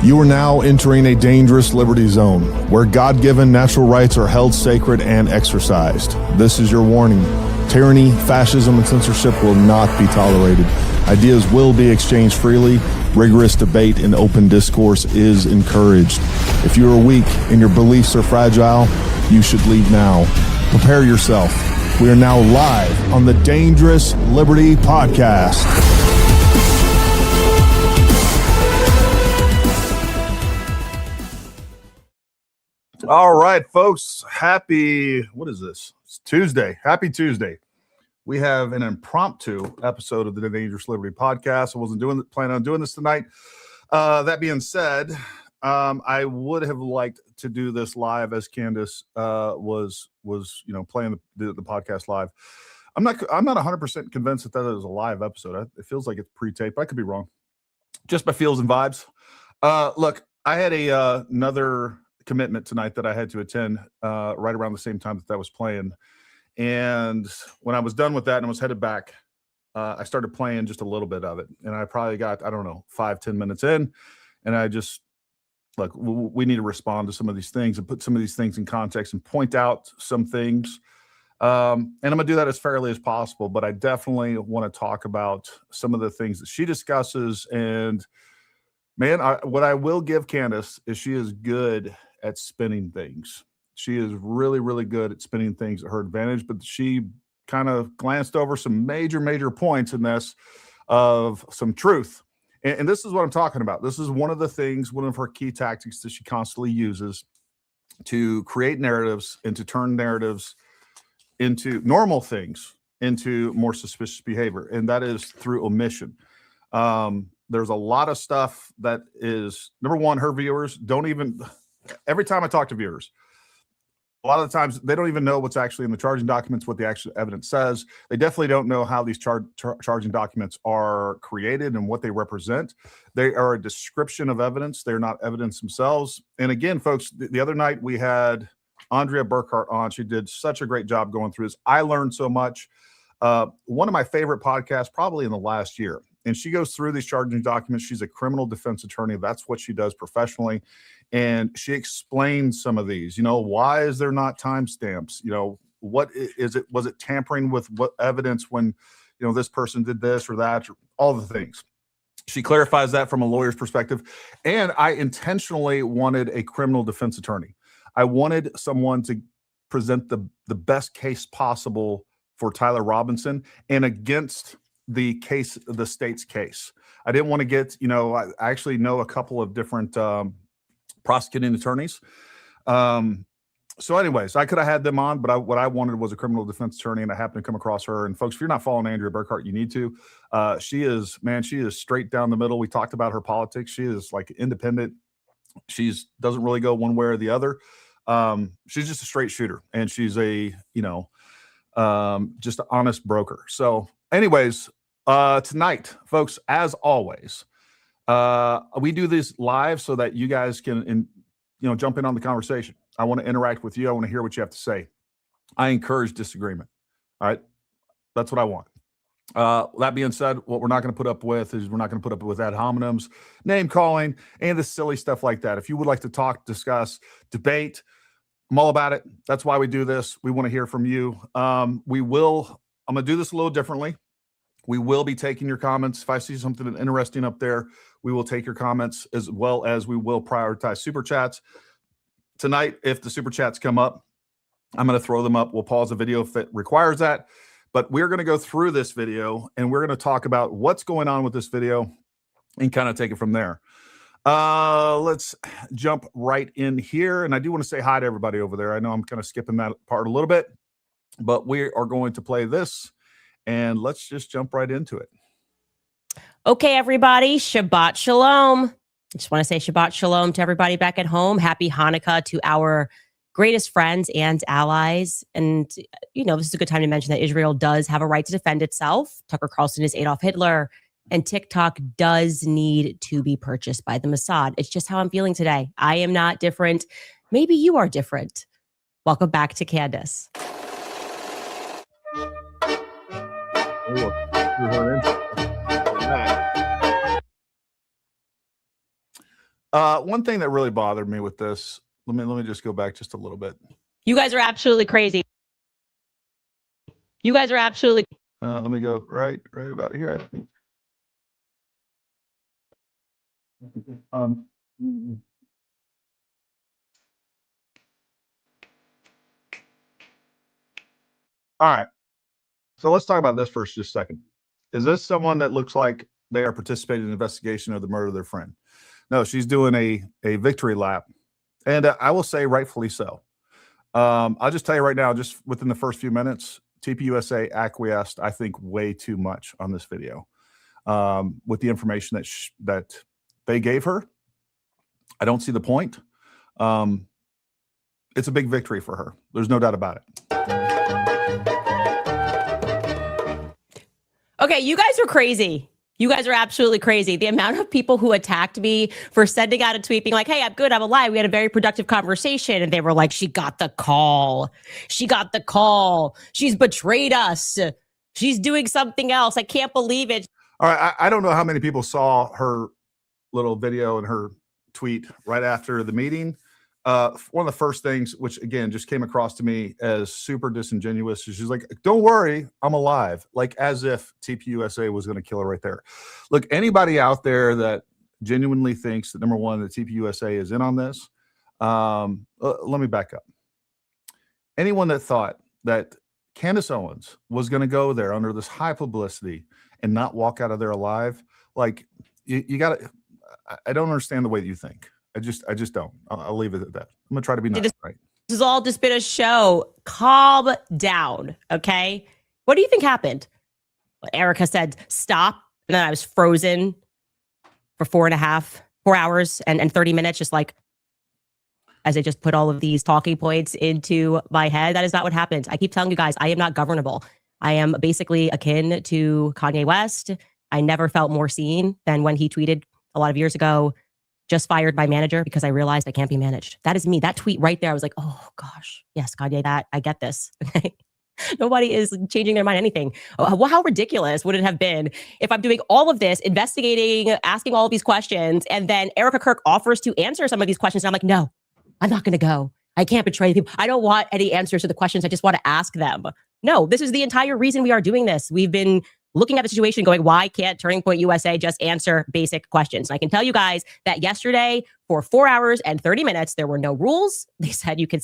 You are now entering a dangerous liberty zone where God-given natural rights are held sacred and exercised. This is your warning. Tyranny, fascism, and censorship will not be tolerated. Ideas will be exchanged freely. Rigorous debate and open discourse is encouraged. If you are weak and your beliefs are fragile, you should leave now. Prepare yourself. We are now live on the Dangerous Liberty Podcast. All right, folks. What is this? It's Tuesday. Happy Tuesday. We have an impromptu episode of the Dangerous Liberty Podcast. I wasn't planning on doing this tonight. That being said, I would have liked to do this live as Candace was playing the podcast live. I'm not 100% convinced that is a live episode. It feels like it's pre-taped. I could be wrong. Just my feels and vibes. Look, I had another commitment tonight that I had to attend right around the same time that was playing. And when I was done with that and was headed back, I started playing just a little bit of it. And I probably got, 5-10 minutes in. And I just, look, we need to respond to some of these things and put some of these things in context and point out some things. And I'm going to do that as fairly as possible. But I definitely want to talk about some of the things that she discusses. And, man, what I will give Candace is she is good at spinning things. She is really, really good at spinning things at her advantage, but she kind of glanced over some major points in this of some truth. And this is what I'm talking about. This is one of her key tactics that she constantly uses to create narratives and to turn narratives into normal things, into more suspicious behavior. And that is through omission. There's a lot of stuff that is, number one, her viewers don't even, every time I talk to viewers, a lot of the times they don't even know what's actually in the charging documents, what the actual evidence says. They definitely don't know how these charging documents are created and what they represent. They are a description of evidence. They're not evidence themselves. And again, folks, the other night we had Andrea Burkhart on. She did such a great job going through this. I learned so much. One of my favorite podcasts probably in the last year. And she goes through these charging documents. She's a criminal defense attorney. That's what she does professionally. And she explains some of these, why is there not timestamps? What is it? Was it tampering with what evidence when, this person did this or that, or all the things. She clarifies that from a lawyer's perspective. And I intentionally wanted a criminal defense attorney. I wanted someone to present the best case possible for Tyler Robinson and against the state's case. I didn't want to get, I actually know a couple of different prosecuting attorneys. So anyways, I could have had them on, but what I wanted was a criminal defense attorney, and I happened to come across her. And folks, if you're not following Andrea Burkhart, you need to. She is straight down the middle. We talked about her politics. She is like independent. She's doesn't really go one way or the other. She's just a straight shooter, and she's a, just an honest broker. So anyways, tonight, folks, as always, we do this live so that you guys can, jump in on the conversation. I want to interact with you. I want to hear what you have to say. I encourage disagreement. All right. That's what I want. That being said, what we're not going to put up with is we're not going to put up with ad hominems, name calling, and the silly stuff like that. If you would like to talk, discuss, debate, I'm all about it. That's why we do this. We want to hear from you. I'm going to do this a little differently. We will be taking your comments. If I see something interesting up there, we will take your comments, as well as we will prioritize super chats. Tonight, if the super chats come up, I'm going to throw them up. We'll pause the video if it requires that. But we're going to go through this video, and we're going to talk about what's going on with this video and kind of take it from there. Let's jump right in here. And I do want to say hi to everybody over there. I know I'm kind of skipping that part a little bit, but we are going to play this. And let's just jump right into it. Okay, everybody, Shabbat Shalom. I just want to say Shabbat Shalom to everybody back at home. Happy Hanukkah to our greatest friends and allies. And, this is a good time to mention that Israel does have a right to defend itself. Tucker Carlson is Adolf Hitler, and TikTok does need to be purchased by the Mossad. It's just how I'm feeling today. I am not different. Maybe you are different. Welcome back to Candace. One thing that really bothered me with this, let me just go back just a little bit. You guys are absolutely crazy. You guys are absolutely. Let me go right about here. I think. All right. So let's talk about this for just a second. Is this someone that looks like they are participating in an investigation of the murder of their friend? No, she's doing a victory lap. And I will say rightfully so. I'll just tell you right now, just within the first few minutes, TPUSA acquiesced, I think, way too much on this video with the information that they gave her. I don't see the point. It's a big victory for her. There's no doubt about it. Okay, you guys are crazy. You guys are absolutely crazy. The amount of people who attacked me for sending out a tweet being like, hey, I'm good, I'm alive. We had a very productive conversation. And they were like, she got the call. She got the call. She's betrayed us. She's doing something else. I can't believe it. All right. I don't know how many people saw her little video and her tweet right after the meeting. One of the first things, which again just came across to me as super disingenuous, she's like, don't worry, I'm alive. Like as if TPUSA was going to kill her right there. Look, anybody out there that genuinely thinks that, number one, that TPUSA is in on this, let me back up. Anyone that thought that Candace Owens was going to go there under this high publicity and not walk out of there alive, like you got to, I don't understand the way that you think. I just don't. I'll leave it at that. I'm gonna try to be nice, right? This has all just been a show. Calm down, okay? What do you think happened? Well, Erika said stop, and then I was frozen for 4 hours and 30 minutes, just like as I just put all of these talking points into my head. That is not what happened. I keep telling you guys, I am not governable. I am basically akin to Kanye West. I never felt more seen than when he tweeted a lot of years ago, just fired my manager because I realized I can't be managed. That is me. That tweet right there, I was like, oh gosh, yes, Kanye, I get this. Okay. Nobody is changing their mind anything. Well, how ridiculous would it have been if I'm doing all of this, investigating, asking all of these questions, and then Erika Kirk offers to answer some of these questions. And I'm like, no, I'm not going to go. I can't betray people. I don't want any answers to the questions. I just want to ask them. No, this is the entire reason we are doing this. We've been looking at the situation going, why can't Turning Point USA just answer basic questions? And I can tell you guys that yesterday for 4 hours and 30 minutes, there were no rules. They said you can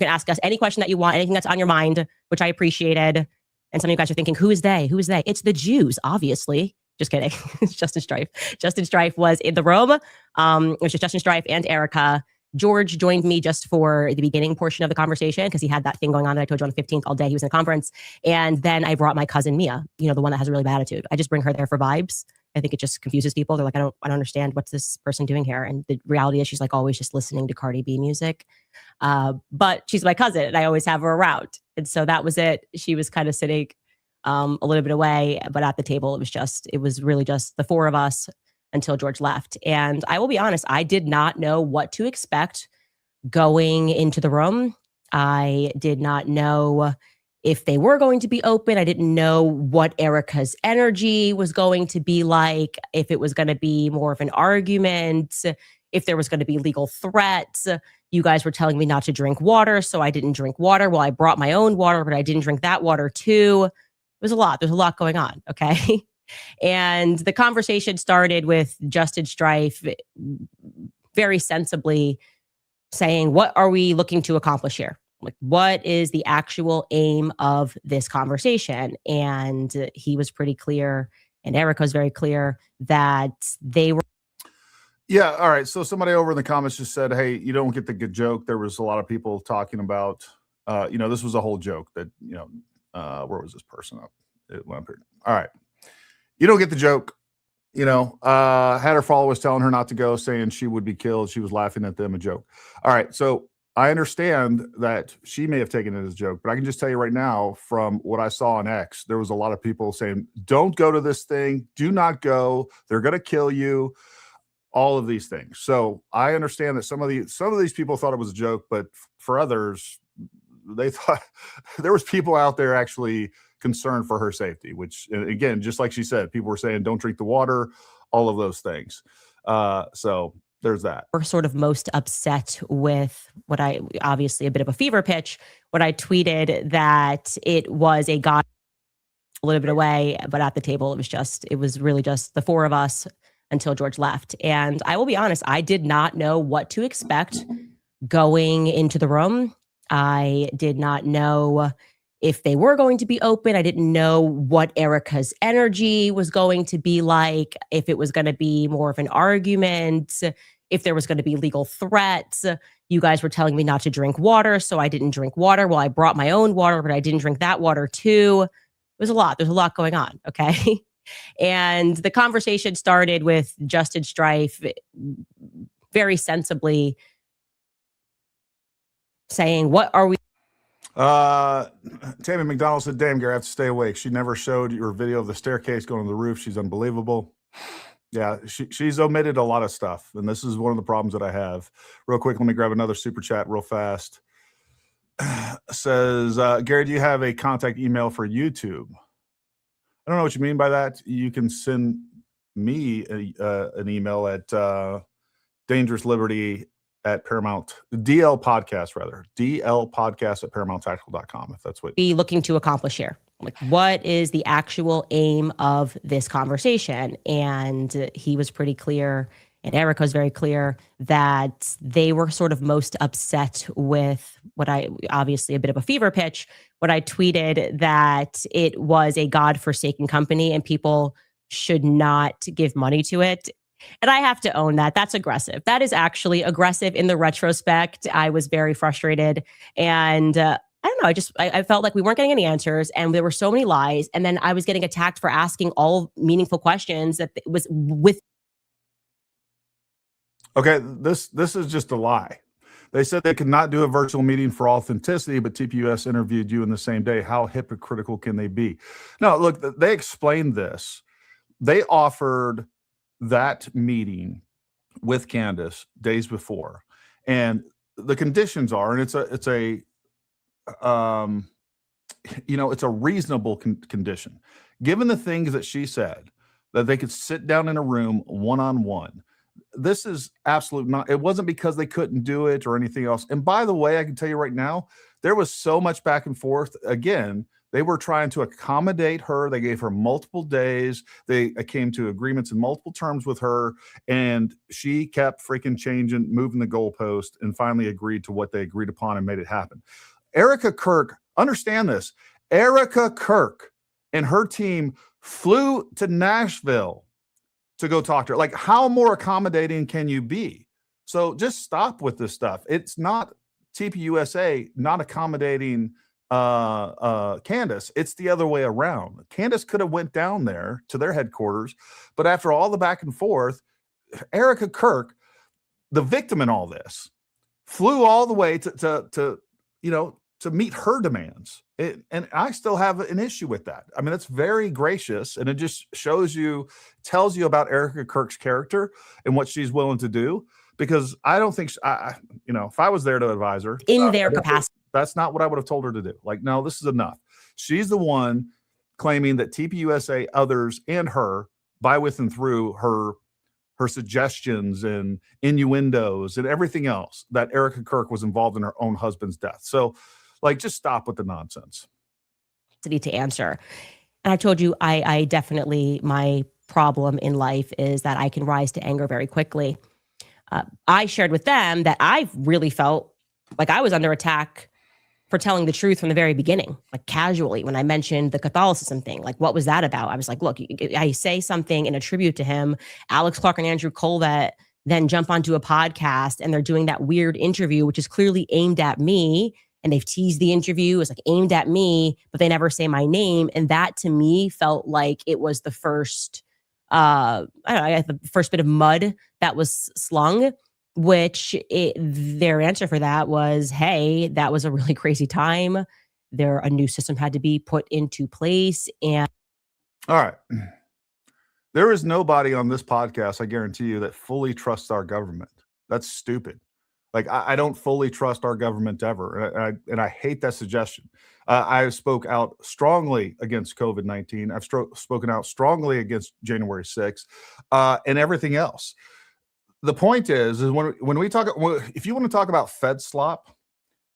ask us any question that you want, anything that's on your mind, which I appreciated. And some of you guys are thinking, who is they? Who is they? It's the Jews, obviously. Just kidding. It's Justin Strife. Justin Strife was in the room. It was just Justin Strife and Erika. George joined me just for the beginning portion of the conversation because he had that thing going on that I told you on the 15th all day. He was in a conference. And then I brought my cousin Mia, the one that has a really bad attitude. I just bring her there for vibes. I think it just confuses people. They're like, I don't understand what's this person doing here. And the reality is she's like always just listening to Cardi B music. But she's my cousin and I always have her around. And so that was it. She was kind of sitting a little bit away, but at the table, it was really just the four of us until George left. And I will be honest, I did not know what to expect going into the room. I did not know if they were going to be open. I didn't know what Erika's energy was going to be like, if it was going to be more of an argument, if there was going to be legal threats. You guys were telling me not to drink water, so I didn't drink water. Well, I brought my own water, but I didn't drink that water too. It was a lot. There's a lot going on, okay? And the conversation started with Justin Strife very sensibly saying, what are we looking to accomplish here? Like, what is the actual aim of this conversation? And he was pretty clear, and Erika was very clear that they were. Yeah. All right. So somebody over in the comments just said, hey, you don't get the good joke. There was a lot of people talking about, this was a whole joke that, where was this person up? All right. You don't get the joke. Had her followers telling her not to go, saying she would be killed. She was laughing at them, a joke. All right. So I understand that she may have taken it as a joke, but I can just tell you right now from what I saw on X, there was a lot of people saying, don't go to this thing. Do not go. They're going to kill you. All of these things. So I understand that some of these people thought it was a joke, but for others, they thought there was people out there actually concerned for her safety, which again, just like she said, people were saying, don't drink the water, all of those things. So there's that. We're sort of most upset with what obviously a bit of a fever pitch, when I tweeted that it was a God a little bit away, but at the table, it was really just the four of us until George left. And I will be honest, I did not know what to expect going into the room. I did not know if they were going to be open. I didn't know what Erika's energy was going to be like, if it was going to be more of an argument, if there was going to be legal threats. You guys were telling me not to drink water, so I didn't drink water. Well, I brought my own water, but I didn't drink that water too. It was a lot. There's a lot going on, okay? And the conversation started with Justin Strife very sensibly saying, what are we? Tammy McDonald said, damn, Gary, I have to stay awake. She never showed your video of the staircase going to the roof. She's unbelievable. Yeah, she's omitted a lot of stuff. And this is one of the problems that I have. Real quick, let me grab another super chat real fast. Says, Gary, do you have a contact email for YouTube? I don't know what you mean by that. You can send me an email at dangerousliberty at Paramount, DL podcast at ParamountTactical.com, if that's what be looking to accomplish here. Like, what is the actual aim of this conversation? And he was pretty clear, and Erika was very clear, that they were sort of most upset with what obviously a bit of a fever pitch, when I tweeted that it was a God-forsaken company and people should not give money to it. And I have to own that. That's aggressive. That is actually aggressive in the retrospect. I was very frustrated. And I don't know, I felt like we weren't getting any answers, and there were so many lies. And then I was getting attacked for asking all meaningful questions that was with. Okay, this is just a lie. They said they could not do a virtual meeting for authenticity, but TPUS interviewed you in the same day. How hypocritical can they be? No, look, they explained this. They offered that meeting with Candace days before, and the conditions are, and it's a reasonable condition, given the things that she said, that they could sit down in a room one-on-one. This is absolute not, it wasn't because they couldn't do it or anything else. And by the way, I can tell you right now, there was so much back and forth. Again, they were trying to accommodate her. They gave her multiple days. They came to agreements in multiple terms with her, and she kept freaking changing, moving the goalpost, and finally agreed to what they agreed upon and made it happen. Erika Kirk, understand this. Erika Kirk and her team flew to Nashville to go talk to her. Like, how more accommodating can you be? So just stop with this stuff. It's not TPUSA not accommodating Candace. It's the other way around. Candace could have went down there to their headquarters, but after all the back and forth, Erika Kirk, the victim in all this, flew all the way to meet her demands. And I still have an issue with that. I mean, it's very gracious, and it just tells you about Erika Kirk's character and what she's willing to do. Because I don't think, if I was there to advise her in their capacity, that's not what I would have told her to do. Like, no, this is enough. She's the one claiming that TPUSA, others, and her, by, with, and through her suggestions and innuendos and everything else, that Erika Kirk was involved in her own husband's death. So, like, just stop with the nonsense. To answer. And I told you, I definitely, my problem in life is that I can rise to anger very quickly. I shared with them that I really felt like I was under attack for telling the truth from the very beginning, like casually, when I mentioned the Catholicism thing. Like, what was that about? I was like, look, I say something in a tribute to him. Alex Clark and Andrew Colvett then jump onto a podcast, and they're doing that weird interview, which is clearly aimed at me. And they've teased the interview as like aimed at me, but they never say my name. And that to me felt like it was the first, the first bit of mud that was slung, which their answer for that was, hey, that was a really crazy time. A new system had to be put into place. And all right. There is nobody on this podcast, I guarantee you, that fully trusts our government. That's stupid. Like, I don't fully trust our government ever. And I hate that suggestion. I spoke out strongly against COVID-19. I've spoken out strongly against January 6th and everything else. the point is when we talk, if you want to talk about Fed slop,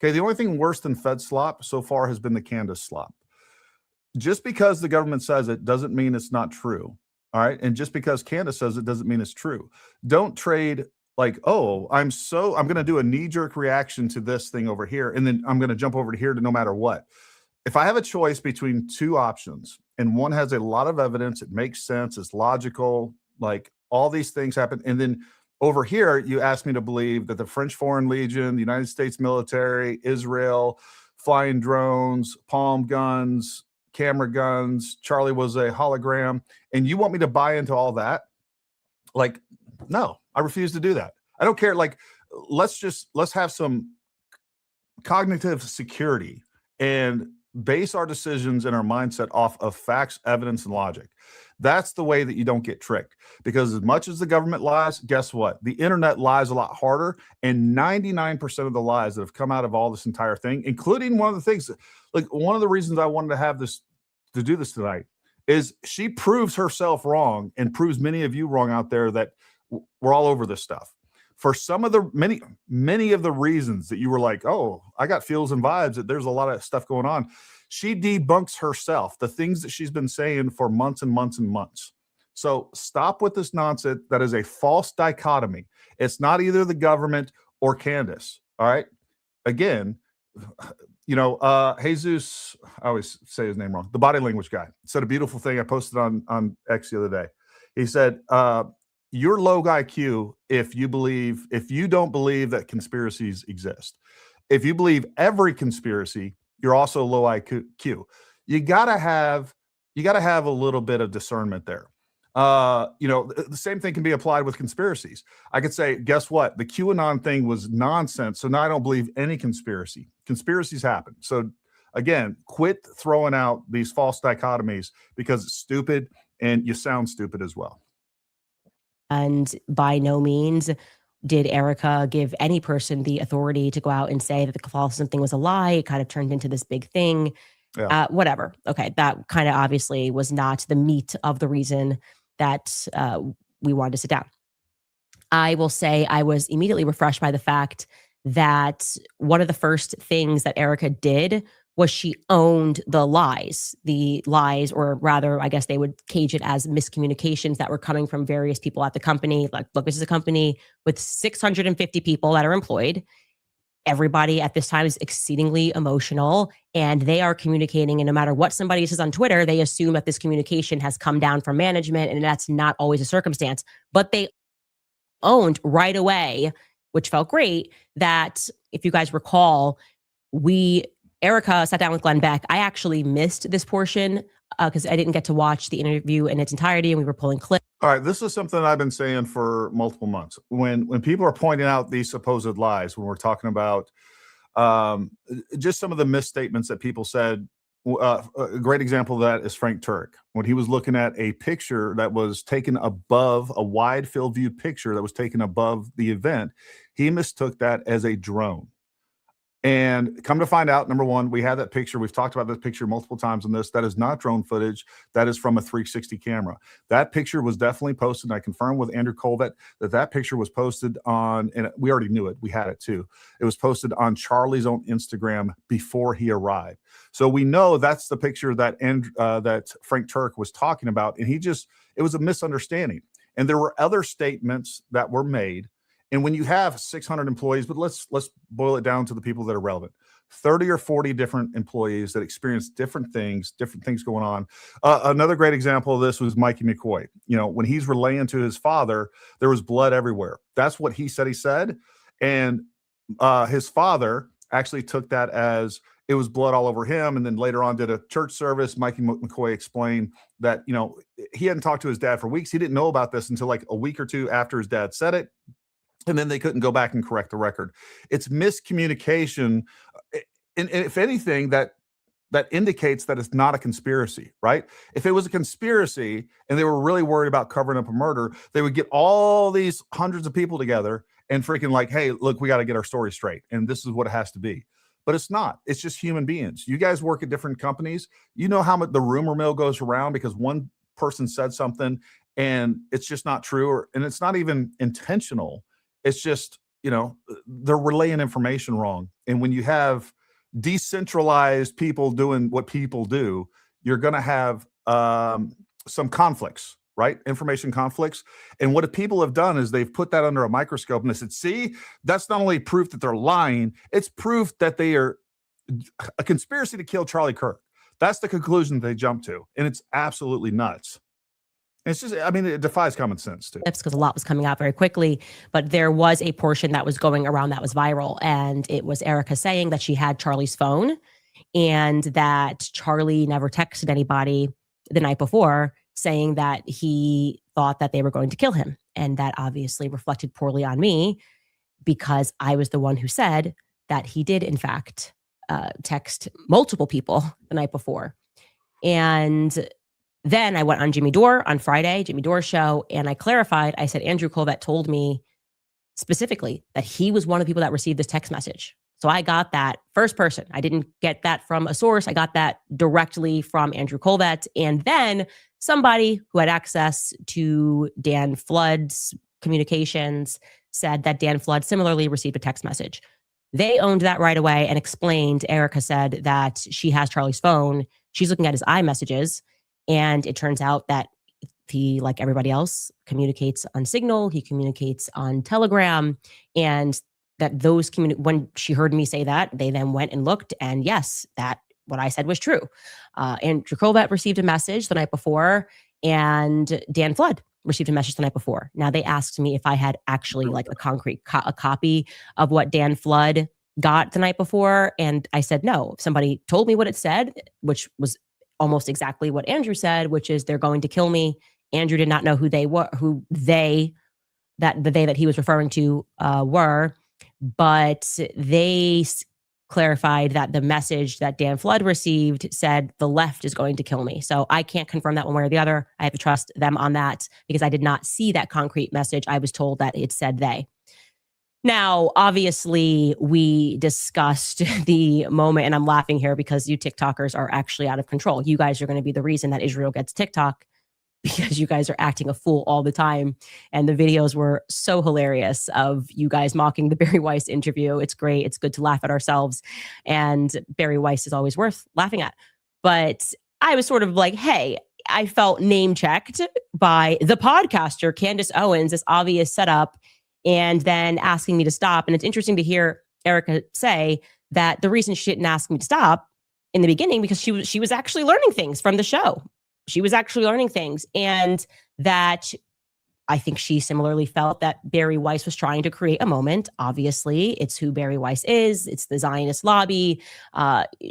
okay, the only thing worse than Fed slop so far has been the Candace slop. Just because the government says it doesn't mean it's not true. All right. And just because Candace says it doesn't mean it's true. Don't trade like, oh, I'm going to do a knee-jerk reaction to this thing over here, and then I'm going to jump over to here to no matter what. If I have a choice between two options and one has a lot of evidence, it makes sense, it's logical, like all these things happen, and then over here, you ask me to believe that the French Foreign Legion, the United States military, Israel, flying drones, palm guns, camera guns, Charlie was a hologram, and you want me to buy into all that? Like, no, I refuse to do that. I don't care. Like, let's have some cognitive security and base our decisions and our mindset off of facts, evidence, and logic. That's the way that you don't get tricked. Because as much as the government lies, guess what? The internet lies a lot harder. And 99% of the lies that have come out of all this entire thing, including one of the things, like one of the reasons I wanted to do this tonight, is she proves herself wrong and proves many of you wrong out there that we're all over this stuff. For some of the many of the reasons that you were like, oh, I got feels and vibes that there's a lot of stuff going on, she debunks herself, the things that she's been saying for months and months and months. So stop with this nonsense. That is a false dichotomy. It's not either the government or Candace. All right. Again, Jesus, I always say his name wrong, the body language guy, said a beautiful thing I posted on X the other day. He said, you're low IQ if you don't believe that conspiracies exist. If you believe every conspiracy, you're also low IQ. You gotta have a little bit of discernment there. The same thing can be applied with conspiracies. I could say, guess what? The QAnon thing was nonsense. So now I don't believe any conspiracy. Conspiracies happen. So again, quit throwing out these false dichotomies because it's stupid and you sound stupid as well. And by no means did Erika give any person the authority to go out and say that the Catholicism thing was a lie. It kind of turned into this big thing. Yeah. Whatever. Okay. That kind of obviously was not the meat of the reason that we wanted to sit down. I will say I was immediately refreshed by the fact that one of the first things that Erika did was she owned the lies, or rather, I guess they would cage it as miscommunications that were coming from various people at the company. Like, look, this is a company with 650 people that are employed. Everybody at this time is exceedingly emotional, and they are communicating. And no matter what somebody says on Twitter, they assume that this communication has come down from management, and that's not always a circumstance. But they owned right away, which felt great, that if you guys recall, Erika sat down with Glenn Beck. I actually missed this portion because I didn't get to watch the interview in its entirety, and we were pulling clips. All right, this is something I've been saying for multiple months. When people are pointing out these supposed lies, when we're talking about just some of the misstatements that people said, a great example of that is Frank Turek. When he was looking at a picture that was taken above, a wide field view picture that was taken above the event, he mistook that as a drone. And come to find out, number one, we had that picture. We've talked about this picture multiple times on this. That is not drone footage. That is from a 360 camera. That picture was definitely posted. And I confirmed with Andrew Colvett that picture was posted on, and we already knew it. We had it too. It was posted on Charlie's own Instagram before he arrived. So we know that's the picture that Frank Turek was talking about. And it was a misunderstanding. And there were other statements that were made. And when you have 600 employees, but let's boil it down to the people that are relevant, 30 or 40 different employees that experience different things going on. Another great example of this was Mikey McCoy. When he's relaying to his father, there was blood everywhere. That's what he said. And his father actually took that as it was blood all over him. And then later on did a church service. Mikey McCoy explained that, he hadn't talked to his dad for weeks. He didn't know about this until like a week or two after his dad said it. And then they couldn't go back and correct the record. It's miscommunication. And if anything, that indicates that it's not a conspiracy, right? If it was a conspiracy and they were really worried about covering up a murder, they would get all these hundreds of people together and freaking like, hey, look, we got to get our story straight. And this is what it has to be. But it's not. It's just human beings. You guys work at different companies. You know how much the rumor mill goes around because one person said something and it's just not true, and it's not even intentional. It's just, they're relaying information wrong. And when you have decentralized people doing what people do, you're going to have some conflicts, right? Information conflicts. And what people have done is they've put that under a microscope and they said, see, that's not only proof that they're lying, it's proof that they are a conspiracy to kill Charlie Kirk. That's the conclusion they jump to. And it's absolutely nuts. It's just, it defies common sense too. That's because a lot was coming out very quickly, but there was a portion that was going around that was viral, and it was Erika saying that she had Charlie's phone and that Charlie never texted anybody the night before saying that he thought that they were going to kill him. And that obviously reflected poorly on me because I was the one who said that he did, in fact, text multiple people the night before. And then I went on Jimmy Dore on Friday, Jimmy Dore's show, and I clarified. I said, Andrew Colvett told me specifically that he was one of the people that received this text message. So I got that first person. I didn't get that from a source. I got that directly from Andrew Colvett. And then somebody who had access to Dan Flood's communications said that Dan Flood similarly received a text message. They owned that right away and explained. Erika said that she has Charlie's phone. She's looking at his iMessages. And it turns out that he, like everybody else, communicates on Signal. He communicates on Telegram. And that those when she heard me say that, they then went and looked. And yes, that what I said was true. Andrew Colvett received a message the night before, and Dan Flood received a message the night before. Now, they asked me if I had actually like a concrete a copy of what Dan Flood got the night before. And I said, no. If somebody told me what it said, which was almost exactly what Andrew said, which is they're going to kill me. Andrew did not know who they were, that he was referring to were, but they clarified that the message that Dan Flood received said the left is going to kill me. So I can't confirm that one way or the other. I have to trust them on that because I did not see that concrete message. I was told that it said they. Now, obviously, we discussed the moment, and I'm laughing here because you TikTokers are actually out of control. You guys are going to be the reason that Israel gets TikTok because you guys are acting a fool all the time. And the videos were so hilarious of you guys mocking the Barry Weiss interview. It's great. It's good to laugh at ourselves. And Barry Weiss is always worth laughing at. But I was sort of like, hey, I felt name checked by the podcaster, Candace Owens, this obvious setup, and then asking me to stop. And it's interesting to hear Erika say that the reason she didn't ask me to stop in the beginning because she was actually learning things from the show. She was actually learning things, and that I think she similarly felt that Barry Weiss was trying to create a moment. Obviously, it's who Barry Weiss is. It's the Zionist lobby.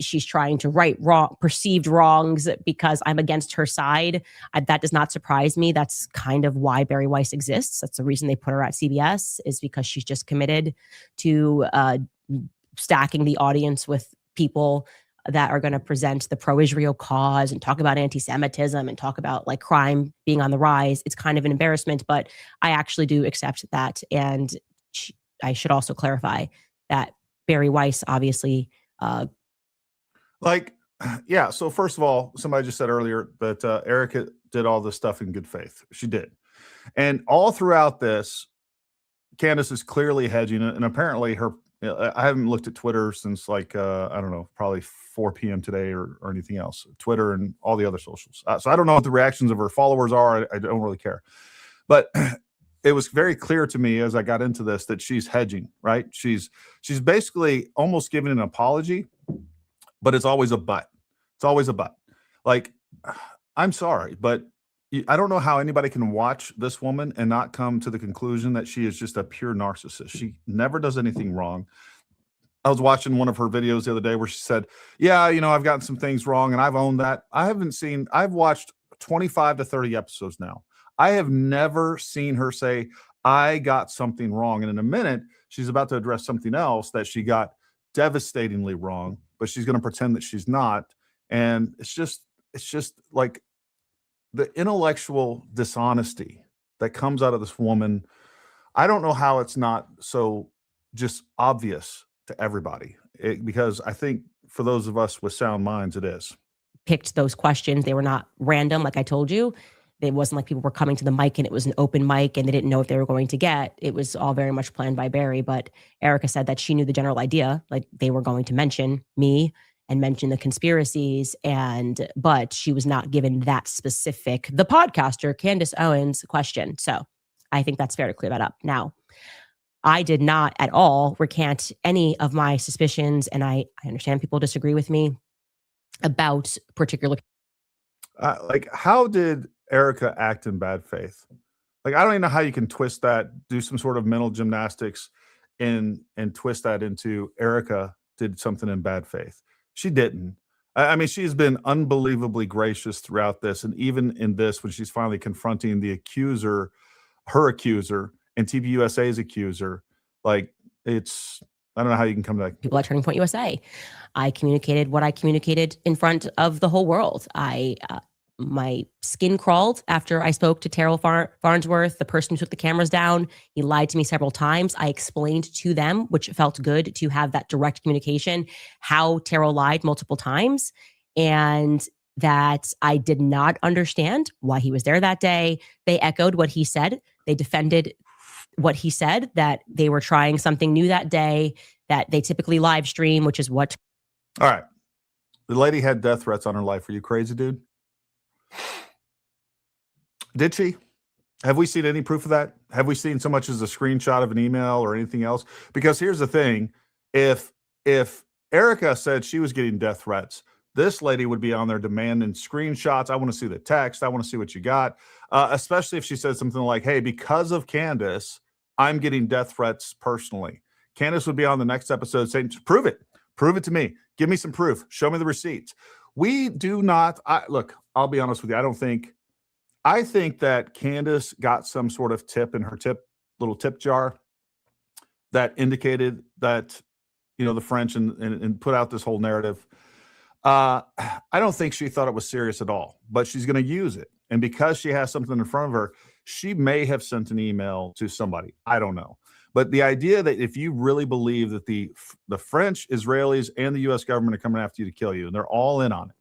She's trying to right perceived wrongs because I'm against her side. That does not surprise me. That's kind of why Barry Weiss exists. That's the reason they put her at CBS, is because she's just committed to stacking the audience with people that are going to present the pro-Israel cause and talk about anti-Semitism and talk about like crime being on the rise. It's kind of an embarrassment, but I actually do accept that. And I should also clarify that Barry Weiss, obviously. So first of all, somebody just said earlier that Erika did all this stuff in good faith. She did. And all throughout this, Candace is clearly hedging it. And apparently I haven't looked at Twitter since I don't know, probably 4 p.m. today or anything else, Twitter and all the other socials. So I don't know what the reactions of her followers are. I don't really care. But it was very clear to me as I got into this that she's hedging, right? She's basically almost giving an apology, but it's always a but. It's always a but. Like, I'm sorry, but I don't know how anybody can watch this woman and not come to the conclusion that she is just a pure narcissist. She never does anything wrong. I was watching one of her videos the other day where she said, yeah, I've gotten some things wrong and I've owned that. I've watched 25 to 30 episodes now. I have never seen her say, I got something wrong. And in a minute, she's about to address something else that she got devastatingly wrong, but she's going to pretend that she's not. And it's just like the intellectual dishonesty that comes out of this woman. I don't know how it's not so just obvious to everybody, because I think for those of us with sound minds, it is. picked those questions. They were not random, like I told you. It wasn't like people were coming to the mic and it was an open mic and they didn't know if they were going to get. It was all very much planned by Barry. But Erika said that she knew the general idea, like they were going to mention me and mention the conspiracies, but she was not given that specific, the podcaster, Candace Owens question. So I think that's fair to clear that up. Now, I did not at all recant any of my suspicions, and I understand people disagree with me about particular. Like, how did Erika act in bad faith? Like, I don't even know how you can twist that, do some sort of mental gymnastics and twist that into Erika did something in bad faith. She didn't. I mean, she's been unbelievably gracious throughout this. And even in this, when she's finally confronting the accuser, her accuser, and TPUSA's accuser, like, it's, I don't know how you can come back. People at Turning Point USA. I communicated what I communicated in front of the whole world. My skin crawled after I spoke to Terrell Farnsworth, the person who took the cameras down. He lied to me several times. I explained to them, which felt good to have that direct communication, how Terrell lied multiple times, and that I did not understand why he was there that day. They echoed what he said. They defended what he said, that they were trying something new that day, that they typically live stream, which is what. All right. The lady had death threats on her life. Are you crazy, dude? Did she? Have we seen any proof of that? Have we seen so much as a screenshot of an email or anything else? Because here's the thing. If Erika said she was getting death threats, this lady would be on there demanding screenshots. I want to see the text. I want to see what you got. Especially if she said something like, hey, because of Candace, I'm getting death threats personally. Candace would be on the next episode saying, prove it. Prove it to me. Give me some proof. Show me the receipts. We do not. Look, I'll be honest with you. I think that Candace got some sort of tip in her little tip jar that indicated that, the French and put out this whole narrative. I don't think she thought it was serious at all, but she's going to use it. And because she has something in front of her, she may have sent an email to somebody. I don't know. But the idea that if you really believe that the French, Israelis, and the U.S. government are coming after you to kill you, and they're all in on it,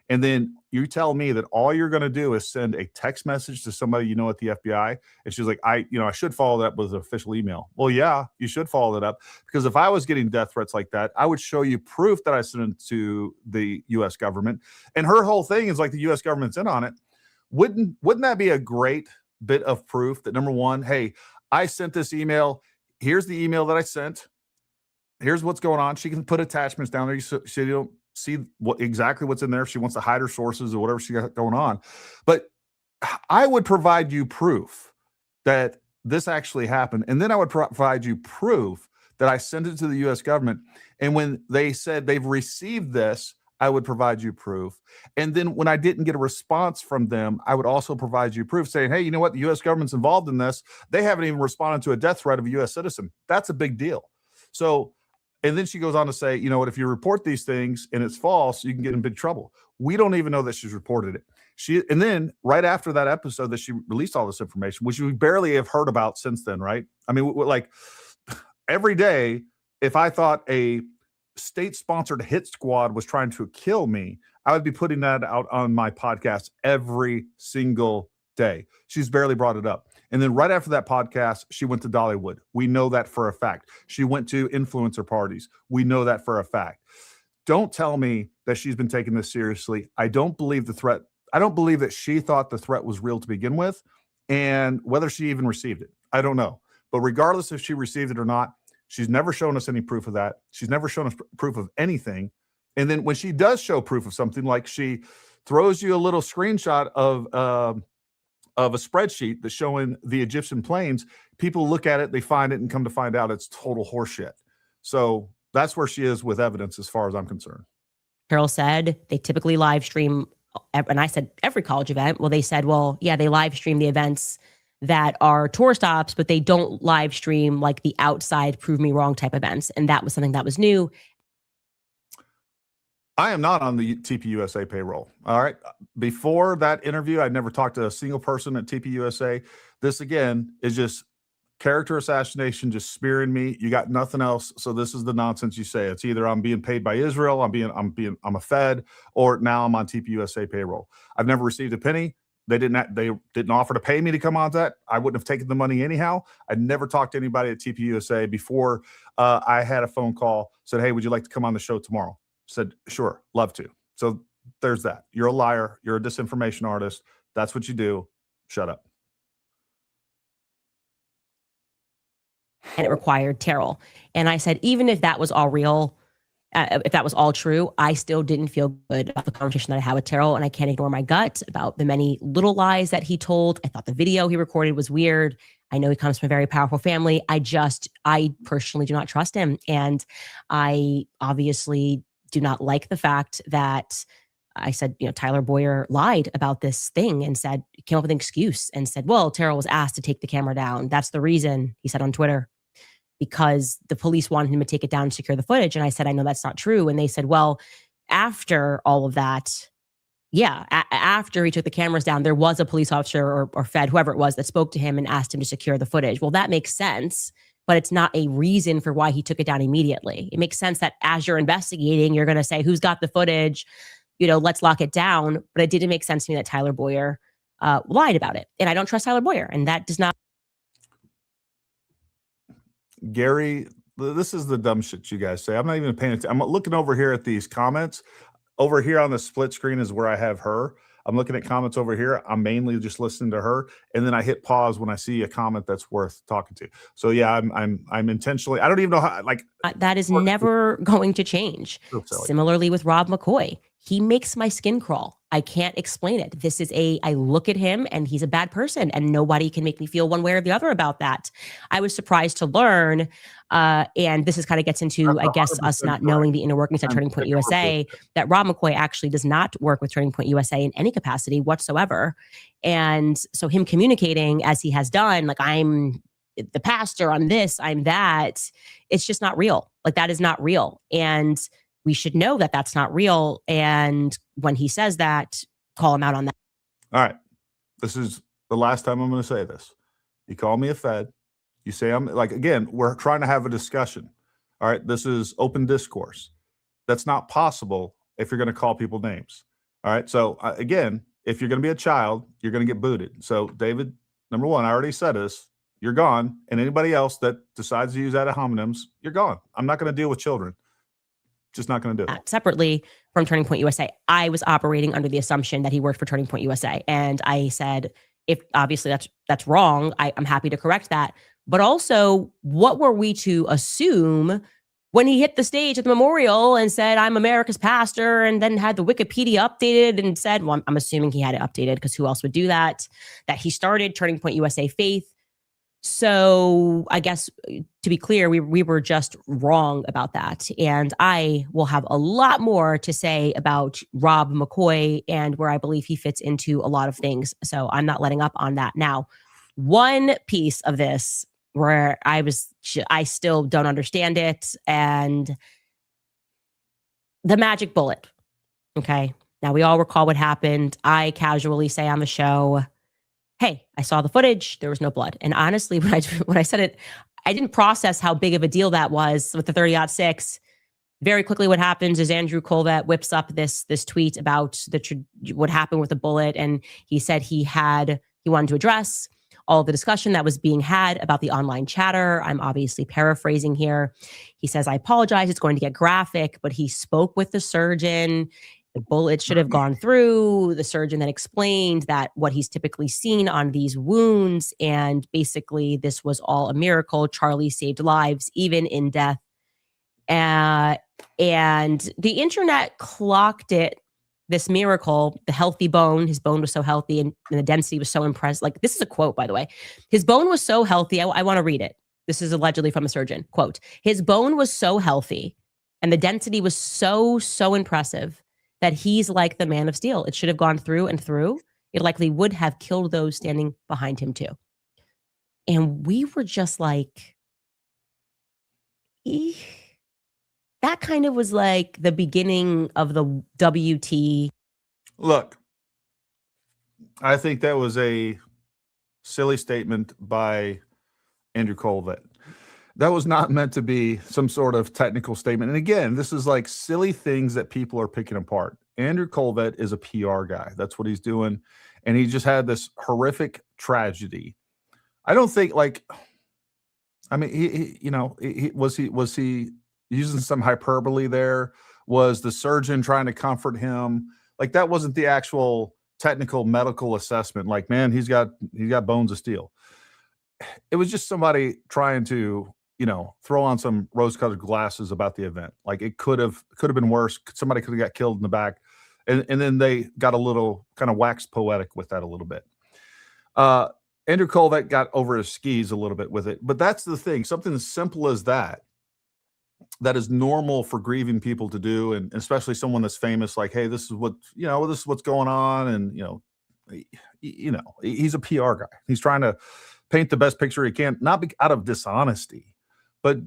and then you tell me that all you're going to do is send a text message to somebody at the FBI, and she's like, I should follow that with an official email. Well, yeah, you should follow that up, because if I was getting death threats like that, I would show you proof that I sent it to the U.S. government. And her whole thing is like the U.S. government's in on it. Wouldn't that be a great bit of proof that, number one, hey, I sent this email. Here's the email that I sent. Here's what's going on. She can put attachments down there so you don't see exactly what's in there if she wants to hide her sources or whatever she got going on. But I would provide you proof that this actually happened. And then I would provide you proof that I sent it to the U.S. government. And when they said they've received this, I would provide you proof. And then when I didn't get a response from them, I would also provide you proof saying, hey, you know what? The U.S. government's involved in this. They haven't even responded to a death threat of a U.S. citizen. That's a big deal. So, and then she goes on to say, you know what? If you report these things and it's false, you can get in big trouble. We don't even know that she's reported it. And then right after that episode that she released all this information, which we barely have heard about since then, right? I mean, like every day, if I thought a state-sponsored hit squad was trying to kill me, I would be putting that out on my podcast every single day. She's barely brought it up. And then right after that podcast, she went to Dollywood. We know that for a fact. She went to influencer parties. We know that for a fact. Don't tell me that she's been taking this seriously. I don't believe the threat. I don't believe that she thought the threat was real to begin with, and whether she even received it, I don't know. But regardless if she received it or not, she's never shown us any proof of that. She's never shown us proof of anything. And then when she does show proof of something, like she throws you a little screenshot of a spreadsheet that's showing the Egyptian planes, people look at it, they find it, and come to find out it's total horseshit. So that's where she is with evidence as far as I'm concerned. Carol said they typically live stream, and I said every college event. Well, they said, well, yeah, they live stream the events that are tour stops, but they don't live stream like the outside prove me wrong type events. And that was something that was new. I am not on the TPUSA payroll. All right. Before that interview, I'd never talked to a single person at TPUSA. This, again, is just character assassination, just spearing me. You got nothing else. So this is the nonsense you say. It's either I'm being paid by Israel, I'm a Fed, or now I'm on TPUSA payroll. I've never received a penny. They didn't offer to pay me to come on that. I wouldn't have taken the money anyhow. I'd never talked to anybody at TPUSA before. I had a phone call, said, hey, would you like to come on the show tomorrow? Said, sure, love to. So there's that. You're a liar. You're a disinformation artist. That's what you do. Shut up. And it required Terrell. And I said, even if that was all real, if that was all true, I still didn't feel good about the conversation that I had with Terrell. And I can't ignore my gut about the many little lies that he told. I thought the video he recorded was weird. I know he comes from a very powerful family. I personally do not trust him. And I obviously do not like the fact that I said, Tyler Boyer lied about this thing and came up with an excuse and said, well, Terrell was asked to take the camera down. That's the reason, he said on Twitter, because the police wanted him to take it down and secure the footage. And I said, I know that's not true. And they said, well, after all of that, after he took the cameras down, there was a police officer or Fed, whoever it was, that spoke to him and asked him to secure the footage. Well, that makes sense, but it's not a reason for why he took it down immediately. It makes sense that as you're investigating, you're going to say, who's got the footage? Let's lock it down. But it didn't make sense to me that Tyler Boyer lied about it. And I don't trust Tyler Boyer. And that does not. Gary, this is the dumb shit you guys say. I'm not even paying attention. I'm looking over here at these comments. Over here on the split screen is where I have her. I'm looking at comments over here. I'm mainly just listening to her, and then I hit pause when I see a comment that's worth talking to. So yeah, I'm intentionally. I don't even know how. That is never going to change. Similarly with Rob McCoy, he makes my skin crawl. I can't explain it. I look at him and he's a bad person, and nobody can make me feel one way or the other about that. I was surprised to learn, and this is kind of gets into, I guess, us not knowing the inner workings at Turning Point USA, that Rob McCoy actually does not work with Turning Point USA in any capacity whatsoever. And so him communicating as he has done, like, I'm the pastor, I'm this, I'm that, it's just not real. Like, that is not real. And we should know that that's not real. And when he says that, call him out on that. All right. This is the last time I'm going to say this. You call me a Fed. You say I'm again, we're trying to have a discussion. All right. This is open discourse. That's not possible if you're going to call people names. All right. So again, if you're going to be a child, you're going to get booted. So David, number one, I already said this, you're gone. And anybody else that decides to use ad hominems, you're gone. I'm not going to deal with children. Just not going to do it. Separately from Turning Point USA, I was operating under the assumption that he worked for Turning Point USA. And I said, if obviously that's wrong, I'm happy to correct that. But also, what were we to assume when he hit the stage at the memorial and said, I'm America's pastor, and then had the Wikipedia updated and said, well, I'm assuming he had it updated because who else would do that he started Turning Point USA Faith. So I guess, to be clear, we were just wrong about that. And I will have a lot more to say about Rob McCoy and where I believe he fits into a lot of things. So I'm not letting up on that. Now, one piece of this where I still don't understand it, and the magic bullet. Okay. Now, we all recall what happened. I casually say on the show, hey, I saw the footage. There was no blood. And honestly, when I said it, I didn't process how big of a deal that was with the 30-06. Very quickly, what happens is Andrew Colvett whips up this tweet about what happened with the bullet. And he said he wanted to address all the discussion that was being had about the online chatter. I'm obviously paraphrasing here. He says, I apologize. It's going to get graphic, but he spoke with the surgeon. The bullet should have gone through. The surgeon then explained that what he's typically seen on these wounds, and basically this was all a miracle. Charlie saved lives, even in death. And the internet clocked it, this miracle, the healthy bone. His bone was so healthy, and the density was so impressive. Like, this is a quote, by the way. His bone was so healthy. I want to read it. This is allegedly from a surgeon. Quote, his bone was so healthy and the density was so impressive that he's like the man of steel. It should have gone through and through. It likely would have killed those standing behind him too. And we were just like, eeh. That kind of was like the beginning of the WT. Look, I think that was a silly statement by Andrew Colvett. That was not meant to be some sort of technical statement. And again, this is like silly things that people are picking apart. Andrew Colvett is a PR guy. That's what he's doing. And he just had this horrific tragedy. I don't think was he using some hyperbole there? Was the surgeon trying to comfort him? Like, that wasn't the actual technical medical assessment. Like, man, he's got bones of steel. It was just somebody trying to, throw on some rose-colored glasses about the event. Like, it could have been worse. Somebody could have got killed in the back. And then they got a little kind of waxed poetic with that a little bit. Andrew Colvett got over his skis a little bit with it. But that's the thing. Something as simple as that is normal for grieving people to do, and especially someone that's famous, like, hey, this is what's going on. And, he's a PR guy. He's trying to paint the best picture he can, not out of dishonesty, but,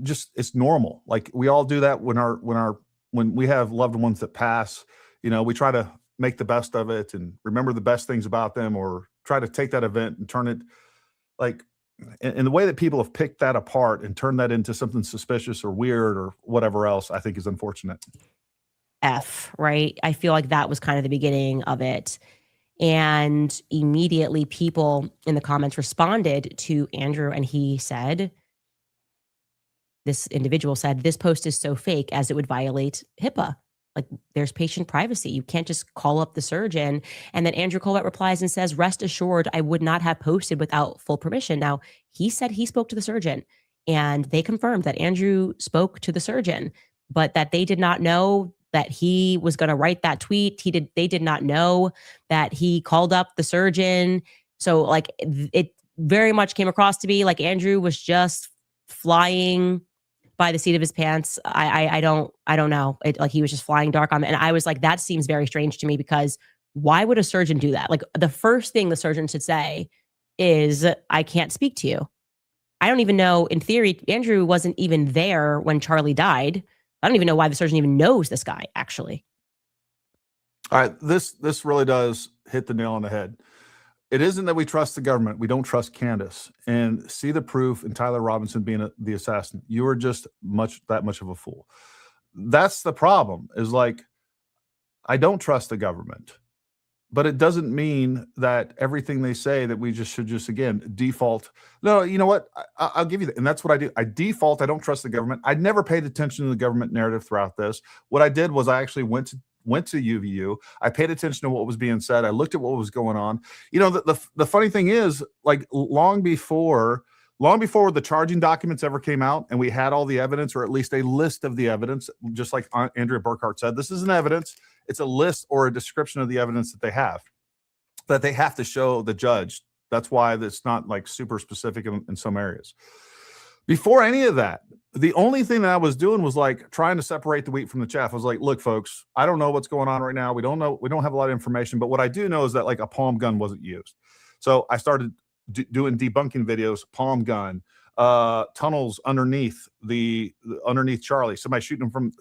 just it's normal. Like, we all do that when we have loved ones that pass. We try to make the best of it and remember the best things about them, or try to take that event and turn it and the way that people have picked that apart and turned that into something suspicious or weird or whatever else, I think is unfortunate. Right? I feel like that was kind of the beginning of it. And immediately people in the comments responded to Andrew, and this individual said, this post is so fake as it would violate HIPAA. Like, there's patient privacy. You can't just call up the surgeon. And then Andrew Colvett replies and says, rest assured, I would not have posted without full permission. Now, he said he spoke to the surgeon, and they confirmed that Andrew spoke to the surgeon, but that they did not know that he was going to write that tweet. They did not know that he called up the surgeon. So, like, it very much came across to be like Andrew was just flying by the seat of his pants. I don't know. Like, he was just flying dark on me. And I was like, that seems very strange to me, because why would a surgeon do that? Like, the first thing the surgeon should say is, I can't speak to you. I don't even know, in theory, Andrew wasn't even there when Charlie died. I don't even know why the surgeon even knows this guy, actually. All right. This really does hit the nail on the head. It isn't that we trust the government. We don't trust Candace. And see the proof in Tyler Robinson being the assassin. You are just that much of a fool. That's the problem, is like, I don't trust the government. But it doesn't mean that everything they say that we should again, default. No, you know what? I'll give you that. And that's what I do. I default. I don't trust the government. I never paid attention to the government narrative throughout this. What I did was I actually went to UVU. I paid attention to what was being said. I looked at what was going on. The funny thing is, like, long before the charging documents ever came out and we had all the evidence, or at least a list of the evidence, just like Andrea Burkhart said, this isn't evidence. It's a list or a description of the evidence that they have to show the judge. That's why it's not like super specific in some areas. Before any of that, the only thing that I was doing was like trying to separate the wheat from the chaff. I was like, look, folks, I don't know what's going on right now. We don't know. We don't have a lot of information, but what I do know is that, like, a palm gun wasn't used. So I started doing debunking videos, palm gun, tunnels underneath underneath Charlie, somebody shooting from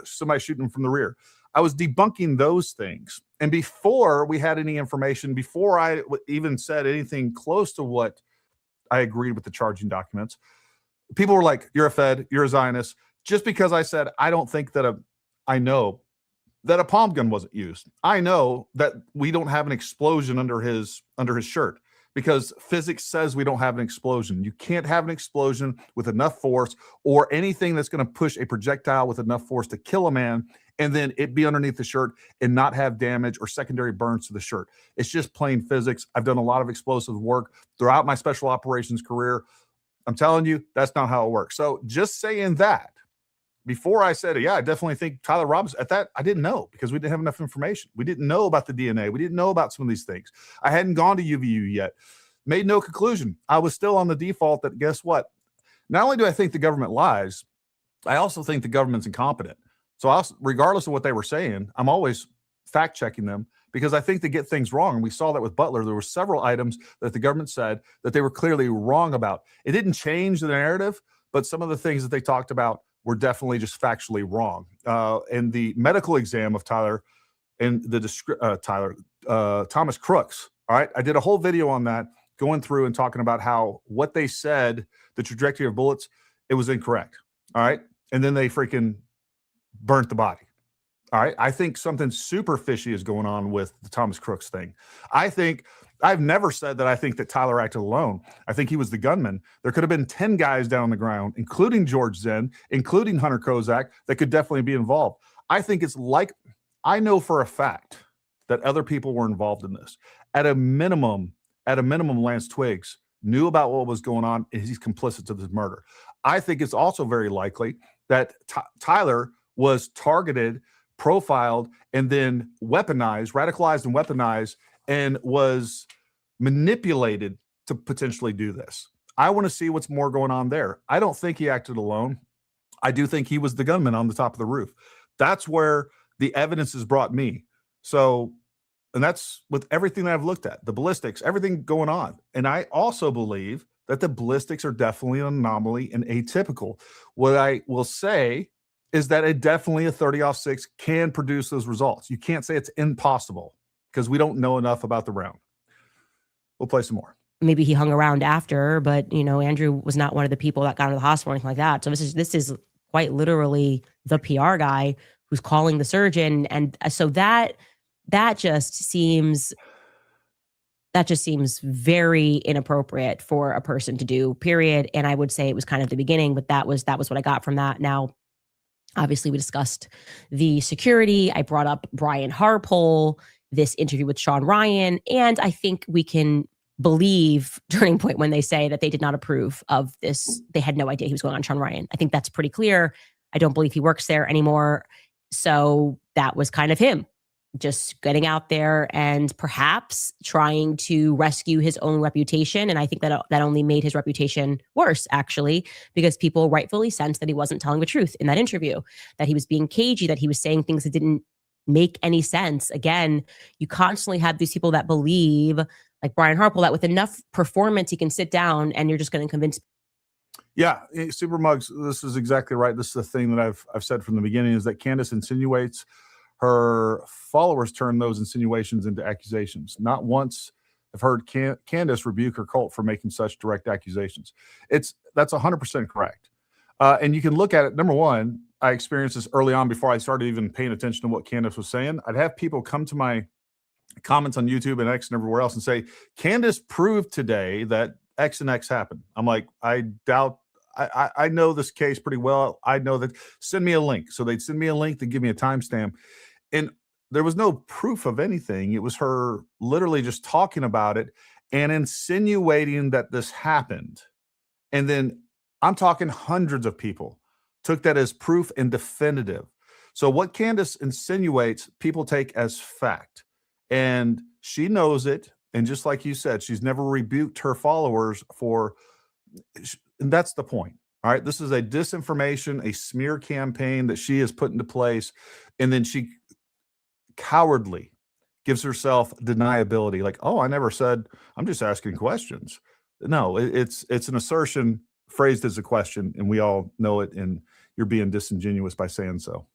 the rear. I was debunking those things. And before we had any information, before I even said anything close to what I agreed with the charging documents, people were like, you're a Fed, you're a Zionist, just because I said, I don't think that I know that a palm gun wasn't used. I know that we don't have an explosion under his shirt, because physics says we don't have an explosion. You can't have an explosion with enough force, or anything that's going to push a projectile with enough force to kill a man, and then it be underneath the shirt and not have damage or secondary burns to the shirt. It's just plain physics. I've done a lot of explosive work throughout my special operations career. I'm telling you, that's not how it works. So just saying that, before I said it, yeah, I definitely think Tyler Robinson, at that, I didn't know, because we didn't have enough information. We didn't know about the DNA. We didn't know about some of these things. I hadn't gone to UVU yet. Made no conclusion. I was still on the default that, guess what? Not only do I think the government lies, I also think the government's incompetent. So regardless of what they were saying, I'm always fact checking them, because I think they get things wrong. And we saw that with Butler. There were several items that the government said that they were clearly wrong about. It didn't change the narrative, but some of the things that they talked about were definitely just factually wrong. And the medical exam of Tyler and Thomas Crooks. All right. I did a whole video on that. going through and talking about how what they said, the trajectory of bullets, it was incorrect. All right. And then they freaking burnt the body. All right. I think something super fishy is going on with the Thomas Crooks thing. I've never said that I think that Tyler acted alone. I think he was the gunman. There could have been 10 guys down on the ground, including George Zinn, including Hunter Kozak, that could definitely be involved. I think it's like, I know for a fact that other people were involved in this. At a minimum, Lance Twiggs knew about what was going on, and he's complicit to this murder. I think it's also very likely that Tyler was targeted, profiled, and then weaponized, radicalized and weaponized, and was manipulated to potentially do this. I want to see what's more going on there. I don't think he acted alone. I do think he was the gunman on the top of the roof. That's where the evidence has brought me. So, and that's with everything that I've looked at, the ballistics, everything going on. And I also believe that the ballistics are definitely an anomaly and atypical. What I will say is that it definitely a 30-06 can produce those results. You can't say it's impossible because we don't know enough about the round. We'll play some more. Maybe he hung around after, but Andrew was not one of the people that got into the hospital or anything like that. So this is quite literally the PR guy who's calling the surgeon, and so that just seems very inappropriate for a person to do. Period. And I would say it was kind of the beginning, but that was what I got from that. Now, obviously, we discussed the security. I brought up Brian Harpole, this interview with Sean Ryan, and I think we can believe Turning Point when they say that they did not approve of this. They had no idea he was going on Sean Ryan. I think that's pretty clear. I don't believe he works there anymore. So that was kind of him just getting out there and perhaps trying to rescue his own reputation. And I think that only made his reputation worse, actually, because people rightfully sensed that he wasn't telling the truth in that interview, that he was being cagey, that he was saying things that didn't make any sense. Again, you constantly have these people that believe, like Brian Harpole, that with enough performance, he can sit down and you're just going to convince. Yeah, Super Mugs, this is exactly right. This is the thing that I've said from the beginning, is that Candace insinuates, her followers turn those insinuations into accusations. Not once have heard Candace rebuke her cult for making such direct accusations. That's 100% correct. And you can look at it. Number one, I experienced this early on before I started even paying attention to what Candace was saying. I'd have people come to my comments on YouTube and X and everywhere else and say, Candace proved today that X and X happened. I'm like, I doubt. I know this case pretty well. I know that. Send me a link. So they'd send me a link to give me a timestamp. And there was no proof of anything. It was her literally just talking about it and insinuating that this happened. And then I'm talking hundreds of people took that as proof and definitive. So what Candace insinuates, people take as fact. And she knows it. And just like you said, she's never rebuked her followers for, and that's the point. All right. This is a disinformation, a smear campaign that she has put into place. And then she cowardly gives herself deniability. Like, oh, I never said, I'm just asking questions. No, it's an assertion phrased as a question, and we all know it. And you're being disingenuous by saying so.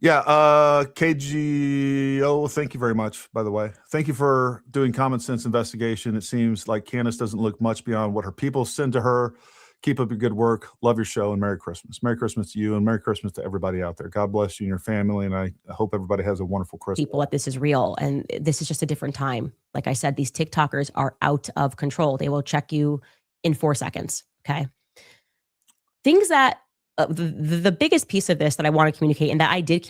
KGO, thank you very much, by the way. Thank you for doing common sense investigation. It seems like Candace doesn't look much beyond what her people send to her. Keep up your good work. Love your show, and Merry Christmas. Merry Christmas to you, and Merry Christmas to everybody out there. God bless you and your family, and I hope everybody has a wonderful Christmas. People that this is real, and this is just a different time. Like I said, these TikTokers are out of control. They will check you in 4 seconds, okay? Things that, the biggest piece of this that I want to communicate, and that I did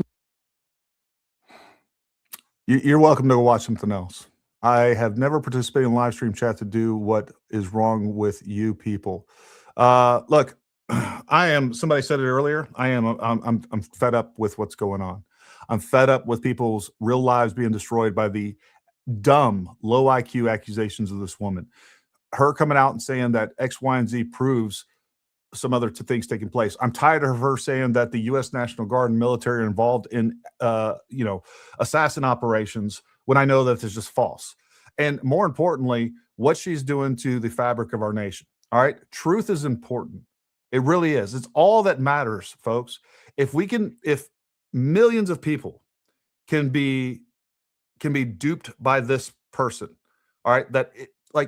You're welcome to go watch something else. I have never participated in live stream chat to do what is wrong with you people. Look, somebody said it earlier. I'm fed up with what's going on. I'm fed up with people's real lives being destroyed by the dumb, low IQ accusations of this woman. Her coming out and saying that X, Y, and Z proves some other things taking place. I'm tired of her saying that the U.S. National Guard and military are involved in, assassin operations, when I know that it's just false. And more importantly, what she's doing to the fabric of our nation. All right. Truth is important. It really is. It's all that matters, folks. If millions of people can be duped by this person. All right.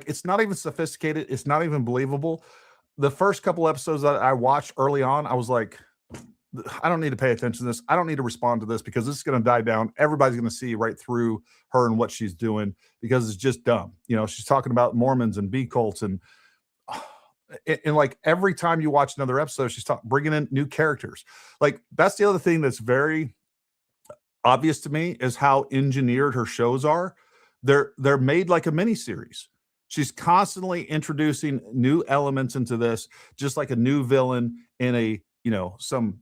It's not even sophisticated. It's not even believable. The first couple episodes that I watched early on, I was like, I don't need to pay attention to this. I don't need to respond to this because this is going to die down. Everybody's going to see right through her and what she's doing because it's just dumb. She's talking about Mormons and bee cults and like every time you watch another episode, she's bringing in new characters. Like that's the other thing that's very obvious to me is how engineered her shows are. They're made like a mini series. She's constantly introducing new elements into this, just like a new villain in a some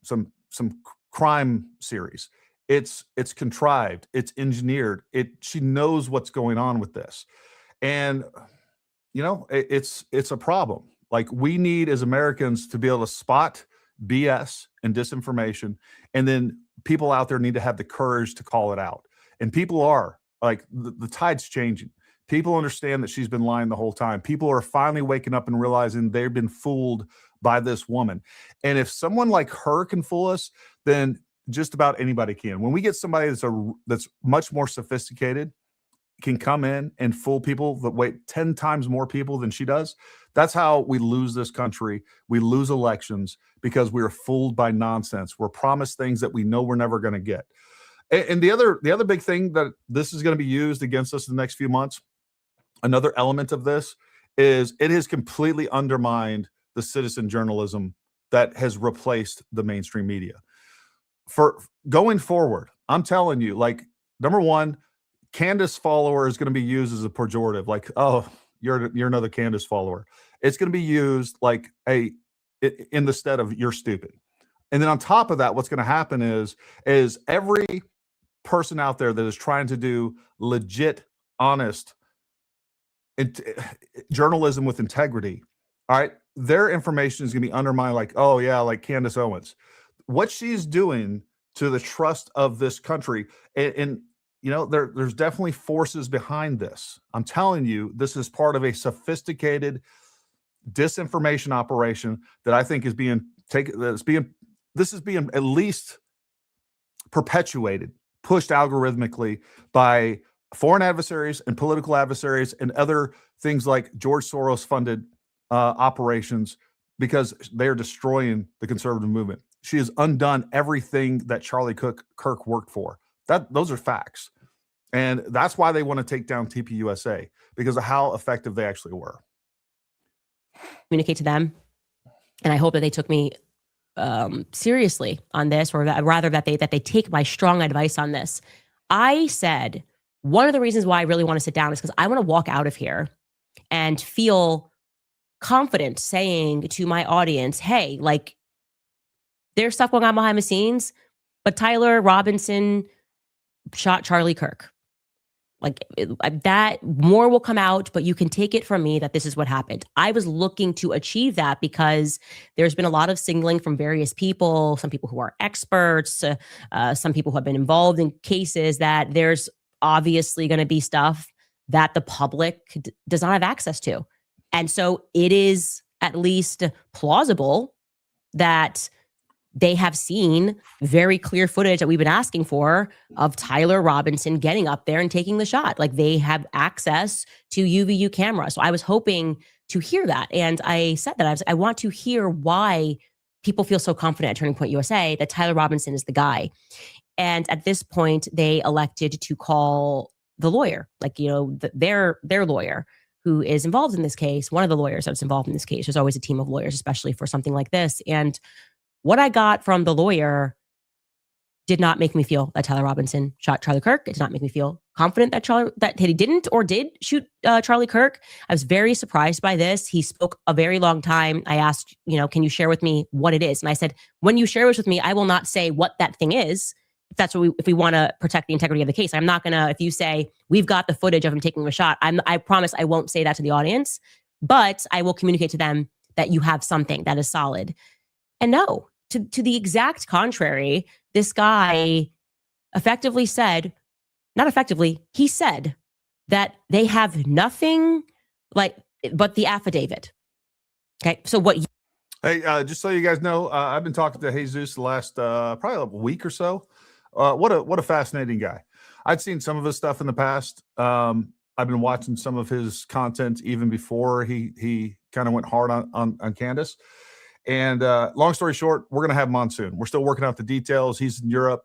crime series. It's contrived. It's engineered. She knows what's going on with this, and it's a problem. Like we need as Americans to be able to spot BS and disinformation, and then people out there need to have the courage to call it out. And people are like the tide's changing. People understand that she's been lying the whole time. People are finally waking up and realizing they've been fooled by this woman. And if someone like her can fool us, then just about anybody can. When we get somebody that's much more sophisticated, can come in and fool people that weigh 10 times more people than she does, that's how we lose this country. We lose elections because we are fooled by nonsense. We're promised things that we know we're never going to get. And the other big thing that this is going to be used against us in the next few months, another element of this is it has completely undermined the citizen journalism that has replaced the mainstream media. For going forward, I'm telling you, like, number one, Candace follower is going to be used as a pejorative, like, oh, you're another Candace follower. It's going to be used like in the stead of you're stupid. And then on top of that, what's going to happen is every person out there that is trying to do legit, honest journalism with integrity, all right, their information is going to be undermined like, oh yeah, like Candace Owens. What she's doing to the trust of this country, and there's definitely forces behind this. I'm telling you, this is part of a sophisticated disinformation operation that I think is being at least perpetuated, pushed algorithmically by foreign adversaries and political adversaries and other things like George Soros funded operations, because they're destroying the conservative movement. She has undone everything that Charlie Kirk worked for. Those are facts. And that's why they want to take down TPUSA, because of how effective they actually were. Communicate to them. And I hope that they took me seriously on this, or rather that they take my strong advice on this. I said, one of the reasons why I really want to sit down is because I want to walk out of here and feel confident saying to my audience, hey, like, there's stuff going on behind the scenes, but Tyler Robinson shot Charlie Kirk. Like that, more will come out, but you can take it from me that this is what happened. I was looking to achieve that because there's been a lot of signaling from various people, some people who are experts, some people who have been involved in cases, that there's obviously going to be stuff that the public does not have access to. And so it is at least plausible that they have seen very clear footage that we've been asking for of Tyler Robinson getting up there and taking the shot. Like, they have access to UVU camera. So I was hoping to hear that. And I said that I want to hear why people feel so confident at Turning Point USA that Tyler Robinson is the guy. And at this point, they elected to call the lawyer, like, their lawyer who is involved in this case. One of the lawyers that's involved in this case. There's always a team of lawyers, especially for something like this. And what I got from the lawyer did not make me feel that Tyler Robinson shot Charlie Kirk. It did not make me feel confident that he didn't or did shoot Charlie Kirk. I was very surprised by this. He spoke a very long time. I asked, can you share with me what it is? And I said, when you share this with me, I will not say what that thing is. If we want to protect the integrity of the case, I'm not going to, if you say we've got the footage of him taking a shot, I promise I won't say that to the audience, but I will communicate to them that you have something that is solid. And no, to the exact contrary, this guy he said that they have nothing but the affidavit. Okay. So what? Hey, just so you guys know, I've been talking to Jesus the last probably a week or so. What a fascinating guy. I'd seen some of his stuff in the past. I've been watching some of his content even before he kind of went hard on Candace. And long story short, we're going to have him on soon. We're still working out the details. He's in Europe.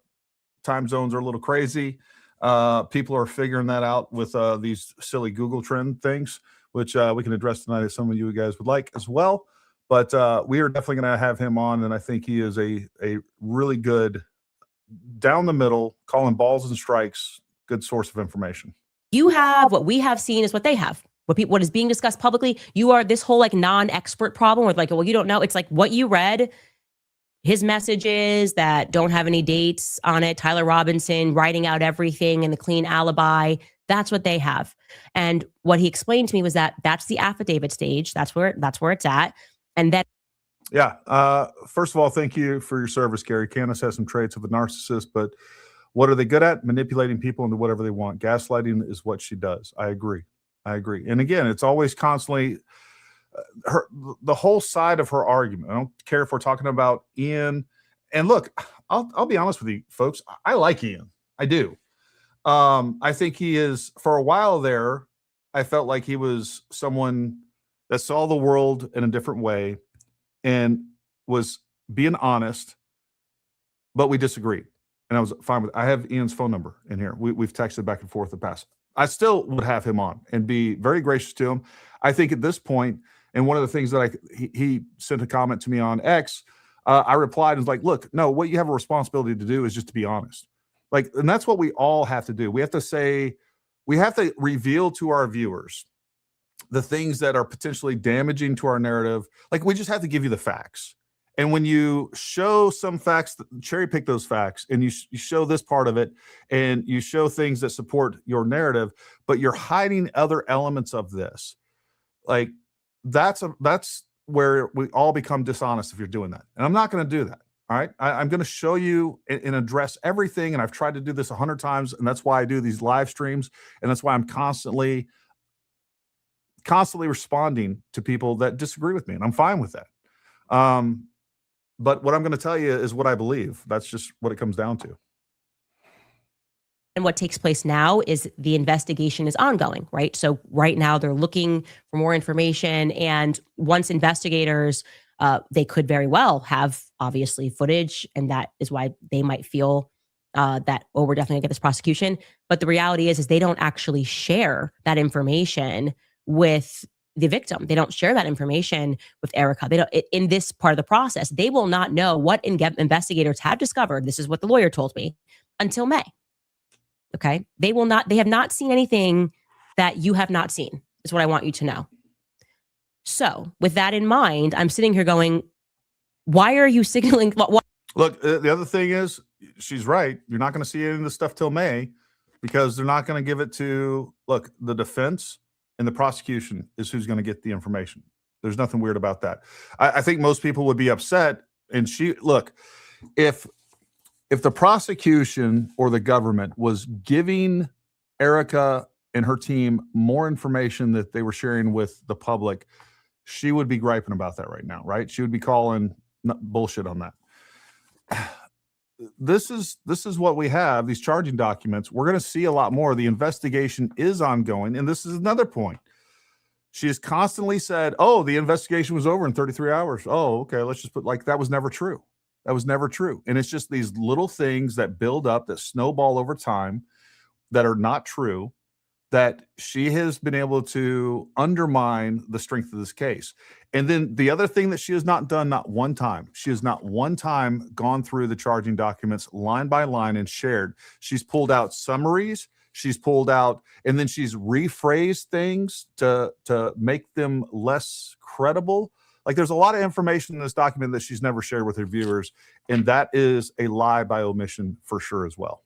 Time zones are a little crazy. People are figuring that out with these silly Google trend things, which we can address tonight if some of you guys would like as well. But we are definitely going to have him on, and I think he is a really good, down the middle, calling balls and strikes, good source of information. You have what we have seen is what they have. What is being discussed publicly. You are this whole like non-expert problem with like, well, you don't know. It's like what you read, his messages that don't have any dates on it, Tyler Robinson writing out everything and the clean alibi. That's what they have. And what he explained to me was that that's the affidavit stage. That's where it's at. And then, yeah. First of all, thank you for your service, Gary. Candace has some traits of a narcissist, but what are they good at? Manipulating people into whatever they want. Gaslighting is what she does. I agree. And again, it's always constantly the whole side of her argument. I don't care if we're talking about Ian. And look, I'll be honest with you, folks. I like Ian. I do. I think he is, for a while there, I felt like he was someone that saw the world in a different way and was being honest, but we disagreed. And I was fine with it. I have Ian's phone number in here. We've texted back and forth the past. I still would have him on and be very gracious to him. I think at this point, and one of the things that he sent a comment to me on X, I replied and was like, look, no, what you have a responsibility to do is just to be honest. Like, and that's what we all have to do. We have to reveal to our viewers the things that are potentially damaging to our narrative. Like, we just have to give you the facts. And when you show some facts, cherry pick those facts, and you show this part of it, and you show things that support your narrative, but you're hiding other elements of this, like that's where we all become dishonest if you're doing that. And I'm not going to do that. All right. I'm going to show you and address everything. And I've tried to do this 100 times. And that's why I do these live streams. And that's why I'm constantly responding to people that disagree with me. And I'm fine with that. But what I'm going to tell you is what I believe. That's just what it comes down to. And what takes place now is the investigation is ongoing, right? So right now they're looking for more information. And once investigators, they could very well have obviously footage. And that is why they might feel that, oh, we're definitely gonna get this prosecution. But the reality is they don't actually share that information with the victim. They don't share that information with Erika. They don't, in this part of the process, they will not know what investigators have discovered. This is what the lawyer told me until May. Okay. They have not seen anything that you have not seen, is what I want you to know. So with that in mind, I'm sitting here going, why are you signaling? Look, the other thing is she's right. You're not going to see any of this stuff till May because they're not going to give it to, look, the defense and the prosecution is who's going to get the information. There's nothing weird about that. I think most people would be upset. And if the prosecution or the government was giving Erika and her team more information that they were sharing with the public, she would be griping about that right now, right? She would be calling bullshit on that. This is what we have, these charging documents. We're going to see a lot more. The investigation is ongoing. And this is another point. She has constantly said, oh, the investigation was over in 33 hours. Oh, okay. Let's just put that was never true. That was never true. And it's just these little things that build up, that snowball over time, that are not true, that she has been able to undermine the strength of this case. And then the other thing that she has not done, not one time, she has not one time gone through the charging documents line by line and shared. She's pulled out summaries, she's pulled out, and then she's rephrased things to make them less credible. Like, there's a lot of information in this document that she's never shared with her viewers, and that is a lie by omission for sure as well.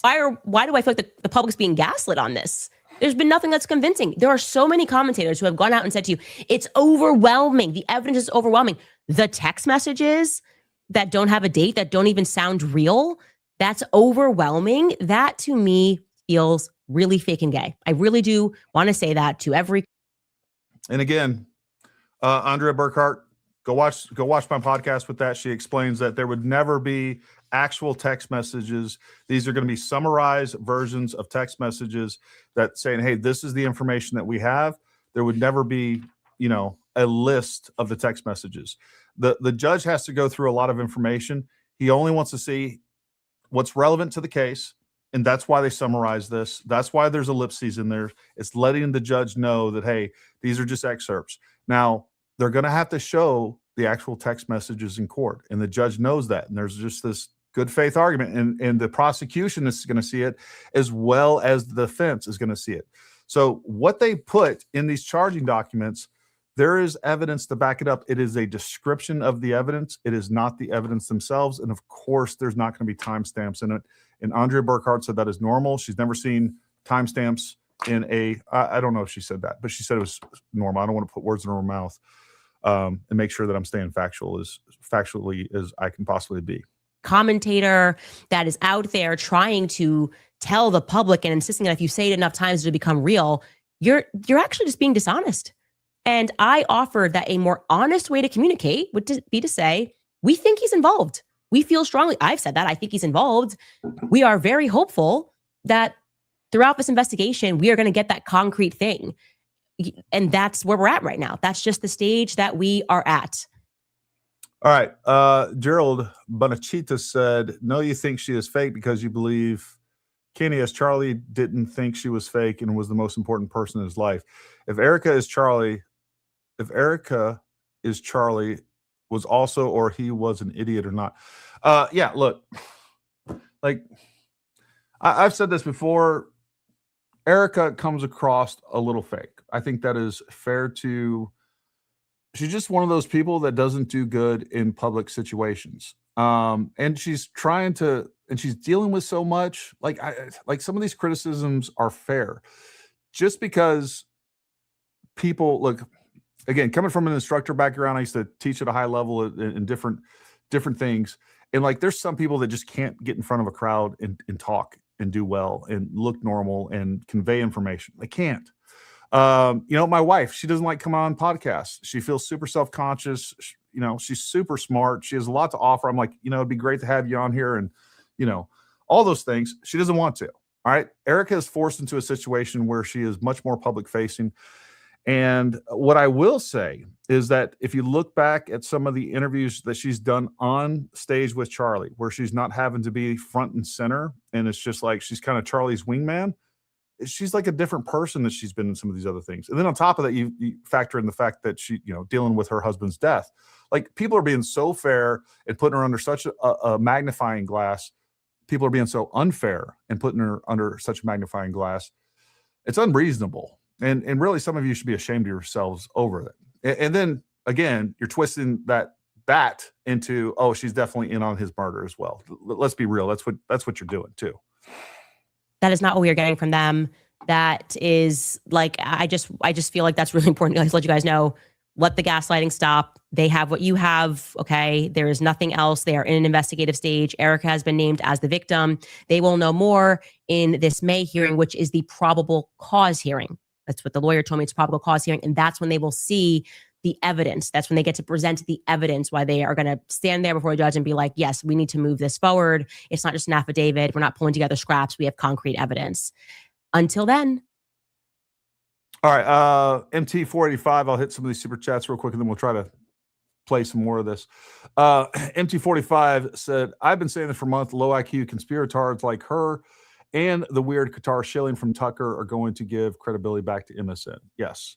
Why do I feel like the public's being gaslit on this? There's been nothing that's convincing. There are so many commentators who have gone out and said to you, it's overwhelming. The evidence is overwhelming. The text messages that don't have a date, that don't even sound real, that's overwhelming. That to me feels really fake and gay. I really do want to say that to every. And again, Andrea Burkhart, go watch my podcast with that. She explains that there would never be actual text messages. These are going to be summarized versions of text messages that saying, hey, this is the information that we have. There would never be, a list of the text messages. The judge has to go through a lot of information. He only wants to see what's relevant to the case. And that's why they summarize this. That's why there's ellipses in there. It's letting the judge know that, hey, these are just excerpts. Now, they're going to have to show the actual text messages in court. And the judge knows that. And there's just this good faith argument. And the prosecution is going to see it as well as the defense is going to see it. So what they put in these charging documents, there is evidence to back it up. It is a description of the evidence. It is not the evidence themselves. And of course, there's not going to be timestamps in it. And Andrea Burkhart said that is normal. She's never seen timestamps in I don't know if she said that, but she said it was normal. I don't want to put words in her mouth, and make sure that I'm staying factually as I can possibly be. Commentator that is out there trying to tell the public and insisting that if you say it enough times it'll become real, you're actually just being dishonest. And I offered that a more honest way to communicate would be to say, we think he's involved. We feel strongly. I've said that. I think he's involved. We are very hopeful that throughout this investigation, we are going to get that concrete thing. And that's where we're at right now. That's just the stage that we are at. All right. Gerald Bonachita said, no, you think she is fake because you believe Kenny, as Charlie didn't think she was fake and was the most important person in his life. If Erika is Charlie, was also, or he was an idiot or not. Yeah, look, like I've said this before, Erika comes across a little fake. I think that is fair to, she's just one of those people that doesn't do good in public situations. And she's trying to, and she's dealing with so much, like some of these criticisms are fair just because people look, again, coming from an instructor background, I used to teach at a high level in different things. And like, there's some people that just can't get in front of a crowd and talk and do well and look normal and convey information. They can't. My wife, she doesn't like coming on podcasts. She feels super self-conscious. She's super smart. She has a lot to offer. I'm like, it'd be great to have you on here and, all those things. She doesn't want to. All right. Erika is forced into a situation where she is much more public facing. And what I will say is that if you look back at some of the interviews that she's done on stage with Charlie, where she's not having to be front and center, and it's just like she's kind of Charlie's wingman, she's like a different person that she's been in some of these other things. And then on top of that, you factor in the fact that she, dealing with her husband's death. Like, people are being so fair and putting her under such a magnifying glass. People are being so unfair and putting her under such a magnifying glass. It's unreasonable. And really, some of you should be ashamed of yourselves over it. And then again, you're twisting that into, oh, she's definitely in on his murder as well. Let's be real. That's what you're doing too. That is not what we are getting from them. That is like, I just feel like that's really important to let you guys know. Let the gaslighting stop. They have what you have. Okay. There is nothing else. They are in an investigative stage. Erika has been named as the victim. They will know more in this May hearing, which is the probable cause hearing. That's what the lawyer told me. It's probable cause hearing. And that's when they will see the evidence. That's when they get to present the evidence, why they are going to stand there before a judge and be like, yes, we need to move this forward. It's not just an affidavit. We're not pulling together scraps. We have concrete evidence. Until then. All right. MT485, I'll hit some of these super chats real quick and then we'll try to play some more of this. MT45 said, I've been saying this for months. Low IQ conspiratards like her and the weird Qatar shilling from Tucker are going to give credibility back to MSN. Yes.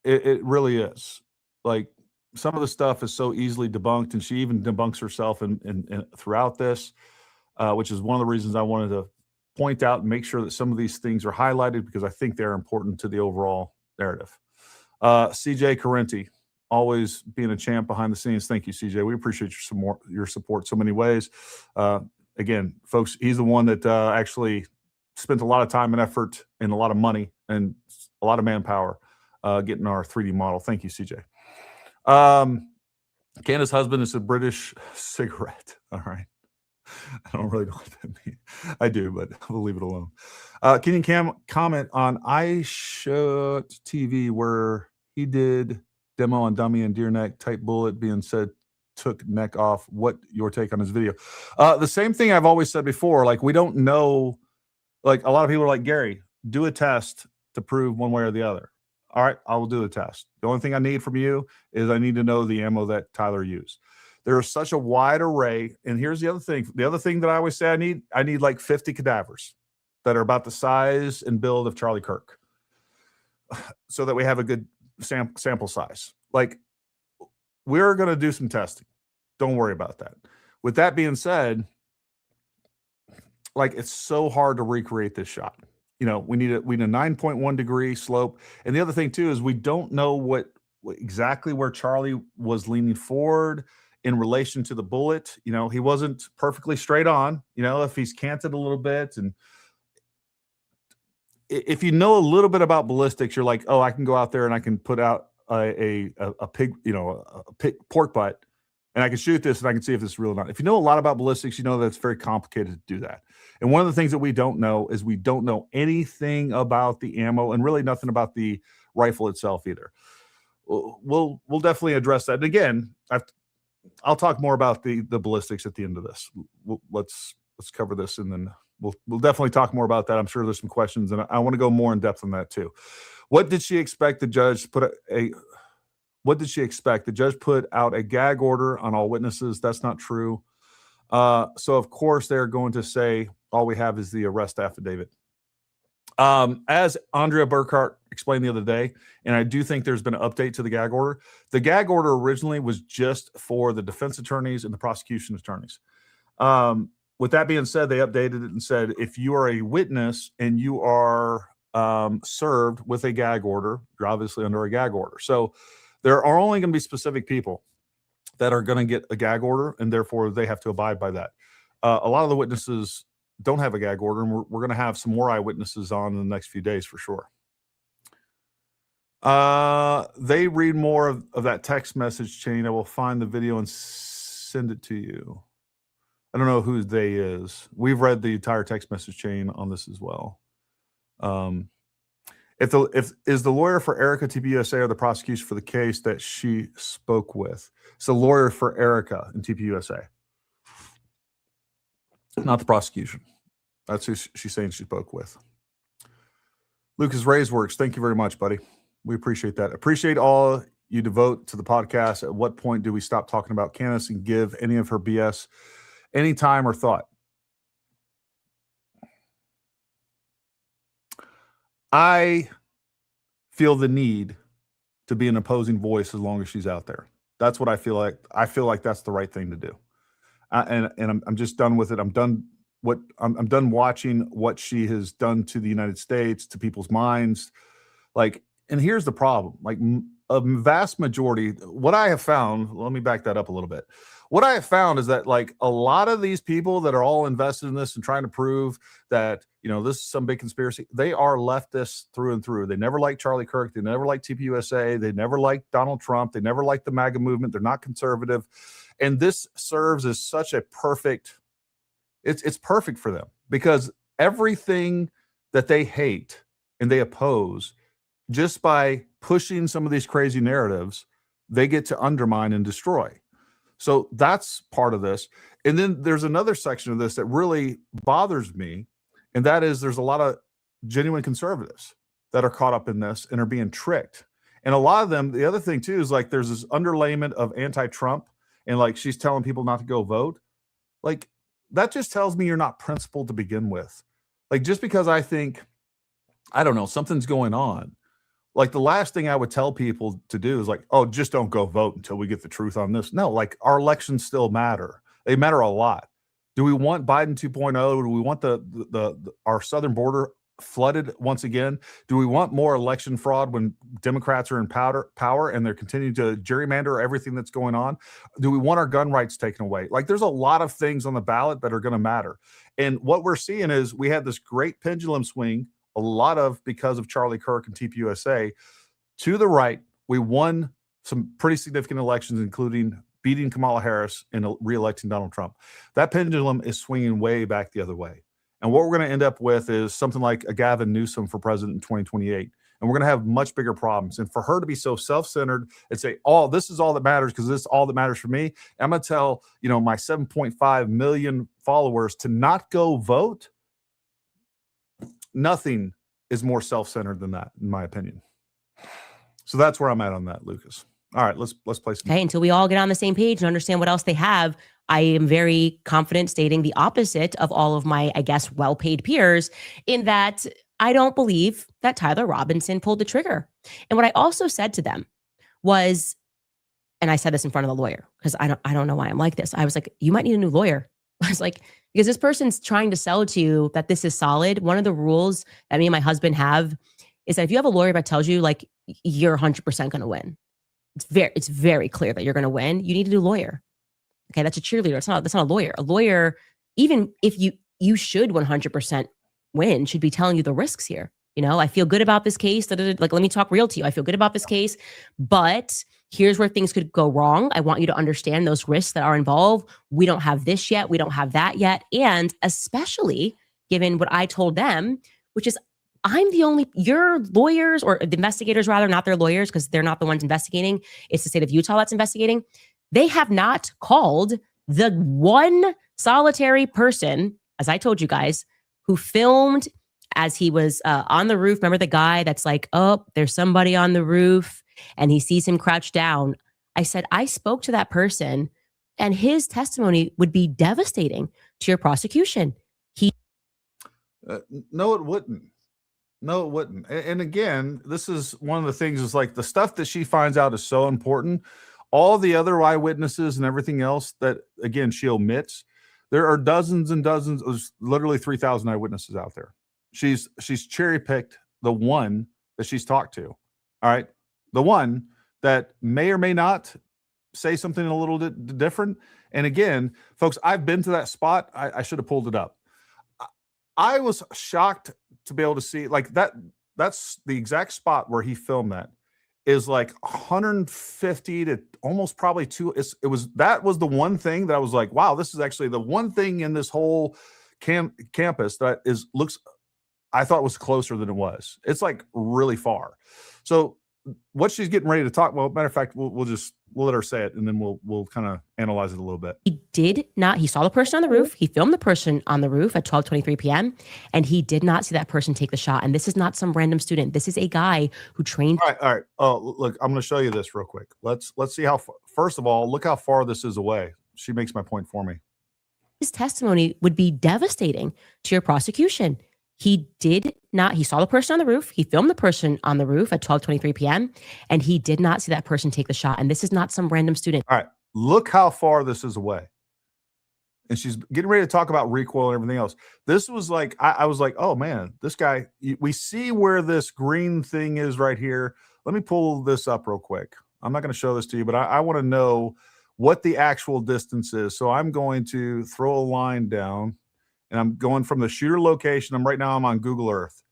It really is. Like, some of the stuff is so easily debunked, and she even debunks herself and throughout this, which is one of the reasons I wanted to point out and make sure that some of these things are highlighted, because I think they're important to the overall narrative. CJ Carenti, always being a champ behind the scenes. Thank you, CJ. We appreciate your support so many ways. Again, folks, he's the one that actually spent a lot of time and effort and a lot of money and a lot of manpower getting our 3D model. Thank you, CJ. Candace's husband is a British cigarette. All right. I don't really know what that means. I do, but we'll leave it alone. Can you comment on iShot TV where he did demo on Dummy and Deer Neck type bullet being said took neck off. What your take on this video? The same thing I've always said before. Like, we don't know. Like, a lot of people are like, Gary, do a test to prove one way or the other. All right, I will do a test. The only thing I need from you is I need to know the ammo that Tyler used. There is such a wide array. And here's the other thing. The other thing that I always say I need like 50 cadavers that are about the size and build of Charlie Kirk, so that we have a good sample size. Like, we're going to do some testing. Don't worry about that. With that being said, like, it's so hard to recreate this shot. You know, we need a 9.1 degree slope. And the other thing too is we don't know what exactly where Charlie was leaning forward in relation to the bullet. You know, he wasn't perfectly straight on, you know, if he's canted a little bit. And if you know a little bit about ballistics, you're like, oh, I can go out there and I can put out a pig, you know, a pig pork butt, and I can shoot this and I can see if it's real or not. If you know a lot about ballistics, you know that it's very complicated to do that. And one of the things that we don't know is we don't know anything about the ammo, and really nothing about the rifle itself either. We'll definitely address that. And again, I'll talk more about the ballistics at the end of this. Let's cover this, and then we'll definitely talk more about that. I'm sure there's some questions, and I want to go more in depth on that too. What did she expect the judge put what did she expect? The judge put out a gag order on all witnesses. That's not true. So of course they're going to say all we have is the arrest affidavit. As Andrea Burkhart explained the other day, and I do think there's been an update to the gag order. The gag order originally was just for the defense attorneys and the prosecution attorneys. With that being said, they updated it and said, if you are a witness and you are served with a gag order, you're obviously under a gag order. So there are only going to be specific people that are going to get a gag order, and therefore they have to abide by that. A lot of the witnesses don't have a gag order, and we're going to have some more eyewitnesses on in the next few days for sure. They read more of that text message chain. I will find the video and send it to you. I don't know who they is. We've read the entire text message chain on this as well. If is the lawyer for Erika TPUSA or the prosecution for the case that she spoke with? It's the lawyer for Erika in TPUSA, not the prosecution. That's who she's saying she spoke with. Lucas Ray's Works, thank you very much, buddy. We appreciate that. Appreciate all you devote to the podcast. At what point do we stop talking about Candace and give any of her BS any time or thought? I feel the need to be an opposing voice as long as she's out there. That's what I feel like. I feel like that's the right thing to do. And I'm just done with it. I'm done watching what she has done to the United States, to people's minds. Like, and here's the problem. Like, a vast majority, what I have found, let me back that up a little bit. What I have found is that, like, a lot of these people that are all invested in this and trying to prove that, you know, this is some big conspiracy, they are leftists through and through. They never liked Charlie Kirk. They never liked TPUSA. They never liked Donald Trump. They never liked the MAGA movement. They're not conservative. And this serves as such a perfect, it's perfect for them, because everything that they hate and they oppose, just by pushing some of these crazy narratives, they get to undermine and destroy. So that's part of this. And then there's another section of this that really bothers me, and that is there's a lot of genuine conservatives that are caught up in this and are being tricked. And a lot of them, the other thing too, is like there's this underlayment of anti-Trump, and like she's telling people not to go vote. Like, that just tells me you're not principled to begin with. Like, just because I think, I don't know, something's going on, like, the last thing I would tell people to do is like, oh, just don't go vote until we get the truth on this. No, like, our elections still matter. They matter a lot. Do we want Biden 2.0? Do we want our southern border flooded once again? Do we want more election fraud when Democrats are in power and they're continuing to gerrymander everything that's going on? Do we want our gun rights taken away? Like, there's a lot of things on the ballot that are going to matter. And what we're seeing is we had this great pendulum swing, a lot of because of Charlie Kirk and TPUSA to the right. We won some pretty significant elections, including beating Kamala Harris and re-electing Donald Trump. That pendulum is swinging way back the other way. And what we're going to end up with is something like a Gavin Newsom for president in 2028. And we're going to have much bigger problems. And for her to be so self-centered and say, oh, this is all that matters because this is all that matters for me. I'm going to tell, my 7.5 million followers to not go vote. Nothing is more self-centered than that, in my opinion. So that's where I'm at on that, Lucas. All right, let's play some. Okay, until we all get on the same page and understand what else they have, I am very confident stating the opposite of all of my, I guess, well-paid peers in that I don't believe that Tyler Robinson pulled the trigger. And what I also said to them was, and I said this in front of the lawyer because I don't know why I'm like this. I was like, you might need a new lawyer. I was like, because this person's trying to sell to you that this is solid. One of the rules that me and my husband have is that if you have a lawyer that tells you like you're 100% going to win, it's very clear that you're going to win, you need a new lawyer. Okay, that's a cheerleader. That's not a lawyer. A lawyer, even if you should 100% win, should be telling you the risks here. I feel good about this case. Like, let me talk real to you. I feel good about this case, but here's where things could go wrong. I want you to understand those risks that are involved. We don't have this yet. We don't have that yet. And especially given what I told them, which is your lawyers or the investigators rather, not their lawyers, because they're not the ones investigating. It's the state of Utah that's investigating. They have not called the one solitary person, as I told you guys, who filmed as he was on the roof. Remember the guy that's like, oh, there's somebody on the roof and he sees him crouch down. I said, I spoke to that person and his testimony would be devastating to your prosecution. No, it wouldn't. No, it wouldn't. And again, this is one of the things is like the stuff that she finds out is so important. All the other eyewitnesses and everything else that, again, she omits. There are dozens and dozens, there's literally 3,000 eyewitnesses out there. She's cherry picked the one that she's talked to. All right. The one that may or may not say something a little bit different. And again, folks, I've been to that spot. I should have pulled it up. I was shocked to be able to see like that. That's the exact spot where he filmed that is like 150 to almost probably two. That was the one thing that I was like, wow, this is actually the one thing in this whole campus that I thought was closer than it was. It's like really far. So what she's getting ready to talk. Well, matter of fact, we'll let her say it and then we'll kind of analyze it a little bit. He saw the person on the roof. He filmed the person on the roof at 12:23 p.m. and he did not see that person take the shot. And this is not some random student. This is a guy who trained. All right. Oh, look, I'm going to show you this real quick. Let's see how first of all, look how far this is away. She makes my point for me. His testimony would be devastating to your prosecution. He saw the person on the roof. He filmed the person on the roof at 12:23 p.m. and he did not see that person take the shot. And this is not some random student. All right. Look how far this is away. And she's getting ready to talk about recoil and everything else. This was like, I was like, oh man, this guy, we see where this green thing is right here. Let me pull this up real quick. I'm not going to show this to you, but I want to know what the actual distance is. So I'm going to throw a line down. And I'm going from the shooter location. I'm on Google Earth.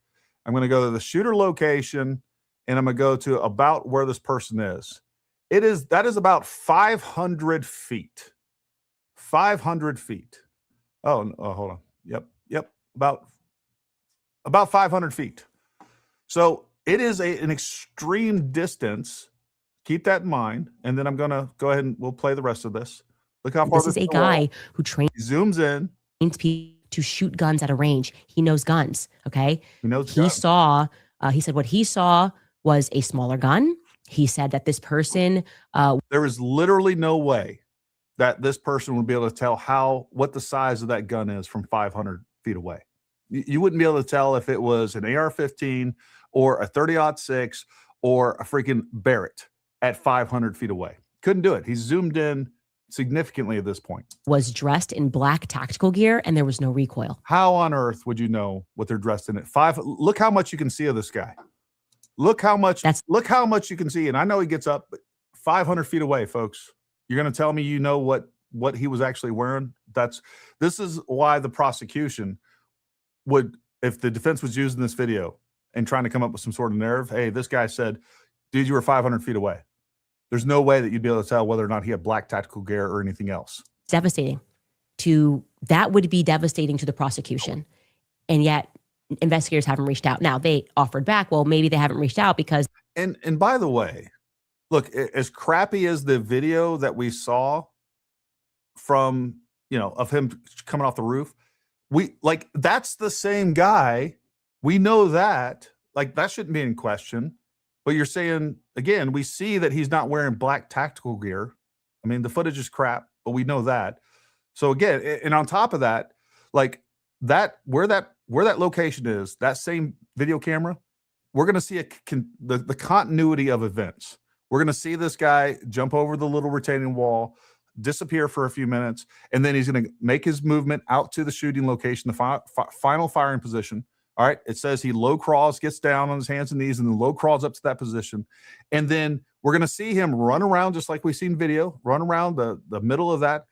I'm going to go to the shooter location and I'm going to go to about where this person is. That is about 500 feet. 500 feet. Oh, hold on. Yep. About 500 feet. So it is an extreme distance. Keep that in mind. And then I'm going to go ahead and we'll play the rest of this. Look how far this is a guy who trains. He zooms in. People to shoot guns at a range. He knows guns. Okay. He said what he saw was a smaller gun. He said that this person, there is literally no way that this person would be able to tell what the size of that gun is from 500 feet away. You wouldn't be able to tell if it was an AR-15 or a 30-06 or a freaking Barrett at 500 feet away. Couldn't do it. He zoomed in significantly at this point. Was dressed in black tactical gear and there was no recoil. How on earth would you know what they're dressed in at 5? Look how much you can see of this guy. Look how much you can see. And I know he gets up 500 feet away, folks. You're going to tell me you know what he was actually wearing? This is why the prosecution would, if the defense was using this video and trying to come up with some sort of narrative, hey, this guy said, dude, you were 500 feet away. There's no way that you'd be able to tell whether or not he had black tactical gear or anything else. That would be devastating to the prosecution. And yet investigators haven't reached out. Now they offered back, well, maybe they haven't reached out because. And by the way, look, as crappy as the video that we saw from, of him coming off the roof, that's the same guy. We know that, that shouldn't be in question. But you're saying, again, we see that he's not wearing black tactical gear. I mean, the footage is crap, but we know that. So again, and on top of that, where that location is, that same video camera, we're going to see the continuity of events. We're going to see this guy jump over the little retaining wall, disappear for a few minutes, and then he's going to make his movement out to the shooting location, the final firing position. All right. It says he low crawls, gets down on his hands and knees, and then low crawls up to that position. And then we're going to see him run around just like we've seen video, run around the middle of that.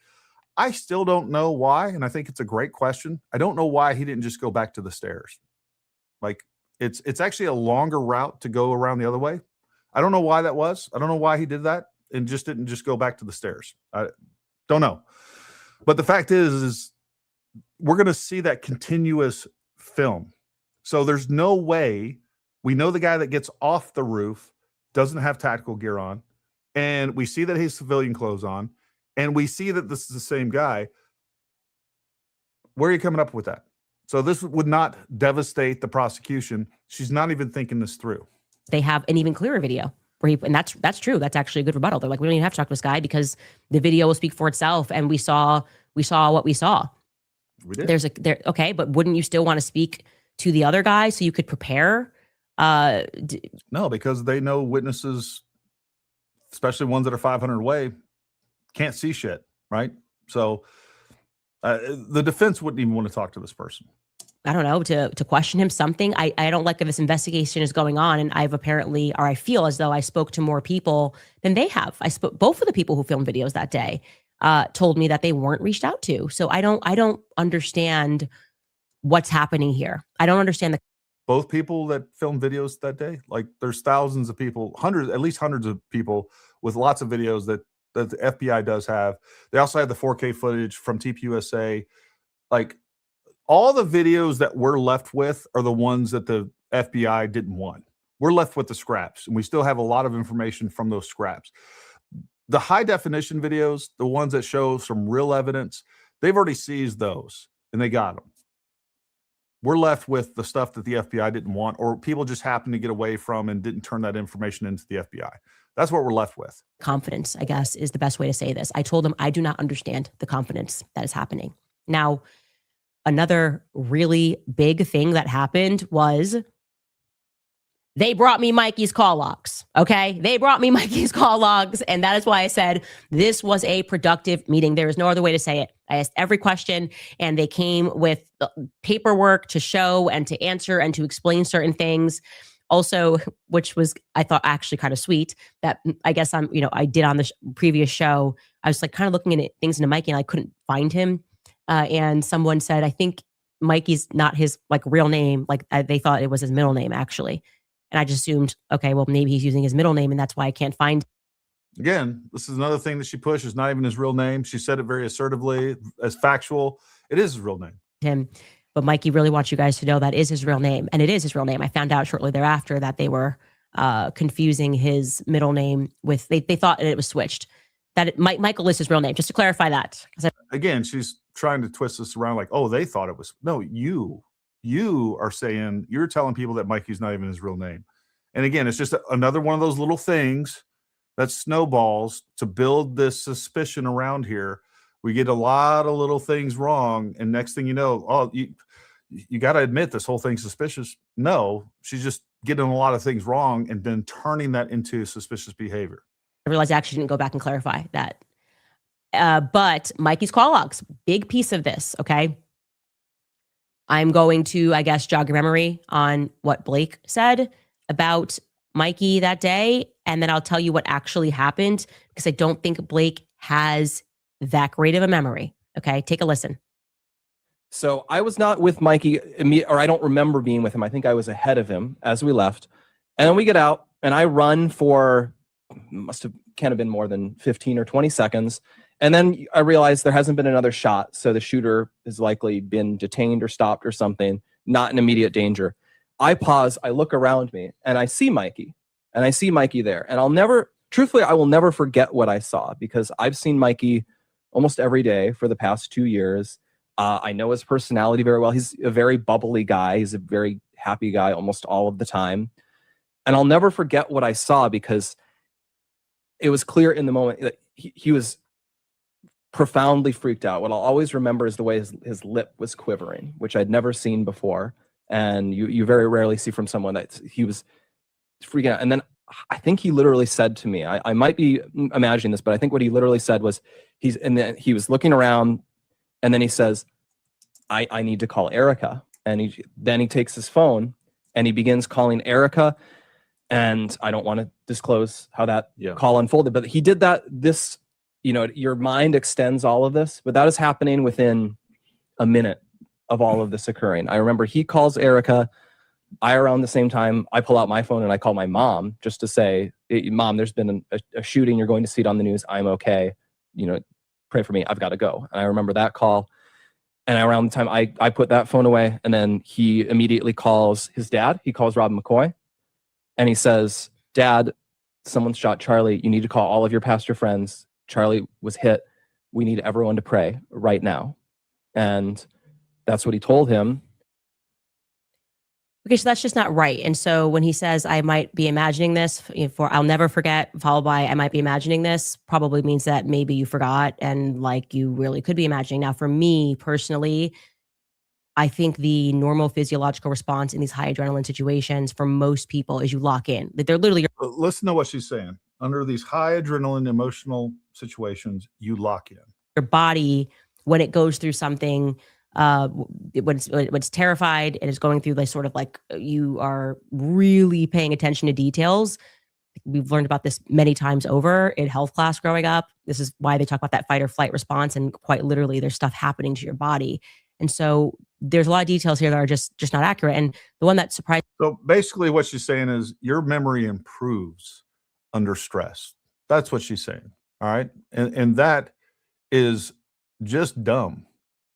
I still don't know why. And I think it's a great question. I don't know why he didn't just go back to the stairs. It's actually a longer route to go around the other way. I don't know why that was. I don't know why he did that and just didn't just go back to the stairs. I don't know. But the fact is we're going to see that continuous film. So there's no way. We know the guy that gets off the roof doesn't have tactical gear on. And we see that he has civilian clothes on. And we see that this is the same guy. Where are you coming up with that? So this would not devastate the prosecution. She's not even thinking this through. They have an even clearer video where and that's true. That's actually a good rebuttal. They're like, we don't even have to talk to this guy because the video will speak for itself. And we saw what we saw. We did. Okay, but wouldn't you still want to speak to the other guy so you could prepare? No, because they know witnesses, especially ones that are 500 away, can't see shit, right? So the defense wouldn't even want to talk to this person. I don't know, to question him something. I don't like that this investigation is going on, and I feel as though I spoke to more people than they have. Both of the people who filmed videos that day told me that they weren't reached out to. So I don't understand what's happening here. I don't understand both people that filmed videos that day. There's thousands of people, at least hundreds of people with lots of videos that the FBI does have. They also have the 4K footage from TPUSA. All the videos that we're left with are the ones that the FBI didn't want. We're left with the scraps, and we still have a lot of information from those scraps. The high definition videos, the ones that show some real evidence, they've already seized those and they got them. We're left with the stuff that the FBI didn't want, or people just happened to get away from and didn't turn that information into the FBI. That's what we're left with. Confidence, I guess, is the best way to say this. I told them I do not understand the confidence that is happening. Now, another really big thing that happened was they brought me Mikey's call logs. Okay. They brought me Mikey's call logs. And that is why I said this was a productive meeting. There is no other way to say it. I asked every question and they came with paperwork to show and to answer and to explain certain things. Also, which was, I thought, actually kind of sweet, that I guess I did on the previous show. I was kind of looking at things into Mikey and I couldn't find him. And someone said, I think Mikey's not his real name. They thought it was his middle name actually. And I just assumed, okay, well, maybe he's using his middle name and that's why I can't find. Again, this is another thing that she pushed. It's not even his real name. She said it very assertively, as factual. It is his real name. Him. But Mikey really wants you guys to know that is his real name. And it is his real name. I found out shortly thereafter that they were confusing his middle name with, they thought it was switched. That Michael is his real name. Just to clarify that. Again, she's trying to twist this around they thought it was. No, you are saying, you're telling people that Mikey's not even his real name. And again, it's just another one of those little things that snowballs to build this suspicion around here. We get a lot of little things wrong. And next thing you know, you got to admit this whole thing's suspicious. No, she's just getting a lot of things wrong and then turning that into suspicious behavior. I realized I actually didn't go back and clarify that. But Mikey's call logs, big piece of this, okay? I'm going to, I guess, jog your memory on what Blake said about Mikey that day, and then I'll tell you what actually happened, because I don't think Blake has that great of a memory. Okay, take a listen. So I was not with Mikey, or I don't remember being with him. I think I was ahead of him as we left. And then we get out, and I run for, can't have been more than 15 or 20 seconds. And then I realized there hasn't been another shot. So the shooter has likely been detained or stopped or something. not in immediate danger. I pause, I look around me, and I see Mikey. And I see Mikey there. And truthfully, I will never forget what I saw, because I've seen Mikey almost every day for the past 2 years. I know his personality very well. He's a very bubbly guy. He's a very happy guy almost all of the time. And I'll never forget what I saw, because it was clear in the moment that he was profoundly freaked out. What I'll always remember is the way his lip was quivering, which I'd never seen before. And you very rarely see from someone that he was freaking out. And then I think he literally said to me, I might be imagining this, but I think what he literally said was, he was looking around, and then he says, I need to call Erika. And then he takes his phone and he begins calling Erika. And I don't want to disclose how that call unfolded, but he did that. Your mind extends all of this, but that is happening within a minute of all of this occurring. I remember he calls Erika. Around the same time, I pull out my phone and I call my mom just to say, Mom, there's been a shooting. You're going to see it on the news. I'm okay. Pray for me. I've got to go. And I remember that call. And around the time I put that phone away, and then he immediately calls his dad. He calls Rob McCoy, and he says, Dad, someone shot Charlie. You need to call all of your pastor friends. Charlie was hit. We need everyone to pray right now. And that's what he told him. Okay, so that's just not right. And so when he says, I might be imagining this, I'll never forget, followed by I might be imagining this, probably means that maybe you forgot and like you really could be imagining. Now, for me personally, I think the normal physiological response in these high adrenaline situations for most people is you lock in. That they're literally. Listen to what she's saying. Under these high adrenaline emotional situations, you lock in. Your body, when it goes through something, when it's terrified and it's going through sort of like you are really paying attention to details. We've learned about this many times over in health class growing up. This is why they talk about that fight or flight response, and quite literally there's stuff happening to your body. And so there's a lot of details here that are just not accurate. And the one that surprised. So basically what she's saying is your memory improves under stress. That's what she's saying. All right. And that is just dumb.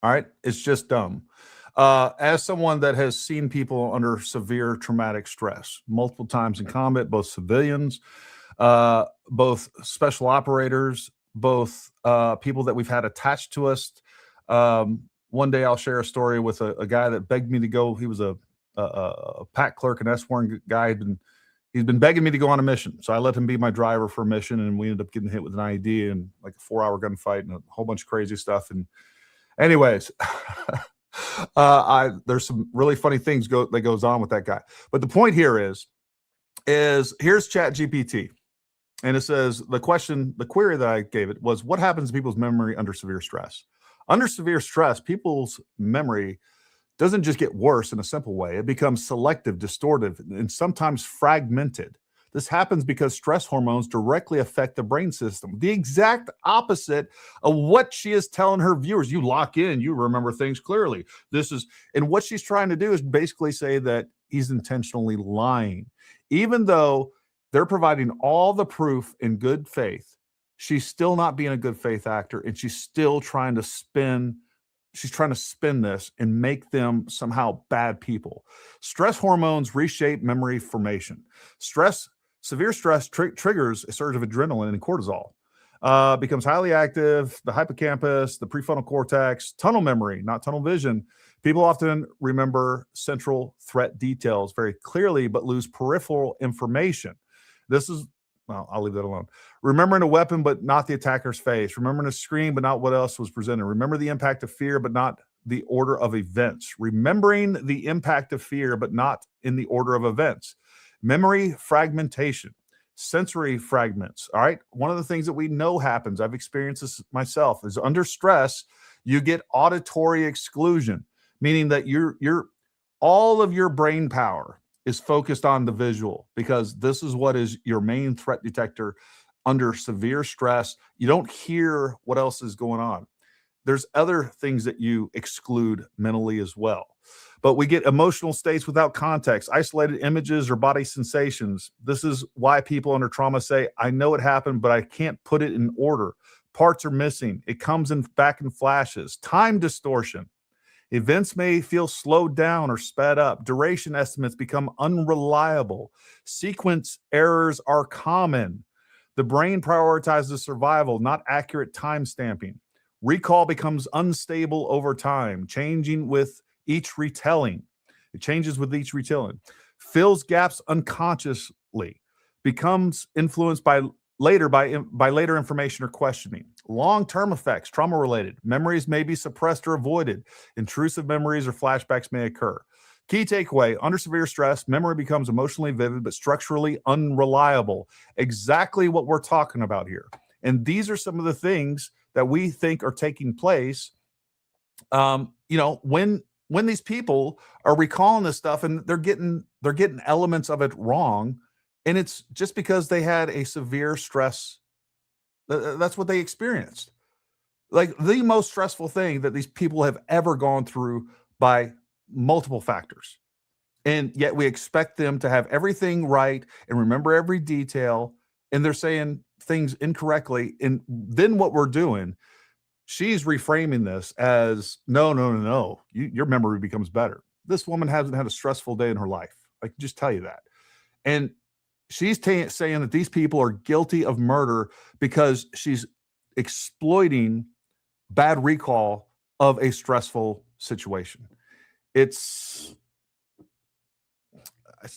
All right. It's just dumb. As someone that has seen people under severe traumatic stress multiple times in combat, both civilians, both special operators, both people that we've had attached to us. One day I'll share a story with a guy that begged me to go. He was a pack clerk, an S1 guy. He's been begging me to go on a mission. So I let him be my driver for a mission, and we ended up getting hit with an IED and like a 4-hour gunfight and a whole bunch of crazy stuff. And anyways, there's some really funny things that goes on with that guy. But the point here is here's ChatGPT. And it says the query that I gave it was, what happens to people's memory under severe stress? Under severe stress, people's memory doesn't just get worse in a simple way. It becomes selective, distorted, and sometimes fragmented. This happens because stress hormones directly affect the brain system. The exact opposite of what she is telling her viewers. You lock in, you remember things clearly. And what she's trying to do is basically say that he's intentionally lying. Even though they're providing all the proof in good faith, she's still not being a good faith actor, and she's still trying to spin this and make them somehow bad people. Stress hormones reshape memory formation. Severe stress triggers a surge of adrenaline and cortisol. Becomes highly active, the hippocampus, the prefrontal cortex, tunnel memory, not tunnel vision. People often remember central threat details very clearly, but lose peripheral information. I'll leave that alone. Remembering a weapon, but not the attacker's face. Remembering a screen, but not what else was presented. Remember the impact of fear, but not the order of events. Remembering the impact of fear, but not in the order of events. Memory fragmentation, sensory fragments. All right. One of the things that we know happens, I've experienced this myself, is under stress, you get auditory exclusion, meaning that all of your brain power is focused on the visual, because this is what is your main threat detector under severe stress. You don't hear what else is going on. There's other things that you exclude mentally as well. But we get emotional states without context, isolated images or body sensations. This is why people under trauma say, I know it happened, but I can't put it in order. Parts are missing. It comes back in flashes. Time distortion. Events may feel slowed down or sped up. Duration estimates become unreliable. Sequence errors are common. The brain prioritizes survival, not accurate time stamping. Recall becomes unstable over time, changing with each retelling. It changes with each retelling. Fills gaps unconsciously. Becomes influenced by later information or questioning. Long-term effects, trauma-related. Memories may be suppressed or avoided. Intrusive memories or flashbacks may occur. Key takeaway, under severe stress, memory becomes emotionally vivid but structurally unreliable. Exactly what we're talking about here. And these are some of the things that we think are taking place, when these people are recalling this stuff and they're getting elements of it wrong. And it's just because they had a severe stress. That's what they experienced. Like the most stressful thing that these people have ever gone through by multiple factors. And yet we expect them to have everything right and remember every detail. And they're saying things incorrectly. And then what we're doing, she's reframing this as no. Your memory becomes better. This woman hasn't had a stressful day in her life. I can just tell you that. And she's saying that these people are guilty of murder because she's exploiting bad recall of a stressful situation. It's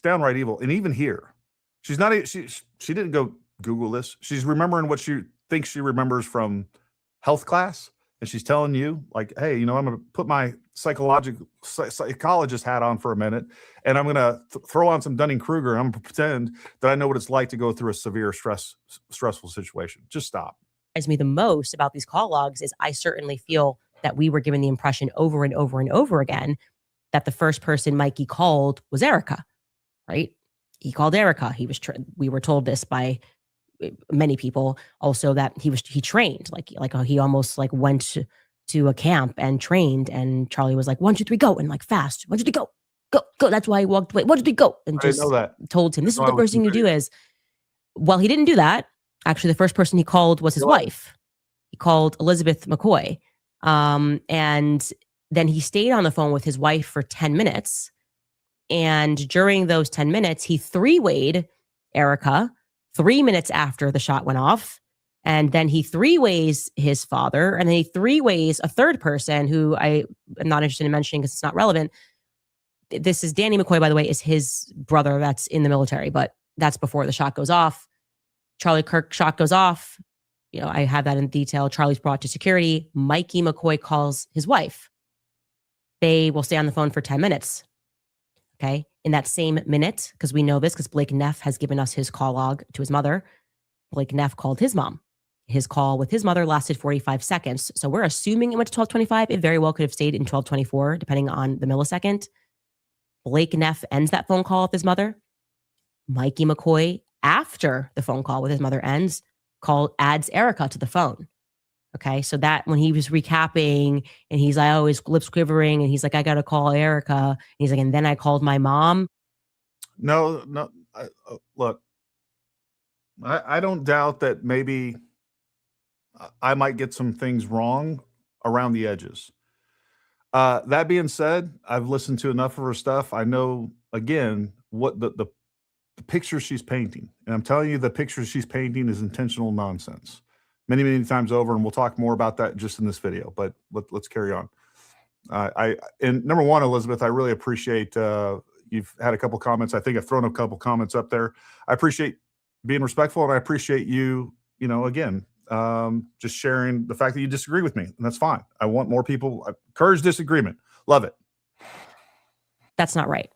downright evil. And even here, she's not. She didn't go Google this. She's remembering what she thinks she remembers from health class, and she's telling you, like, hey, I'm going to put my psychologist hat on for a minute, and I'm going to throw on some Dunning-Kruger, and I'm going to pretend that I know what it's like to go through a severe stressful situation. Just stop. Me the most about these call logs is I certainly feel that we were given the impression over and over and over again that the first person Mikey called was Erika, right? He called Erika. We were told this by many people also that he trained like he almost like went to a camp and trained, and Charlie was like 1, 2, 3 go, and like fast 1, 2, 3 go. That's why he walked away. 1, 2, 3 go, and just told him this is what the first thing you do is. Well, he didn't do that. Actually, the first person he called was his wife. He called Elizabeth McCoy, and then he stayed on the phone with his wife for 10 minutes. And during those 10 minutes, he three-wayed Erika 3 minutes after the shot went off. And then he three-ways his father, and then he three-ways a third person who I am not interested in mentioning because it's not relevant. This is Danny McCoy, by the way, is his brother that's in the military, but that's before the shot goes off. Charlie Kirk shot goes off. I have that in detail. Charlie's brought to security. Mikey McCoy calls his wife. They will stay on the phone for 10 minutes. Okay. In that same minute, because we know this, because Blake Neff has given us his call log to his mother. Blake Neff called his mom. His call with his mother lasted 45 seconds. So we're assuming it went to 12:25. It very well could have stayed in 12:24, depending on the millisecond. Blake Neff ends that phone call with his mother. Mikey McCoy, after the phone call with his mother ends, adds Erika to the phone. Okay. So that when he was recapping and he's like, oh, his lips quivering, and he's like, I got to call Erika. And he's like, and then I called my mom. No. Look, I don't doubt that maybe I might get some things wrong around the edges. That being said, I've listened to enough of her stuff. I know, again, what the picture she's painting. And I'm telling you, the picture she's painting is intentional nonsense. Many, many times over, and we'll talk more about that just in this video, but let's carry on. And number one, Elizabeth, I really appreciate you've had a couple comments. I think I've thrown a couple comments up there. I appreciate being respectful, and I appreciate you, again, just sharing the fact that you disagree with me, and that's fine. I want more people. Encourage disagreement. Love it. That's not right.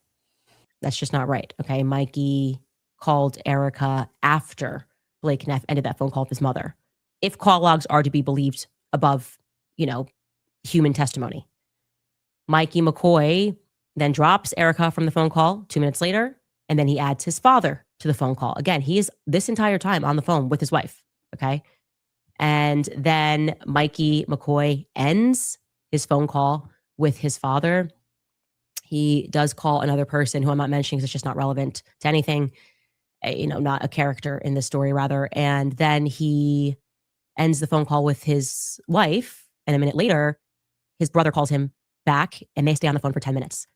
That's just not right. Okay. Mikey called Erika after Blake Neff ended that phone call with his mother. If call logs are to be believed above, human testimony. Mikey McCoy then drops Erika from the phone call 2 minutes later, and then he adds his father to the phone call. Again, he is this entire time on the phone with his wife. Okay. And then Mikey McCoy ends his phone call with his father. He does call another person who I'm not mentioning because it's just not relevant to anything, not a character in this story, rather. And then he ends the phone call with his wife. And a minute later, his brother calls him back and they stay on the phone for 10 minutes.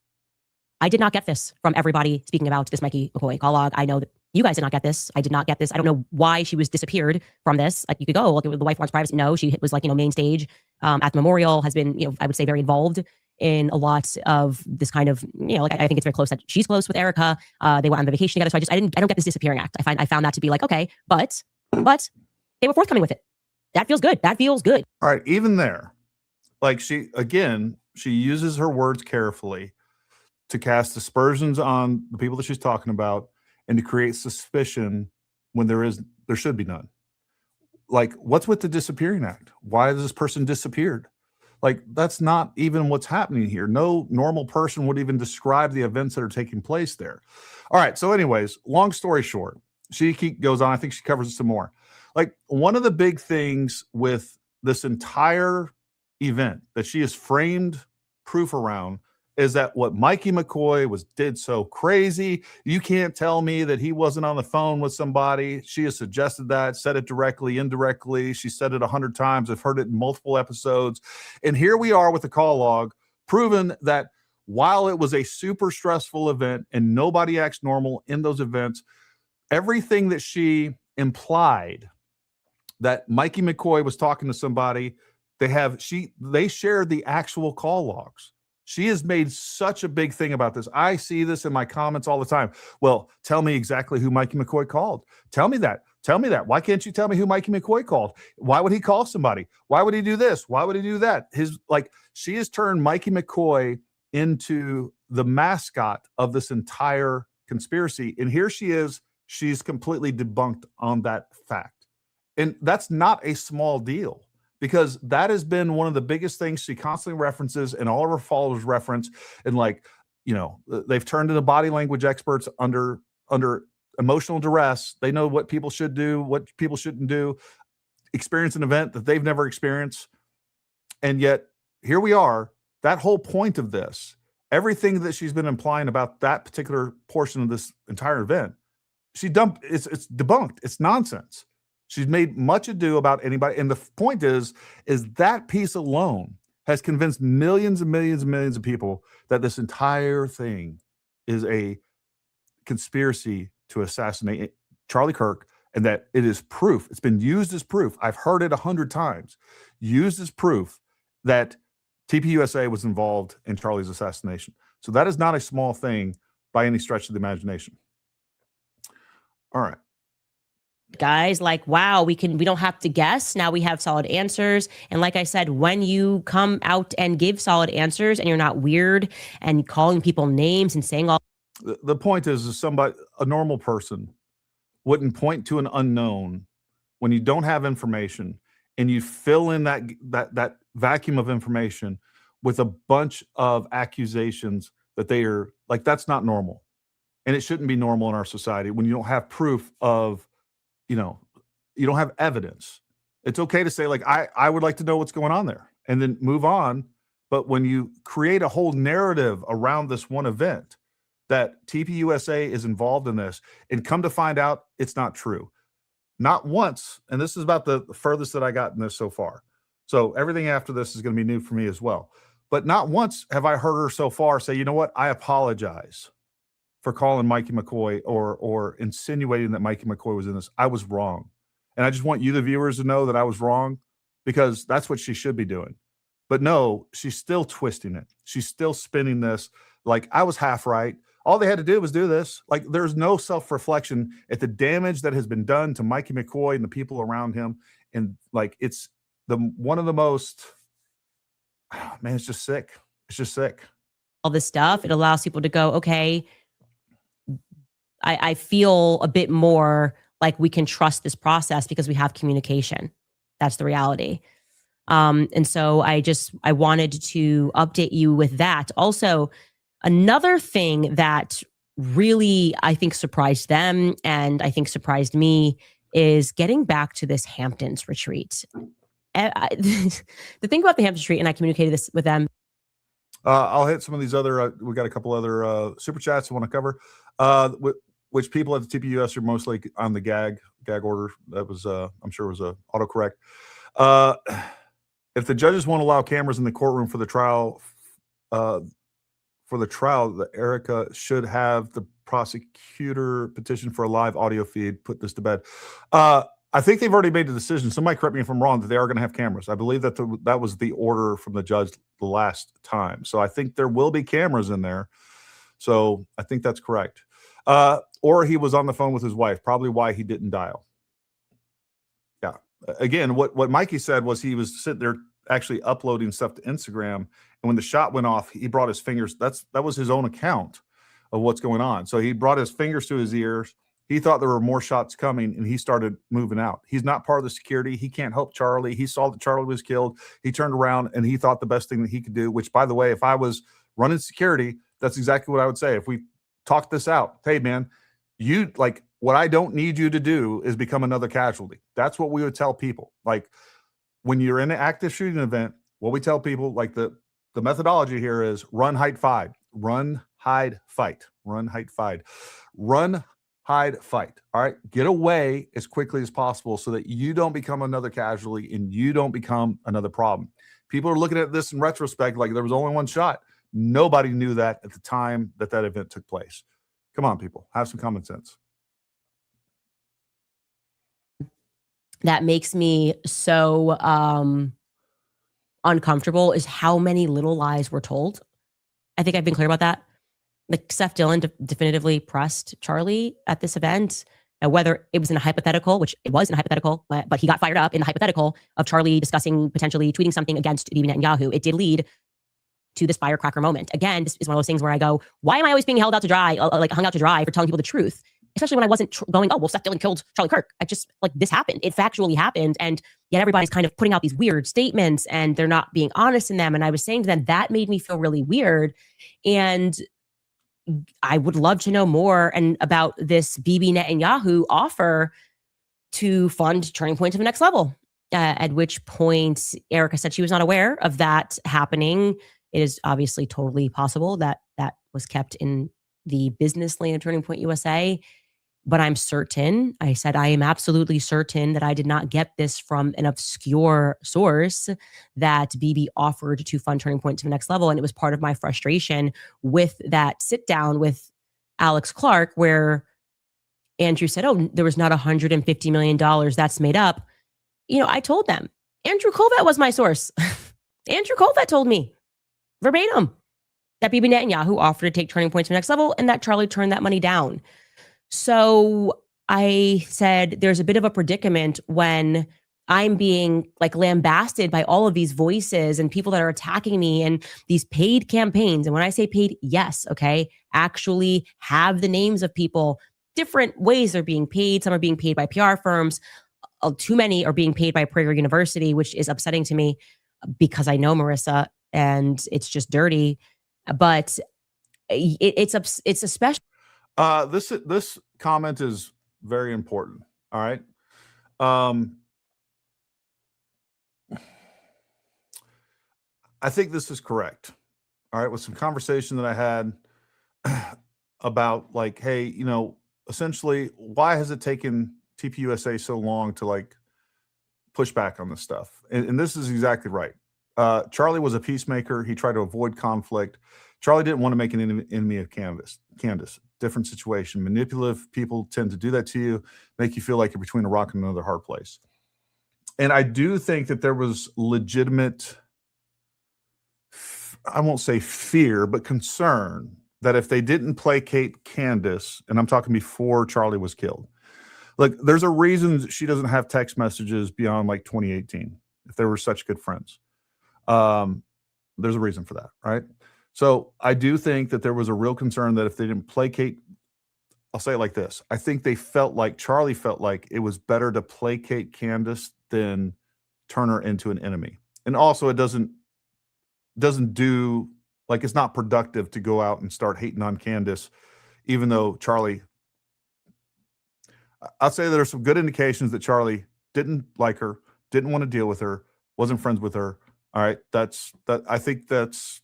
I did not get this from everybody speaking about this Mikey McCoy call log. I know that you guys did not get this. I did not get this. I don't know why she was disappeared from this. Like, you could go, look, the wife wants privacy. No, she was like, main stage at the memorial, has been, I would say very involved in a lot of this kind of, like, I think it's very close that she's close with Erika. They went on the vacation together. So I don't get this disappearing act. I found that to be like, okay, but they were forthcoming with it. That feels good. That feels good. All right. Even there, like, she uses her words carefully to cast aspersions on the people that she's talking about and to create suspicion when there should be none. Like, what's with the disappearing act? Why has this person disappeared? Like, that's not even what's happening here. No normal person would even describe the events that are taking place there. All right. So anyways, long story short, she goes on. I think she covers it some more. Like, one of the big things with this entire event that she has framed proof around is that what Mikey McCoy did so crazy. You can't tell me that he wasn't on the phone with somebody. She has suggested that, said it directly, indirectly. She said it 100 times. I've heard it in multiple episodes. And here we are with the call log, proven that while it was a super stressful event and nobody acts normal in those events, everything that she implied that Mikey McCoy was talking to somebody, they shared the actual call logs. She has made such a big thing about this. I see this in my comments all the time. Well, tell me exactly who Mikey McCoy called. Tell me that. Tell me that. Why can't you tell me who Mikey McCoy called? Why would he call somebody? Why would he do this? Why would he do that? She has turned Mikey McCoy into the mascot of this entire conspiracy. And here she is. She's completely debunked on that fact. And that's not a small deal, because that has been one of the biggest things she constantly references and all of her followers reference. And they've turned into body language experts under emotional duress. They know what people should do, what people shouldn't do, experience an event that they've never experienced. And yet here we are, that whole point of this, everything that she's been implying about that particular portion of this entire event, it's debunked. It's nonsense. She's made much ado about anybody. And the point is that piece alone has convinced millions and millions and millions of people that this entire thing is a conspiracy to assassinate Charlie Kirk, and that it is proof. It's been used as proof. I've heard it 100 times, used as proof that TPUSA was involved in Charlie's assassination. So that is not a small thing by any stretch of the imagination. All right. Guys, like, wow, we don't have to guess. Now we have solid answers. And like I said, when you come out and give solid answers and you're not weird and calling people names and saying all. The point is a normal person wouldn't point to an unknown when you don't have information, and you fill in that vacuum of information with a bunch of accusations that they are like, that's not normal. And it shouldn't be normal in our society when you don't have proof of, you don't have evidence. It's okay to say, like, I would like to know what's going on there and then move on. But when you create a whole narrative around this one event that TPUSA is involved in this, and come to find out it's not true. Not once, and this is about the furthest that I got in this so far. So everything after this is going to be new for me as well. But not once have I heard her so far say, you know what, I apologize for calling Mikey McCoy or insinuating that Mikey McCoy was in this. I was wrong. And I just want you, the viewers, to know that I was wrong, because that's what she should be doing. But no, she's still twisting it. She's still spinning this like I was half right. All they had to do was do this. Like, there's no self-reflection at the damage that has been done to Mikey McCoy and the people around him. And like, it's one of the most, man, it's just sick. It's just sick. All this stuff, it allows people to go, okay, I feel a bit more like we can trust this process because we have communication. That's the reality. And so I wanted to update you with that. Also, another thing that really, I think, surprised them and I think surprised me is getting back to this Hamptons retreat. The thing about the Hamptons retreat, and I communicated this with them. I'll hit some of these other, we got a couple other super chats I want to cover. Which people at the TPUS are mostly on the gag order. That was, I'm sure it was a autocorrect. If the judges won't allow cameras in the courtroom for the trial for the trial that Erika should have the prosecutor petition for a live audio feed. Put this to bed. I think they've already made the decision. Somebody correct me if I'm wrong, that they are going to have cameras. I believe that that was the order from the judge the last time. So I think there will be cameras in there. So I think that's correct. Or he was on the phone with his wife, probably why he didn't dial. Yeah. Again, what Mikey said was he was sitting there actually uploading stuff to Instagram. And when the shot went off, he brought his fingers. That was his own account of what's going on. So he brought his fingers to his ears. He thought there were more shots coming, and he started moving out. He's not part of the security. He can't help Charlie. He saw that Charlie was killed. He turned around, and he thought the best thing that he could do, which, by the way, if I was running security, that's exactly what I would say. If we talked this out, hey, man, you like what I don't need you to do is become another casualty. That's what we would tell people. Like when you're in an active shooting event, what we tell people, like the methodology here is run, hide, fight. Run, hide, fight. Run, hide, fight. Run, hide, fight. All right. Get away as quickly as possible so that you don't become another casualty and you don't become another problem. People are looking at this in retrospect like there was only one shot. Nobody knew that at the time that event took place. Come on, people. Have some common sense. That makes me so uncomfortable is how many little lies were told. I think I've been clear about that. Like Seth Dillon definitively pressed Charlie at this event, and whether it was in a hypothetical, which it was in a hypothetical, but he got fired up in the hypothetical of Charlie discussing potentially tweeting something against Bibi Netanyahu. It did lead to this firecracker moment. Again, this is one of those things where I go, why am I always being hung out to dry for telling people the truth? Especially when I wasn't going, oh, well, Seth Dillon killed Charlie Kirk. I just, like, this happened. It factually happened. And yet everybody's kind of putting out these weird statements and they're not being honest in them. And I was saying to them, that made me feel really weird. And I would love to know more about this Bibi Netanyahu offer to fund Turning Point to the next level. At which point Erika said she was not aware of that happening. It is obviously totally possible that that was kept in the business lane of Turning Point USA. But I'm certain, I said, I am absolutely certain that I did not get this from an obscure source that Bibi offered to fund Turning Point to the next level. And it was part of my frustration with that sit down with Alex Clark, where Andrew said, oh, there was not $150 million that's made up. You know, I told them, Andrew Colvett was my source. Andrew Colvett told me verbatim that Bibi Netanyahu offered to take Turning Point to the next level and that Charlie turned that money down. So I said, there's a bit of a predicament when I'm being like lambasted by all of these voices and people that are attacking me and these paid campaigns. And when I say paid, yes, okay, actually have the names of people. Different ways they're being paid. Some are being paid by PR firms. Too many are being paid by Prager University, which is upsetting to me because I know Marissa and it's just dirty. But it's especially. This comment is very important. All right. I think this is correct. All right. With some conversation that I had about like, hey, you know, essentially, why has it taken TPUSA so long to like push back on this stuff? And this is exactly right. Charlie was a peacemaker. He tried to avoid conflict. Charlie didn't want to make an enemy of Candace. Different situation. Manipulative people tend to do that to you, make you feel like you're between a rock and another hard place. And I do think that there was legitimate, I won't say fear, but concern that if they didn't placate Candace, and I'm talking before Charlie was killed, look, there's a reason she doesn't have text messages beyond like 2018, if they were such good friends. There's a reason for that, right? So I do think that there was a real concern that if they didn't placate, I'll say it like this. I think they felt like, Charlie felt like it was better to placate Candace than turn her into an enemy. And also it doesn't do, like, it's not productive to go out and start hating on Candace, even though Charlie, I'll say there's some good indications that Charlie didn't like her, didn't want to deal with her, wasn't friends with her. All right. I think that's,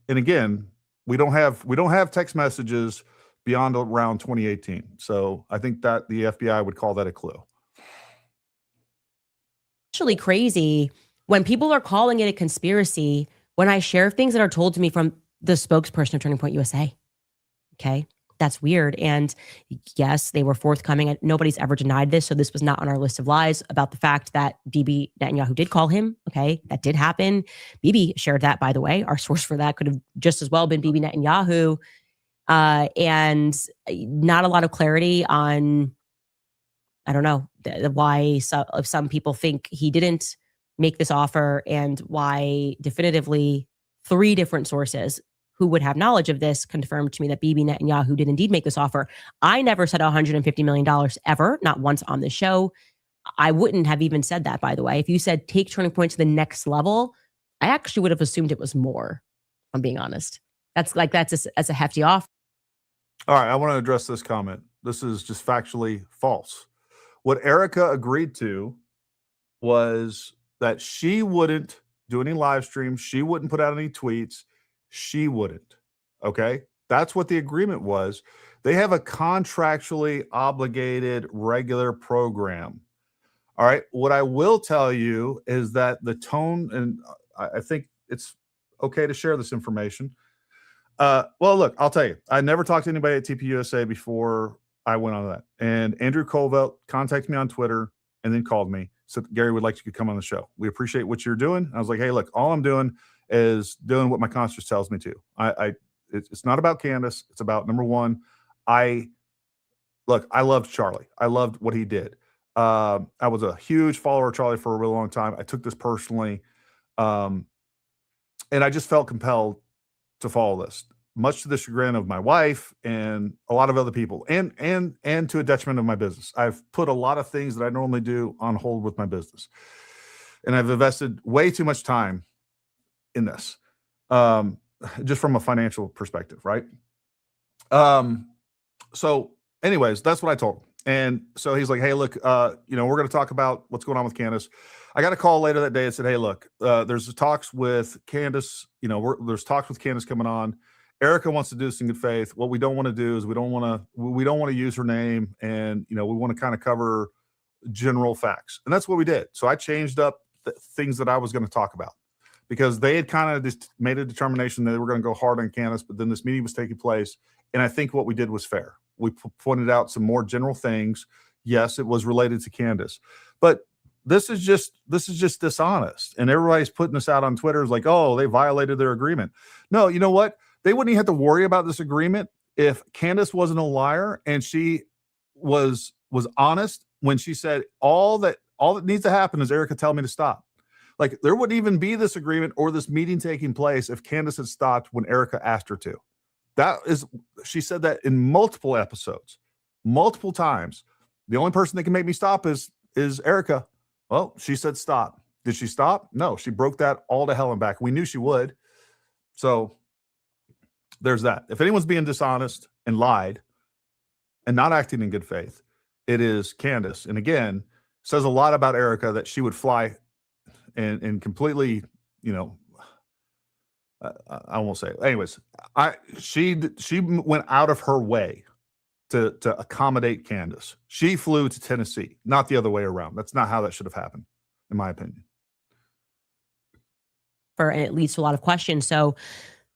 and again, we don't have text messages beyond around 2018. So I think that the FBI would call that a clue. Actually crazy when people are calling it a conspiracy, when I share things that are told to me from the spokesperson of Turning Point USA. Okay. That's weird. And yes, they were forthcoming. And nobody's ever denied this. So this was not on our list of lies about the fact that Bibi Netanyahu did call him. Okay. That did happen. Bibi shared that, by the way. Our source for that could have just as well been Bibi Netanyahu. And not a lot of clarity on, I don't know, why some people think he didn't make this offer, and why definitively 3 different sources who would have knowledge of this confirmed to me that Bibi Netanyahu did indeed make this offer. I never said $150 million ever, not once on the show. I wouldn't have even said that, by the way. If you said take Turning Point to the next level, I actually would have assumed it was more, if I'm being honest. That's a hefty offer. All right, I want to address this comment. This is just factually false. What Erika agreed to was that she wouldn't do any live streams. She wouldn't put out any tweets. She wouldn't. Okay. That's what the agreement was. They have a contractually obligated regular program. All right. What I will tell you is that the tone, and I think it's okay to share this information. Well, look, I'll tell you, I never talked to anybody at TPUSA before I went on that. And Andrew Colvelt contacted me on Twitter and then called me. Said, Gary would like you to come on the show. We appreciate what you're doing. I was like, hey, look, all I'm doing is doing what my conscience tells me to. It's not about Candace. It's about, number one, I loved Charlie. I loved what he did. I was a huge follower of Charlie for a really long time. I took this personally. And I just felt compelled to follow this, much to the chagrin of my wife and a lot of other people, and to a detriment of my business. I've put a lot of things that I normally do on hold with my business, and I've invested way too much time in this, just from a financial perspective, right? So anyways, that's what I told him. And so he's like, hey, look, we're going to talk about what's going on with Candace. I got a call later that day and said, hey, look, there's talks with Candace. There's talks with Candace coming on. Erika wants to do this in good faith. What we don't want to do is we don't want to use her name, and we want to kind of cover general facts. And that's what we did. So I changed up the things that I was going to talk about, because they had kind of just made a determination that they were going to go hard on Candace, but then this meeting was taking place, and I think what we did was fair. We pointed out some more general things. Yes, it was related to Candace, but this is just dishonest. And everybody's putting this out on Twitter is like, oh, they violated their agreement. No, you know what? They wouldn't even have to worry about this agreement if Candace wasn't a liar and she was honest when she said all that needs to happen is Erika tell me to stop. Like, there wouldn't even be this agreement or this meeting taking place if Candace had stopped when Erika asked her to. She said that in multiple episodes, multiple times. The only person that can make me stop is Erika. Well, she said stop. Did she stop? No, she broke that all to hell and back. We knew she would. So there's that. If anyone's being dishonest and lied and not acting in good faith, it is Candace. And again, says a lot about Erika that she would fly and completely, I won't say it. Anyways, she went out of her way to accommodate Candace. She flew to Tennessee, not the other way around. That's not how that should have happened, in my opinion. And it leads to a lot of questions. So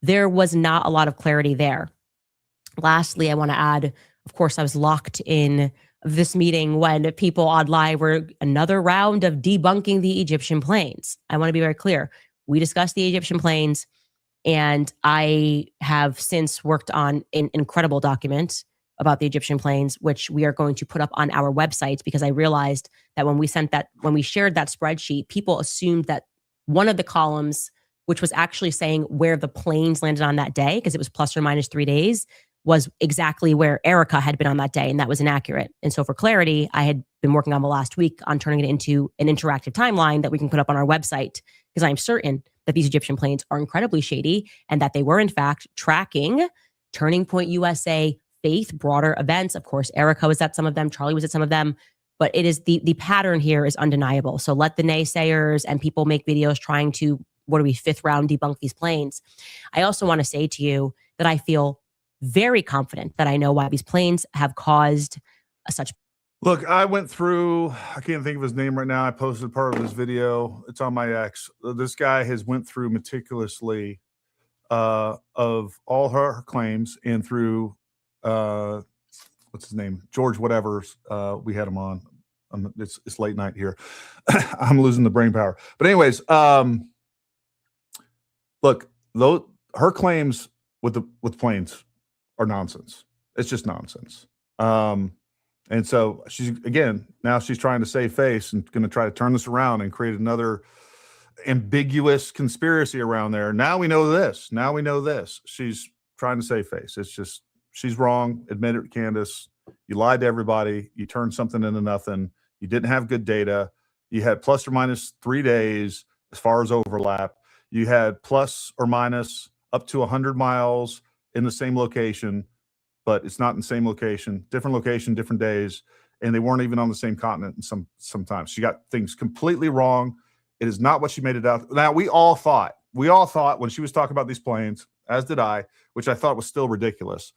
there was not a lot of clarity there. Lastly, I want to add, of course, I was locked in this meeting when people on live were another round of debunking the Egyptian planes. I want to be very clear. We discussed the Egyptian planes, and I have since worked on an incredible document about the Egyptian planes, which we are going to put up on our website, because I realized that when we shared that spreadsheet, people assumed that one of the columns, which was actually saying where the planes landed on that day, because it was plus or minus 3 days, was exactly where Erika had been on that day, and that was inaccurate. And so for clarity, I had been working on the last week on turning it into an interactive timeline that we can put up on our website, because I'm certain that these Egyptian planes are incredibly shady and that they were in fact tracking Turning Point USA faith broader events. Of course, Erika was at some of them, Charlie was at some of them, but it is the pattern here is undeniable. So let the naysayers and people make videos trying to, fifth round debunk these planes. I also want to say to you that I feel very confident that I know why these planes have caused such Look, I went through, I can't think of his name right now. I posted part of this video. It's on my X. This guy has went through meticulously of all her claims and through, what's his name? George whatever's, we had him on. It's late night here. I'm losing the brain power. But anyways, look, her claims with planes are nonsense. It's just nonsense. And so now she's trying to save face and going to try to turn this around and create another ambiguous conspiracy around there. Now we know this. She's trying to save face. It's just, she's wrong. Admit it, Candace. You lied to everybody. You turned something into nothing. You didn't have good data. You had plus or minus 3 days as far as overlap. You had plus or minus up to 100 miles in the same location, but it's not in the same location, different days, and they weren't even on the same continent sometimes. She got things completely wrong. It is not what she made it out. Now, we all thought when she was talking about these planes, as did I, which I thought was still ridiculous.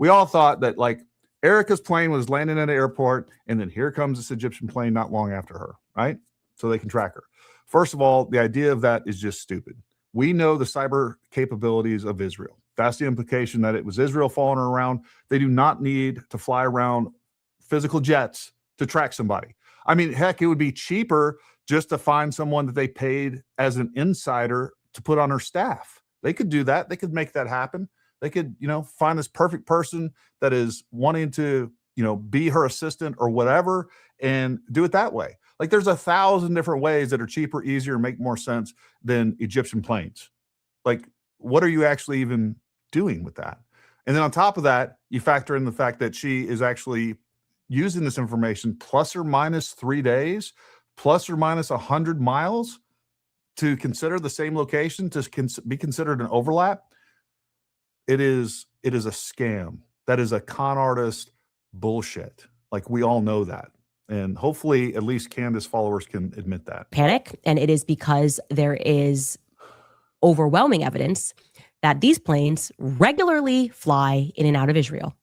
We all thought that like Erika's plane was landing at an airport, and then here comes this Egyptian plane not long after her, right? So they can track her. First of all, the idea of that is just stupid. We know the cyber capabilities of Israel. That's the implication, that it was Israel following her around. They do not need to fly around physical jets to track somebody. I mean, heck, it would be cheaper just to find someone that they paid as an insider to put on her staff. They could do that. They could make that happen. They could, find this perfect person that is wanting to, be her assistant or whatever and do it that way. Like there's 1,000 different ways that are cheaper, easier, make more sense than Egyptian planes. Like, what are you actually even doing with that? And then on top of that, you factor in the fact that she is actually using this information plus or minus 3 days, plus or minus 100 miles to consider the same location, to be considered an overlap. It is a scam. That is a con artist bullshit. Like we all know that. And hopefully at least Candace followers can admit that. Panic. And it is because there is overwhelming evidence that these planes regularly fly in and out of Israel.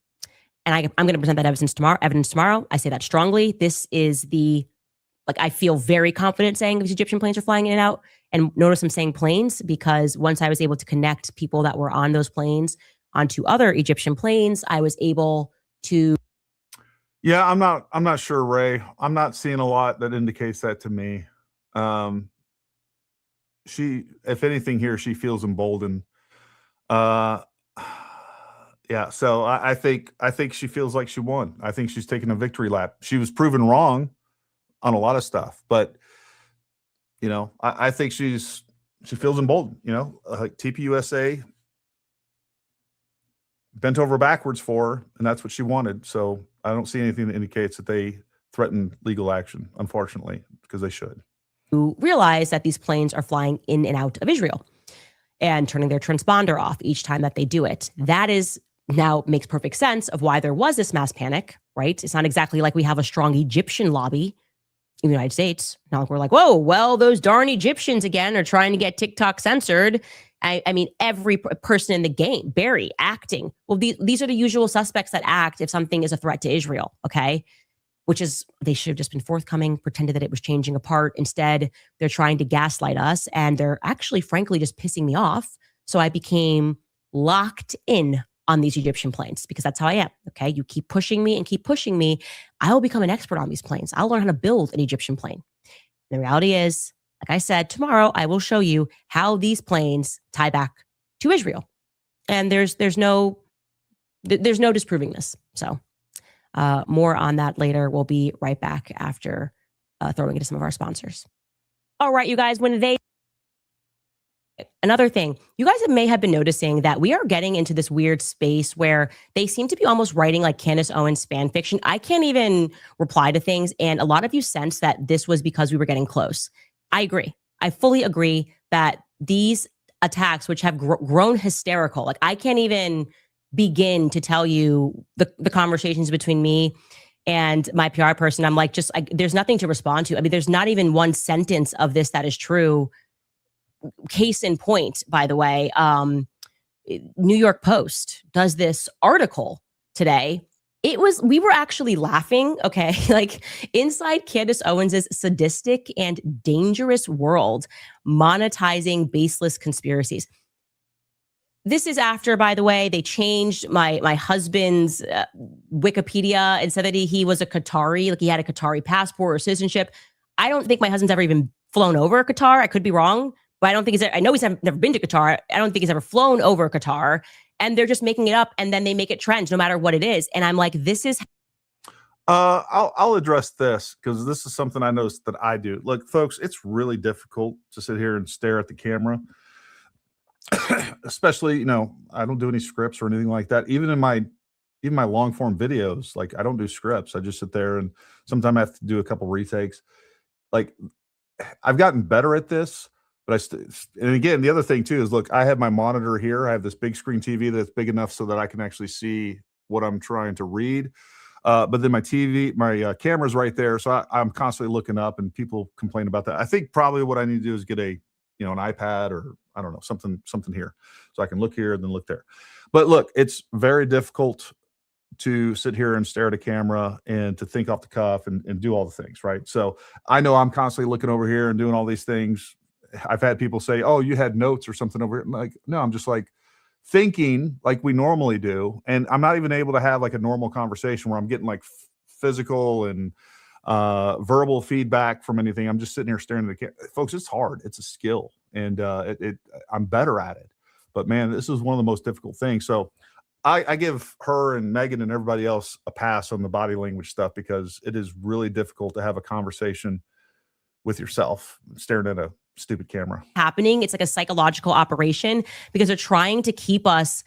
And I'm going to present that evidence tomorrow. I say that strongly. This is I feel very confident saying these Egyptian planes are flying in and out. And notice I'm saying planes because once I was able to connect people that were on those planes onto other Egyptian planes, I was able to. Yeah, I'm not sure, Ray. I'm not seeing a lot that indicates that to me. She, if anything here, she feels emboldened. Yeah, so I think she feels like she won. I think she's taking a victory lap. She was proven wrong on a lot of stuff, but I think she feels emboldened. Like TPUSA bent over backwards for her, and that's what she wanted. So I don't see anything that indicates that they threaten legal action, unfortunately, because they should. To realize that these planes are flying in and out of Israel and turning their transponder off each time that they do it. That is now makes perfect sense of why there was this mass panic, right? It's not exactly like we have a strong Egyptian lobby in the United States. Not like we're like, whoa, well, those darn Egyptians again are trying to get TikTok censored. I mean, every person in the game, Barry, acting. Well, these are the usual suspects that act if something is a threat to Israel, okay? Which is, they should have just been forthcoming, pretended that it was changing apart. Instead, they're trying to gaslight us, and they're actually, frankly, just pissing me off. So I became locked in on these Egyptian planes because that's how I am, okay? You keep pushing me and keep pushing me, I will become an expert on these planes. I'll learn how to build an Egyptian plane. And the reality is, like I said, tomorrow I will show you how these planes tie back to Israel. And there's no disproving this. So more on that later. We'll be right back after throwing into some of our sponsors. All right, you guys, another thing, you guys may have been noticing that we are getting into this weird space where they seem to be almost writing like Candace Owens fan fiction. I can't even reply to things. And a lot of you sense that this was because we were getting close. I agree. I fully agree that these attacks, which have grown hysterical, like I can't even begin to tell you the conversations between me and my PR person. I'm like, there's nothing to respond to. I mean, there's not even one sentence of this that is true. Case in point, by the way, New York Post does this article today We were actually laughing, okay? Like inside Candace Owens's sadistic and dangerous world, monetizing baseless conspiracies. This is after, by the way, they changed my husband's Wikipedia and said that he was a Qatari, like he had a Qatari passport or citizenship. I don't think my husband's ever even flown over Qatar. I could be wrong, but I don't think I know he's never been to Qatar. I don't think he's ever flown over Qatar. And they're just making it up, and then they make it trend no matter what it is. And I'm like, this is. I'll address this because this is something I noticed that I do. Look, folks, it's really difficult to sit here and stare at the camera. Especially, I don't do any scripts or anything like that. Even my long form videos, like I don't do scripts. I just sit there and sometimes I have to do a couple retakes. Like I've gotten better at this, but and again, the other thing too is, look, I have my monitor here. I have this big screen TV that's big enough so that I can actually see what I'm trying to read. But then my camera's right there. So I'm constantly looking up, and people complain about that. I think probably what I need to do is get an iPad, or I don't know, something here, so I can look here and then look there. But look, it's very difficult to sit here and stare at a camera and to think off the cuff and do all the things, right? So I know I'm constantly looking over here and doing all these things. I've had people say, "Oh, you had notes or something over here." I'm like, no, I'm just like thinking like we normally do, and I'm not even able to have like a normal conversation where I'm getting like physical and verbal feedback from anything. I'm just sitting here staring at the camera. Folks, it's hard. It's a skill, and I'm better at it. But man, this is one of the most difficult things. So I give her and Megan and everybody else a pass on the body language stuff, because it is really difficult to have a conversation with yourself staring at a stupid camera. Happening. It's like a psychological operation because they're trying to keep us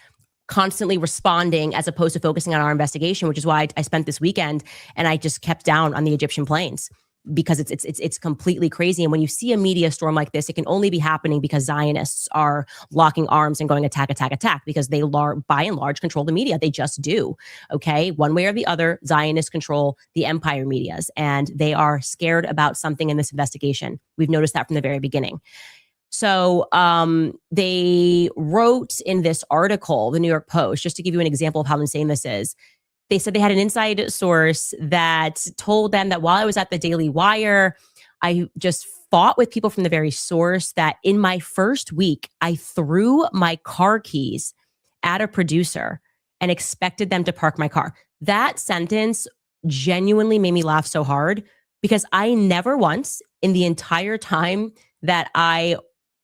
constantly responding as opposed to focusing on our investigation, which is why I spent this weekend and I just kept down on the Egyptian plains, because it's completely crazy. And when you see a media storm like this, it can only be happening because Zionists are locking arms and going attack, because they by and large control the media. They just do. Okay. One way or the other, Zionists control the empire medias, and they are scared about something in this investigation. We've noticed that from the very beginning. So they wrote in this article, the New York Post, just to give you an example of how insane this is. They said they had an inside source that told them that while I was at the Daily Wire, I just fought with people from the very source that in my first week, I threw my car keys at a producer and expected them to park my car. That sentence genuinely made me laugh so hard, because I never once in the entire time that I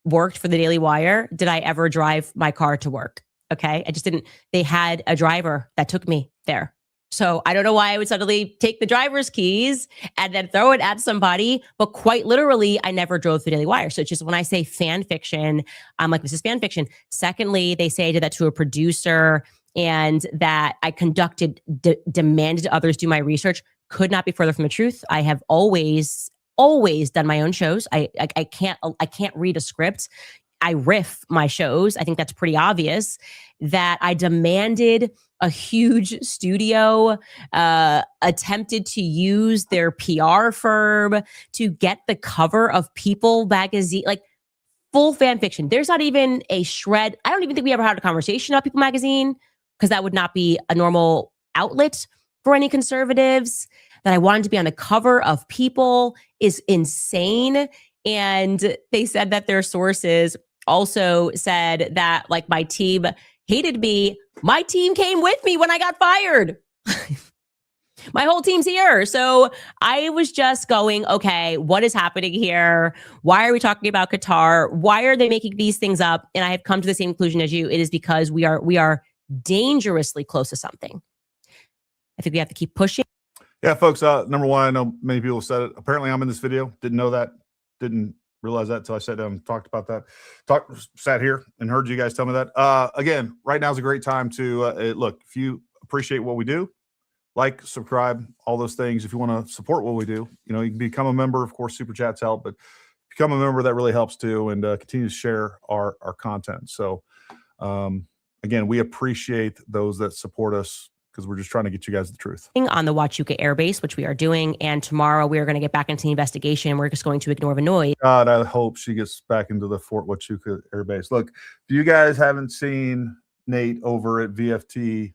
worked for the Daily Wire did I ever drive my car to work. Okay. I just didn't. They had a driver that took me there. So I don't know why I would suddenly take the driver's keys and then throw it at somebody, but quite literally, I never drove the Daily Wire. So it's just, when I say fan fiction, I'm like, this is fan fiction. Secondly, they say I did that to a producer, and that I demanded others do my research. Could not be further from the truth. I have always done my own shows. I can't read a script. I riff my shows. I think that's pretty obvious. That I demanded a huge studio, attempted to use their PR firm to get the cover of People magazine, like full fan fiction. There's not even a shred. I don't even think we ever had a conversation about People magazine, because that would not be a normal outlet for any conservatives. That I wanted to be on the cover of People is insane. And they said that their sources also said that, like, my team hated me. My team came with me when I got fired. My whole team's here. So I was just going, okay, what is happening here? Why are we talking about Qatar? Why are they making these things up? And I have come to the same conclusion as you. It is because we are dangerously close to something. I think we have to keep pushing. Yeah, folks, number one, I know many people said it. Apparently I'm in this video. Didn't know that. Didn't realize that until I sat down and talked about that. Sat here and heard you guys tell me that. Again, right now is a great time to look, if you appreciate what we do, like, subscribe, all those things. If you want to support what we do, you can become a member. Of course, super chats help, but become a member. That really helps too, and continue to share our content. So again, we appreciate those that support us, because we're just trying to get you guys the truth. On the Huachuca Air Base, which we are doing. And tomorrow we are going to get back into the investigation. We're just going to ignore the noise. God, I hope she gets back into the Fort Huachuca Air Base. Look, if you guys haven't seen Nate over at VFT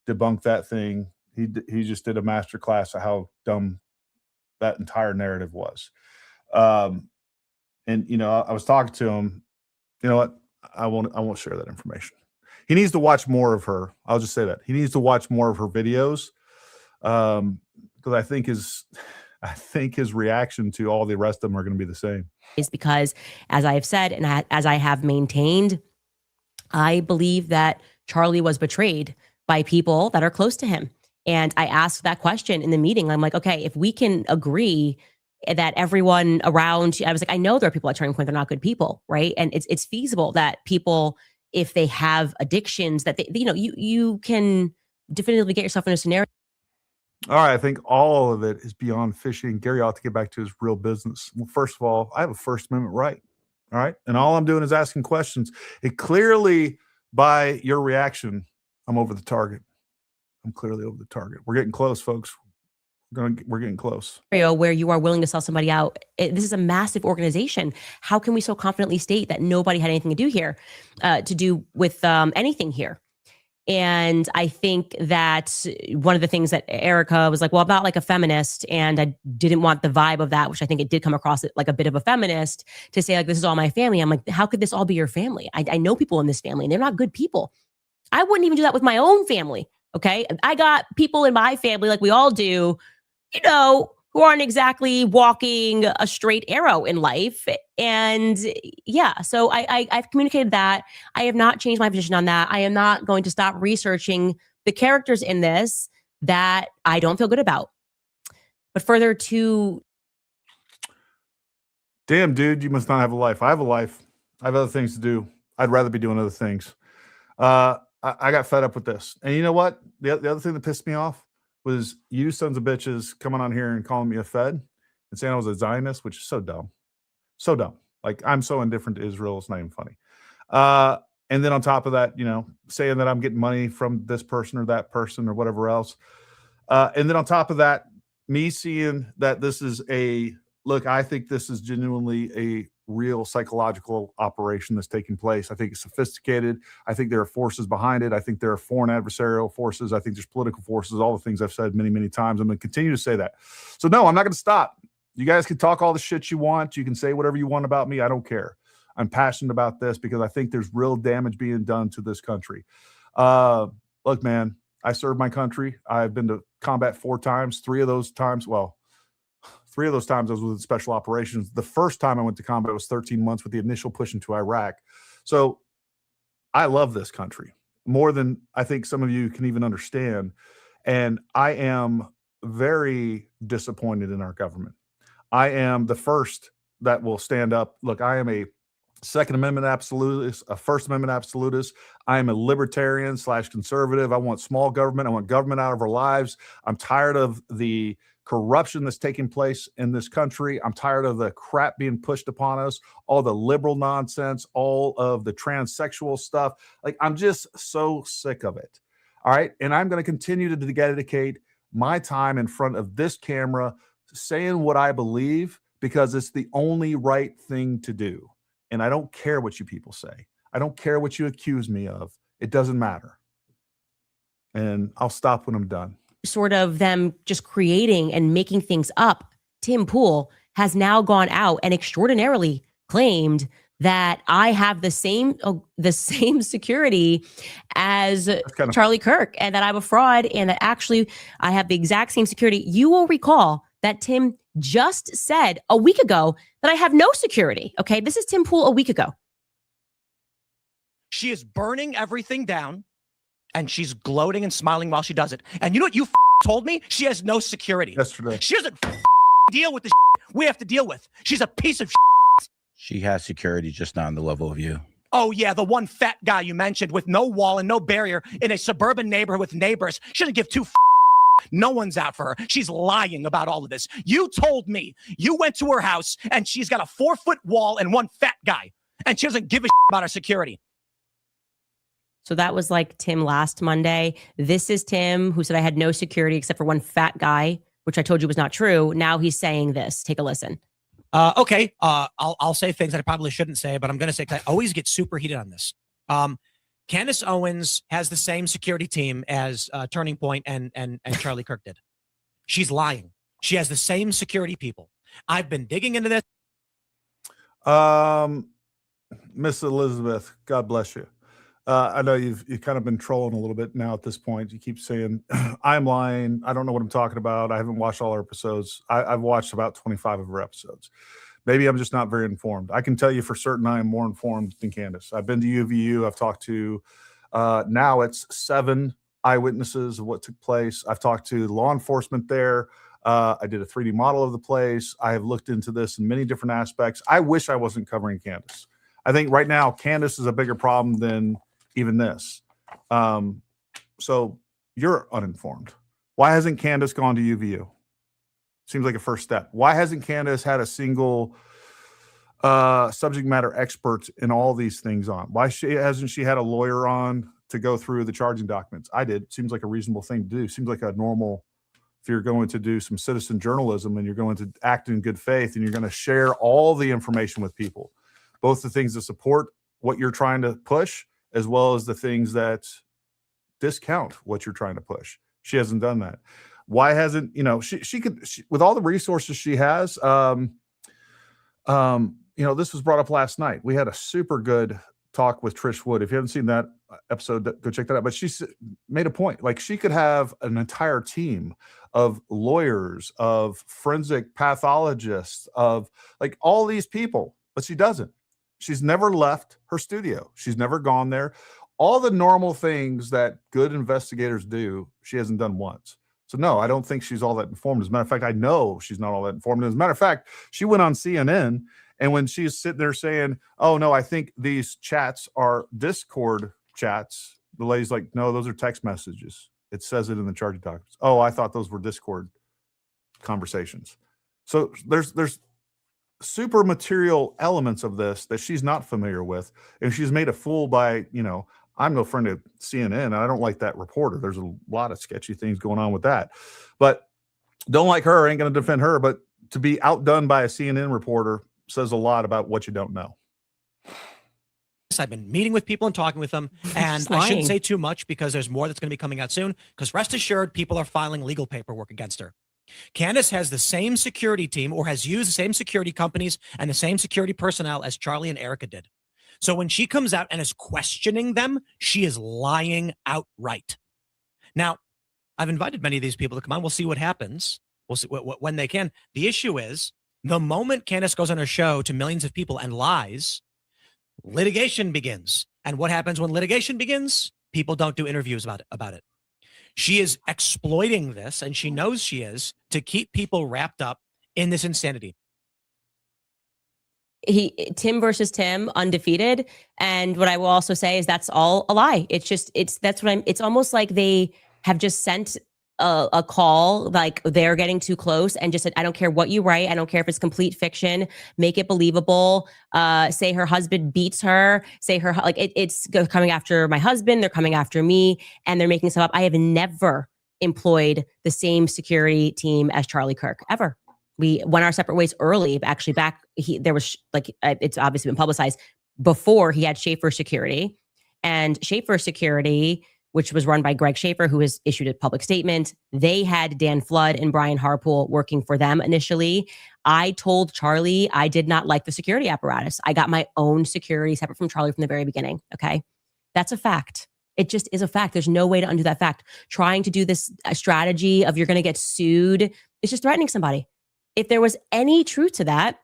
debunk that thing, He just did a master class of how dumb that entire narrative was. And you know, I was talking to him. You know what? I won't share that information. He needs to watch more of her. I'll just say that he needs to watch more of her videos, because I think his reaction to all the rest of them are going to be the same. Is because, as I have said and as I have maintained, I believe that Charlie was betrayed by people that are close to him. And I asked that question in the meeting. I'm like, okay, if we can agree that everyone around, I was like, I know there are people at Turning Point, they're not good people, right? And it's feasible that people, if they have addictions, that they, you know, you can definitively get yourself in a scenario. All right, I think all of it is beyond fishing. Gary ought to get back to his real business. Well, first of all, I have a First Amendment right. All right. And all I'm doing is asking questions. It clearly, by your reaction, I'm over the target. I'm clearly over the target. We're getting close, folks. We're getting close. Where you are willing to sell somebody out. This is a massive organization. How can we so confidently state that nobody had anything to do here, to do with anything here? And I think that one of the things that Erika was like, well, I'm not like a feminist, and I didn't want the vibe of that, which I think it did come across like a bit of a feminist, to say like, this is all my family. I'm like, how could this all be your family? I know people in this family and they're not good people. I wouldn't even do that with my own family. Okay. I got people in my family, like we all do, you know, who aren't exactly walking a straight arrow in life. And yeah, so I've communicated that. I have not changed my position on that. I am not going to stop researching the characters in this that I don't feel good about. But further to... Damn, dude, you must not have a life. I have a life. I have other things to do. I'd rather be doing other things. I got fed up with this. And you know what? The other thing that pissed me off was you sons of bitches coming on here and calling me a Fed and saying I was a Zionist, which is so dumb. So dumb. Like, I'm so indifferent to Israel. It's not even funny. And then on top of that, you know, saying that I'm getting money from this person or that person or whatever else. And then on top of that, me seeing that this is look, I think this is genuinely a real psychological operation that's taking place. I think it's sophisticated. I think there are forces behind it. I think there are foreign adversarial forces. I think there's political forces, all the things I've said many, many times. I'm going to continue to say that. So no, I'm not going to stop. You guys can talk all the shit you want. You can say whatever you want about me. I don't care. I'm passionate about this because I think there's real damage being done to this country. Look, man, I served my country. I've been to combat 4 times. 3 of those times I was with Special Operations. The first time I went to combat was 13 months with the initial push into Iraq. So I love this country more than I think some of you can even understand. And I am very disappointed in our government. I am the first that will stand up. Look, I am a Second Amendment absolutist, a First Amendment absolutist. I am a libertarian / conservative. I want small government. I want government out of our lives. I'm tired of the corruption that's taking place in this country. I'm tired of the crap being pushed upon us, all the liberal nonsense, all of the transsexual stuff. Like, I'm just so sick of it. All right. And I'm going to continue to dedicate my time in front of this camera saying what I believe because it's the only right thing to do. And I don't care what you people say. I don't care what you accuse me of. It doesn't matter. And I'll stop when I'm done. Sort of them just creating and making things up. Tim Pool has now gone out and extraordinarily claimed that I have the same security as Charlie Kirk, and that I'm a fraud, and that actually I have the exact same security. You will recall that Tim just said a week ago that I have no security. Okay, this is Tim Pool a week ago. She is burning everything down, and she's gloating and smiling while she does it. And you know what you told me? She has no security. Yesterday. She doesn't deal with the we have to deal with. She's a piece of She has security, just not on the level of you. Oh, yeah, the one fat guy you mentioned with no wall and no barrier in a suburban neighborhood with neighbors. She doesn't give 2 No one's out for her. She's lying about all of this. You told me you went to her house and she's got a 4-foot wall and 1 fat guy, and she doesn't give a about her security. So that was like Tim last Monday. This is Tim who said I had no security except for 1 fat guy, which I told you was not true. Now he's saying this. Take a listen. Okay. I'll say things that I probably shouldn't say, but I'm going to say, 'cause I always get super heated on this. Candace Owens has the same security team as Turning Point and Charlie Kirk did. She's lying. She has the same security people. I've been digging into this. Miss Elizabeth, God bless you. I know you've kind of been trolling a little bit now at this point. You keep saying I'm lying. I don't know what I'm talking about. I haven't watched all our episodes. I've watched about 25 of her episodes. Maybe I'm just not very informed. I can tell you for certain I am more informed than Candace. I've been to UVU. I've talked to now it's 7 eyewitnesses of what took place. I've talked to law enforcement there. I did a 3D model of the place. I have looked into this in many different aspects. I wish I wasn't covering Candace. I think right now Candace is a bigger problem than even this. So you're uninformed. Why hasn't Candace gone to UVU? Seems like a first step. Why hasn't Candace had a single subject matter expert in all these things on? Why hasn't she had a lawyer on to go through the charging documents? I did. Seems like a reasonable thing to do. Seems like a normal, if you're going to do some citizen journalism and you're going to act in good faith and you're going to share all the information with people, both the things that support what you're trying to push, as well as the things that discount what you're trying to push. She hasn't done that. Why hasn't, she could, with all the resources she has, this was brought up last night. We had a super good talk with Trish Wood. If you haven't seen that episode, go check that out. But she made a point. Like, she could have an entire team of lawyers, of forensic pathologists, of like all these people, but she doesn't. She's never left her studio. She's never gone there. All the normal things that good investigators do, she hasn't done once. So no, I don't think she's all that informed. As a matter of fact, I know she's not all that informed. As a matter of fact, she went on CNN, and when she's sitting there saying, oh no, I think these chats are Discord chats, the lady's like, no, those are text messages. It says it in the charging documents. Oh, I thought those were Discord conversations. So there's super material elements of this that she's not familiar with, and she's made a fool by, I'm no friend of CNN, and I don't like that reporter. There's a lot of sketchy things going on with that, but don't like her, ain't going to defend her. But to be outdone by a CNN reporter says a lot about what you don't know. I've been meeting with people and talking with them, and I shouldn't say too much because there's more that's going to be coming out soon, because rest assured, people are filing legal paperwork against her. Candace has the same security team, or has used the same security companies and the same security personnel as Charlie and Erika did. So when she comes out and is questioning them, she is lying outright. Now, I've invited many of these people to come on. We'll see what happens. We'll see when they can. The issue is, the moment Candace goes on her show to millions of people and lies, litigation begins. And what happens when litigation begins? People don't do interviews about it. She is exploiting this, and she knows she is, to keep people wrapped up in this insanity. Tim versus Tim, undefeated. And what I will also say is that's all a lie. It's almost like they have just sent a call, like they're getting too close, and just said, I don't care what you write. I don't care if it's complete fiction, make it believable. Say her husband beats her, say her, like it's coming after my husband. They're coming after me, and they're making stuff up. I have never employed the same security team as Charlie Kirk, ever. We went our separate ways early. Actually, there was it's obviously been publicized before he had Schaefer Security, and Schaefer Security, which was run by Greg Schaefer, who has issued a public statement. They had Dan Flood and Brian Harpool working for them initially. I told Charlie I did not like the security apparatus. I got my own security separate from Charlie from the very beginning. Okay. That's a fact. It just is a fact. There's no way to undo that fact. Trying to do this strategy of you're going to get sued, it's just threatening somebody. If there was any truth to that,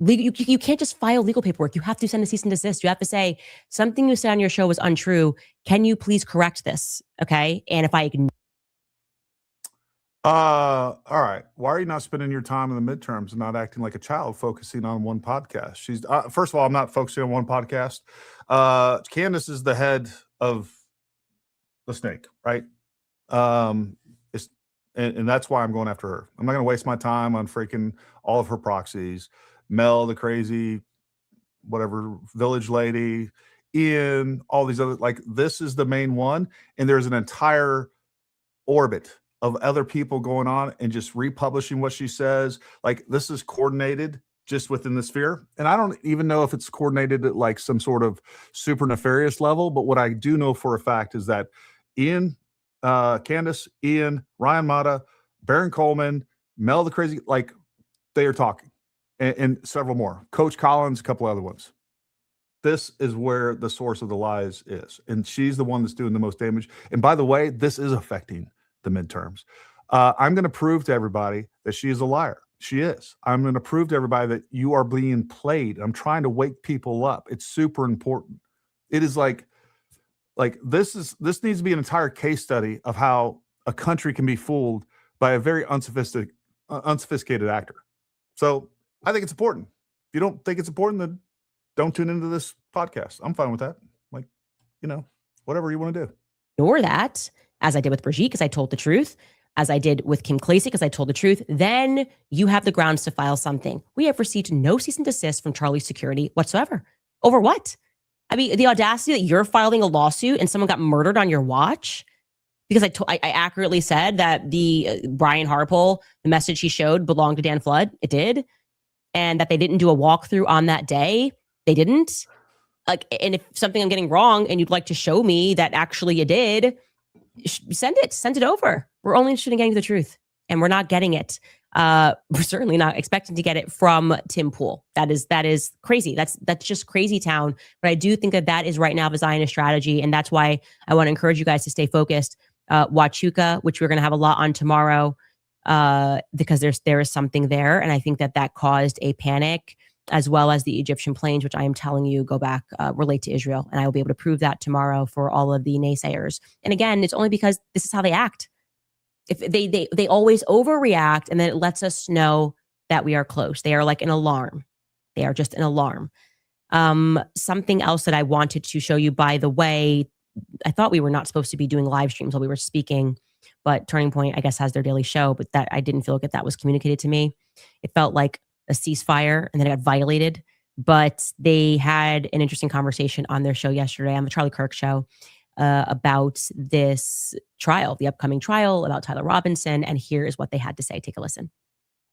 you can't just file legal paperwork. You have to send a cease and desist. You have to say, something you said on your show was untrue. Can you please correct this? Okay. And if I ignore. All right. Why are you not spending your time in the midterms and not acting like a child, focusing on one podcast? She's first of all, I'm not focusing on one podcast. Candace is the head of the snake, right? And that's why I'm going after her. I'm not going to waste my time on freaking all of her proxies. Mel, the crazy, whatever, village lady, Ian, all these other, like, this is the main one. And there's an entire orbit of other people going on and just republishing what she says. Like, this is coordinated just within the sphere. And I don't even know if it's coordinated at like some sort of super nefarious level. But what I do know for a fact is that Ian, Candace, Ian, Ryan Mata, Baron Coleman, Mel the Crazy, like they are talking, and several more. Coach Collins, a couple other ones. This is where the source of the lies is. And she's the one that's doing the most damage. And by the way, this is affecting the midterms. I'm going to prove to everybody that she is a liar. She is. I'm going to prove to everybody that you are being played. I'm trying to wake people up. It's super important. It is like this needs to be an entire case study of how a country can be fooled by a very unsophisticated actor. So I think it's important. If you don't think it's important, then don't tune into this podcast. I'm fine with that. Like, whatever you want to do. Ignore that, as I did with Brigitte, because I told the truth, as I did with Kim Clasey, because I told the truth, then you have the grounds to file something. We have received no cease and desist from Charlie's security whatsoever. Over what? I mean, the audacity that you're filing a lawsuit and someone got murdered on your watch, because I accurately said that the Brian Harpole, the message he showed belonged to Dan Flood. It did. And that they didn't do a walkthrough on that day. They didn't. And if something I'm getting wrong and you'd like to show me that actually you did, send it over. We're only interested in getting the truth, and we're not getting it. We're certainly not expecting to get it from Tim Pool. That is crazy. That's just crazy town. But I do think that is right now the Zionist strategy, and that's why I want to encourage you guys to stay focused. Huachuca, which we're going to have a lot on tomorrow, because there is something there, and I think that caused a panic, as well as the Egyptian planes, which I am telling you go back, relate to Israel. And I will be able to prove that tomorrow for all of the naysayers. And again, it's only because this is how they act. If they always overreact, and then it lets us know that we are close. They are like an alarm. They are just an alarm. Something else that I wanted to show you, by the way, I thought we were not supposed to be doing live streams while we were speaking, but Turning Point, I guess, has their daily show, but that I didn't feel like that was communicated to me. It felt like a ceasefire, and then it got violated. But they had an interesting conversation on their show yesterday, on the Charlie Kirk show, about this trial, the upcoming trial, about Tyler Robinson. And here is what they had to say. Take a listen.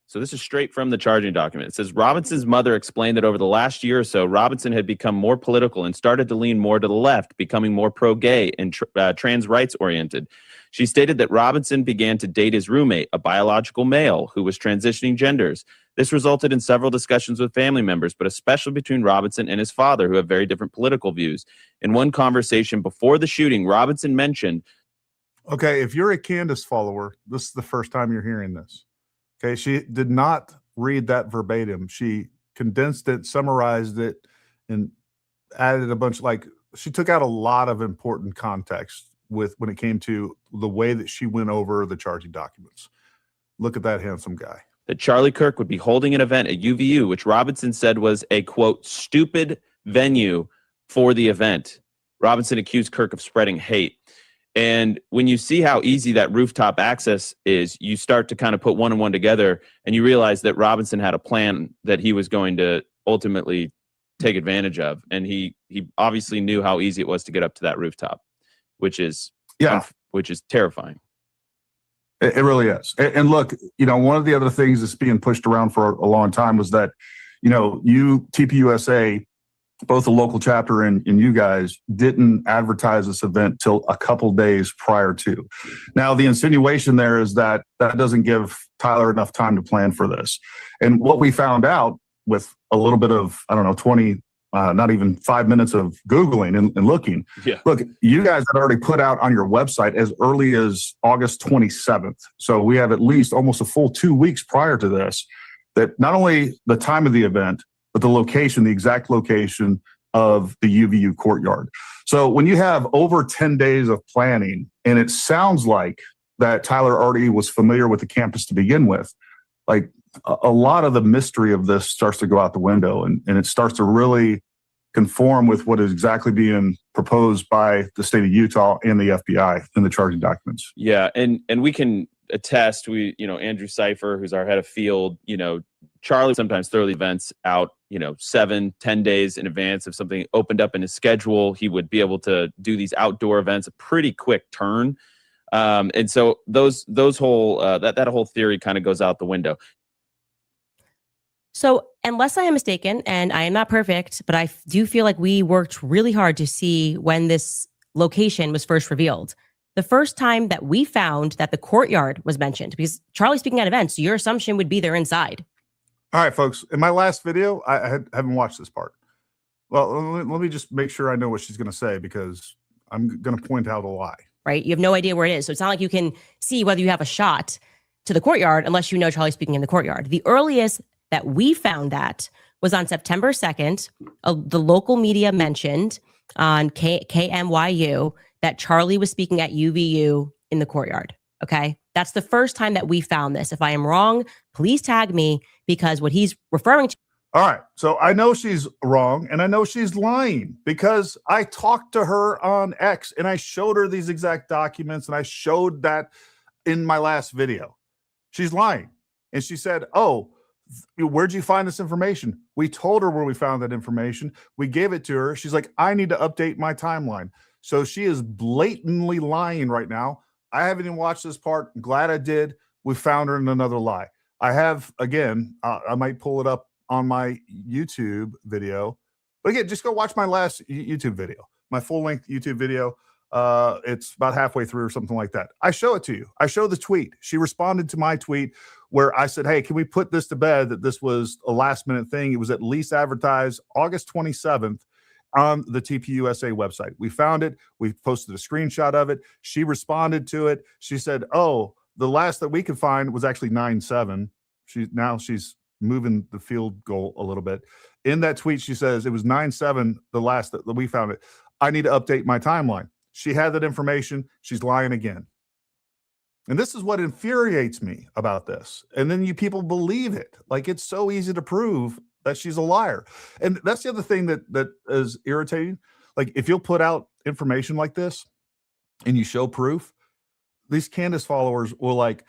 So this is straight from the charging document. It says Robinson's mother explained that over the last year or so, Robinson had become more political and started to lean more to the left, becoming more pro-gay and trans rights oriented. She stated that Robinson began to date his roommate, a biological male who was transitioning genders. This resulted in several discussions with family members, but especially between Robinson and his father, who have very different political views. In one conversation before the shooting, Robinson mentioned... Okay, if you're a Candace follower, this is the first time you're hearing this. Okay, she did not read that verbatim. She condensed it, summarized it, and added a bunch, she took out a lot of important context when it came to the way that she went over the charging documents. Look at that handsome guy. That Charlie Kirk would be holding an event at UVU, which Robinson said was a, quote, stupid venue for the event. Robinson accused Kirk of spreading hate. And when you see how easy that rooftop access is, you start to kind of put one and one together, and you realize that Robinson had a plan that he was going to ultimately take advantage of. And he obviously knew how easy it was to get up to that rooftop, which is terrifying. It really is. And look, one of the other things that's being pushed around for a long time was that, TPUSA, both the local chapter and you guys, didn't advertise this event till a couple days prior to. Now, the insinuation there is that doesn't give Tyler enough time to plan for this. And what we found out with a little bit of, 20, not even 5 minutes of Googling and looking. Yeah. Look, you guys had already put out on your website as early as August 27th. So we have at least almost a full 2 weeks prior to this, that not only the time of the event, but the location, the exact location of the UVU courtyard. So when you have over 10 days of planning, and it sounds like that Tyler already was familiar with the campus to begin with, like a lot of the mystery of this starts to go out the window, and it starts to really conform with what is exactly being proposed by the state of Utah and the FBI in the charging documents. Yeah, and we can attest, Andrew Cipher, who's our head of field, Charlie sometimes throw the events out, 7-10 days in advance. If something opened up in his schedule, he would be able to do these outdoor events a pretty quick turn. And so those whole that whole theory kind of goes out the window. So, unless I am mistaken, and I am not perfect, but I do feel like we worked really hard to see when this location was first revealed. The first time that we found that the courtyard was mentioned, because Charlie's speaking at events, so your assumption would be they're inside. All right, folks. In my last video, I haven't watched this part. Well, let me just make sure I know what she's going to say, because I'm going to point out a lie. Right? You have no idea where it is. So it's not like you can see whether you have a shot to the courtyard unless you know Charlie's speaking in the courtyard. The earliest that we found that was on September 2nd. The local media mentioned on KMYU that Charlie was speaking at UVU in the courtyard. Okay. That's the first time that we found this. If I am wrong, please tag me, because what he's referring to. All right. So I know she's wrong, and I know she's lying, because I talked to her on X and I showed her these exact documents, and I showed that in my last video. She's lying. And she said, "Oh, where'd you find this information?" We told her where we found that information. We gave it to her. She's like, "I need to update my timeline." So she is blatantly lying right now. I haven't even watched this part. I'm glad I did. We found her in another lie. I have, again, I might pull it up on my YouTube video. But again, just go watch my last YouTube video, my full-length YouTube video. It's about halfway through or something like that. I show it to you. I show the tweet. She responded to my tweet where I said, "Hey, can we put this to bed that this was a last-minute thing?" It was at least advertised August 27th on the TPUSA website. We found it. We posted a screenshot of it. She responded to it. She said, "Oh, the last that we could find was actually 9/7." She's moving the field goal a little bit. In that tweet, she says it was 9/7, the last that we found it. I need to update my timeline. She had that information. She's lying again. And this is what infuriates me about this. And then you people believe it. Like, it's so easy to prove that she's a liar. And that's the other thing that is irritating. Like, if you'll put out information like this and you show proof, these Candace followers will like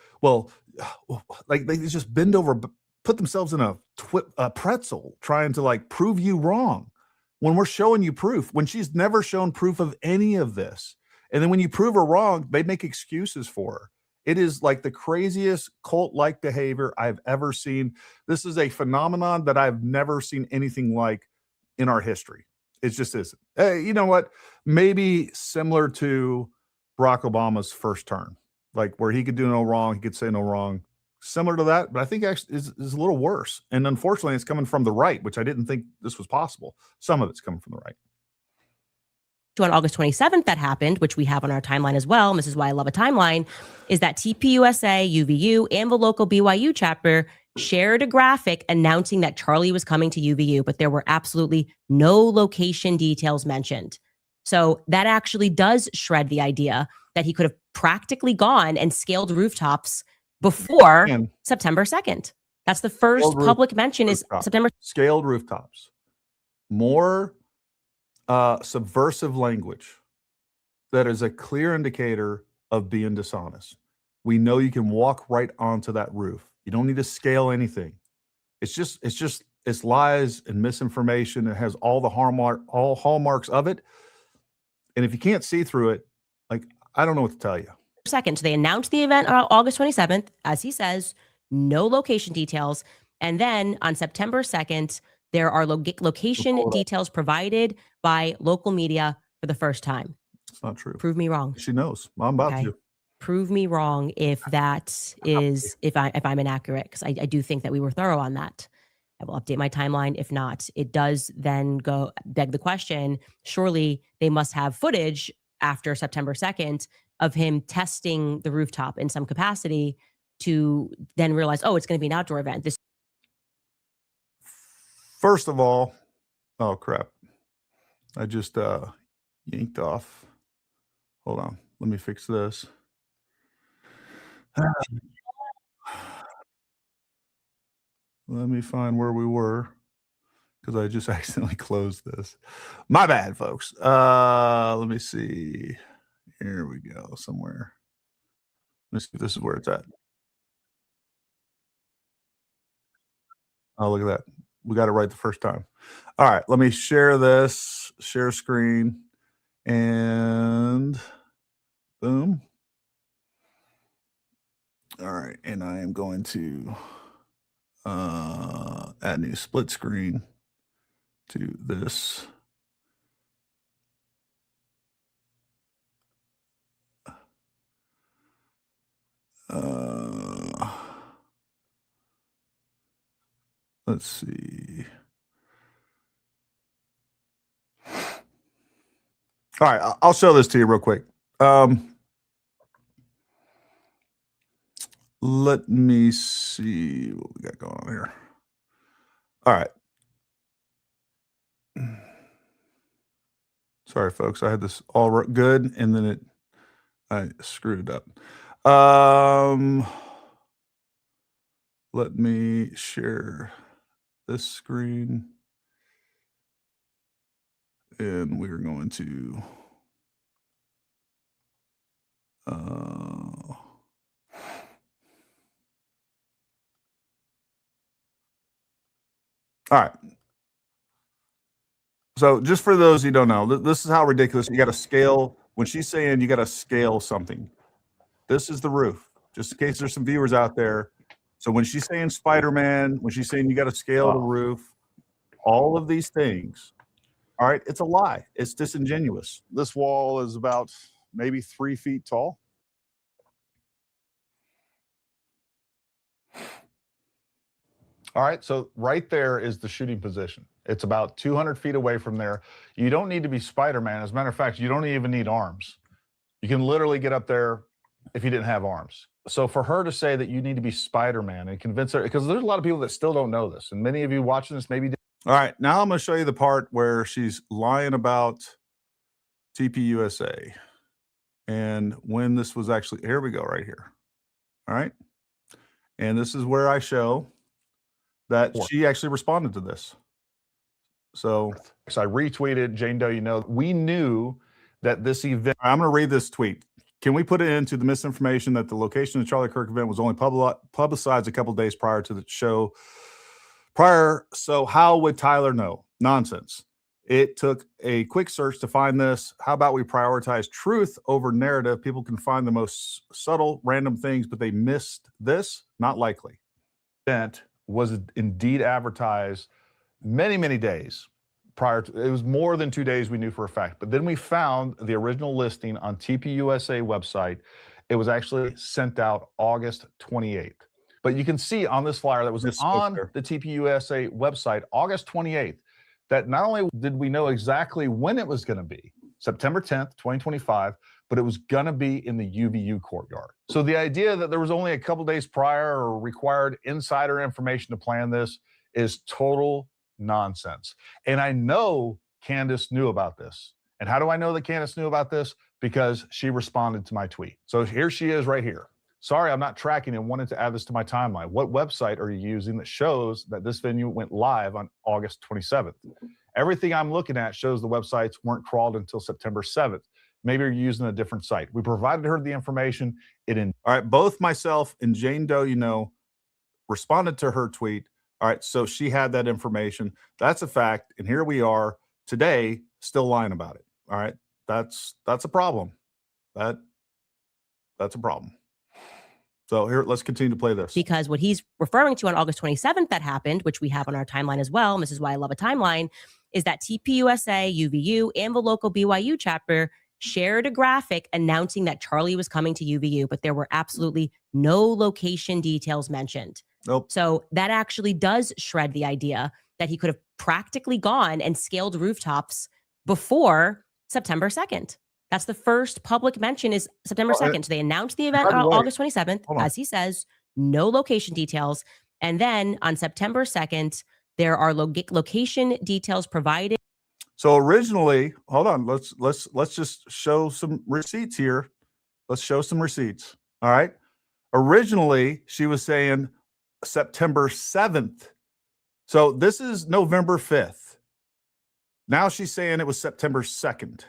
they just bend over, put themselves in a pretzel trying to like prove you wrong when we're showing you proof, when she's never shown proof of any of this. And then when you prove her wrong, they make excuses for her. It is like the craziest cult-like behavior I've ever seen. This is a phenomenon that I've never seen anything like in our history. It just isn't. You know what? Maybe similar to Barack Obama's first term, like where he could do no wrong, he could say no wrong. Similar to that, but I think actually is a little worse. And unfortunately, it's coming from the right, which I didn't think this was possible. Some of it's coming from the right. On August 27th that happened, which we have on our timeline as well, and this is why I love a timeline, is that TPUSA, UVU, and the local BYU chapter shared a graphic announcing that Charlie was coming to UVU, but there were absolutely no location details mentioned. So that actually does shred the idea that he could have practically gone and scaled rooftops before September 2nd. That's the first public mention is September. Scaled rooftops. More subversive language that is a clear indicator of being dishonest. We know you can walk right onto that roof. You don't need to scale anything. It's lies and misinformation. It has all the hallmarks of it. And if you can't see through it, like, I don't know what to tell you. Second, so they announced the event on August 27th, as he says, no location details. And then on September 2nd, there are location details provided by local media for the first time. It's not true. Prove me wrong. She knows. I'm about to. Prove me wrong if that is, if I'm inaccurate, because I do think that we were thorough on that. I will update my timeline. If not, it does then beg the question, surely they must have footage after September 2nd of him testing the rooftop in some capacity to then realize, oh, it's going to be an outdoor event. First of all, oh crap. I just yanked off. Hold on. Let me fix this. Let me find where we were, because I just accidentally closed this. My bad, folks. Let me see. Here we go, somewhere. Let's see if this is where it's at. Oh, look at that. We got it right the first time. All right, let me share this, share screen, and boom. All right, and I am going to add new split screen to this. Let's see. All right, I'll show this to you real quick. Let me see what we got going on here. All right. Sorry, folks. I had this all good, and then I screwed it up. Let me share this screen, and we're going to all right. So just for those who don't know, this is how ridiculous. You got to scale. When she's saying you got to scale something, this is the roof, just in case there's some viewers out there. So when she's saying Spider-Man, when she's saying you got to scale the roof, all of these things, all right, it's a lie. It's disingenuous. This wall is about maybe 3 feet tall. All right, so right there is the shooting position. It's about 200 feet away from there. You don't need to be Spider-Man. As a matter of fact, you don't even need arms. You can literally get up there if you didn't have arms. So for her to say that you need to be Spider-Man and convince her, because there's a lot of people that still don't know this, and many of you watching this maybe. All right, now I'm going to show you the part where she's lying about TPUSA and when this was actually, here we go right here. All right, and this is where I show that she actually responded to this. So I retweeted, Jane Doe, you know, we knew that this event, I'm going to read this tweet. Can we put it into the misinformation that the location of the Charlie Kirk event was only publicized a couple of days prior to the show? So how would Tyler know? Nonsense. It took a quick search to find this. How about we prioritize truth over narrative? People can find the most subtle, random things, but they missed this? Not likely. Event was indeed advertised many, many days prior to, it was more than 2 days we knew for a fact. But then we found the original listing on TPUSA website. It was actually sent out August 28th. But you can see on this flyer that was on the TPUSA website, August 28th, that not only did we know exactly when it was going to be, September 10th, 2025, but it was going to be in the UVU courtyard. So the idea that there was only a couple days prior or required insider information to plan this is total nonsense. And I know Candace knew about this. And how do I know that Candace knew about this? Because she responded to my tweet. So here she is right here. Sorry, I'm not tracking and wanted to add this to my timeline. What website are you using that shows that this venue went live on August 27th? Everything I'm looking at shows the websites weren't crawled until September 7th. Maybe you're using a different site. We provided her the information. All right, both myself and Jane Doe, you know, responded to her tweet. All right, so she had that information. That's a fact. And here we are today still lying about it. All right, that's a problem. That's a problem. So here, let's continue to play this. Because what he's referring to on August 27th that happened, which we have on our timeline as well, and this is why I love a timeline, is that TPUSA, UVU, and the local BYU chapter shared a graphic announcing that Charlie was coming to UVU, but there were absolutely no location details mentioned. Nope. So that actually does shred the idea that he could have practically gone and scaled rooftops before September 2nd. That's the first public mention is September 2nd. So they announced the event on August 27th, as he says, no location details. And then on September 2nd, there are location details provided. So originally, hold on, let's just show some receipts here. Let's show some receipts. All right. Originally, she was saying September 7th. So this is November 5th. Now she's saying it was September 2nd.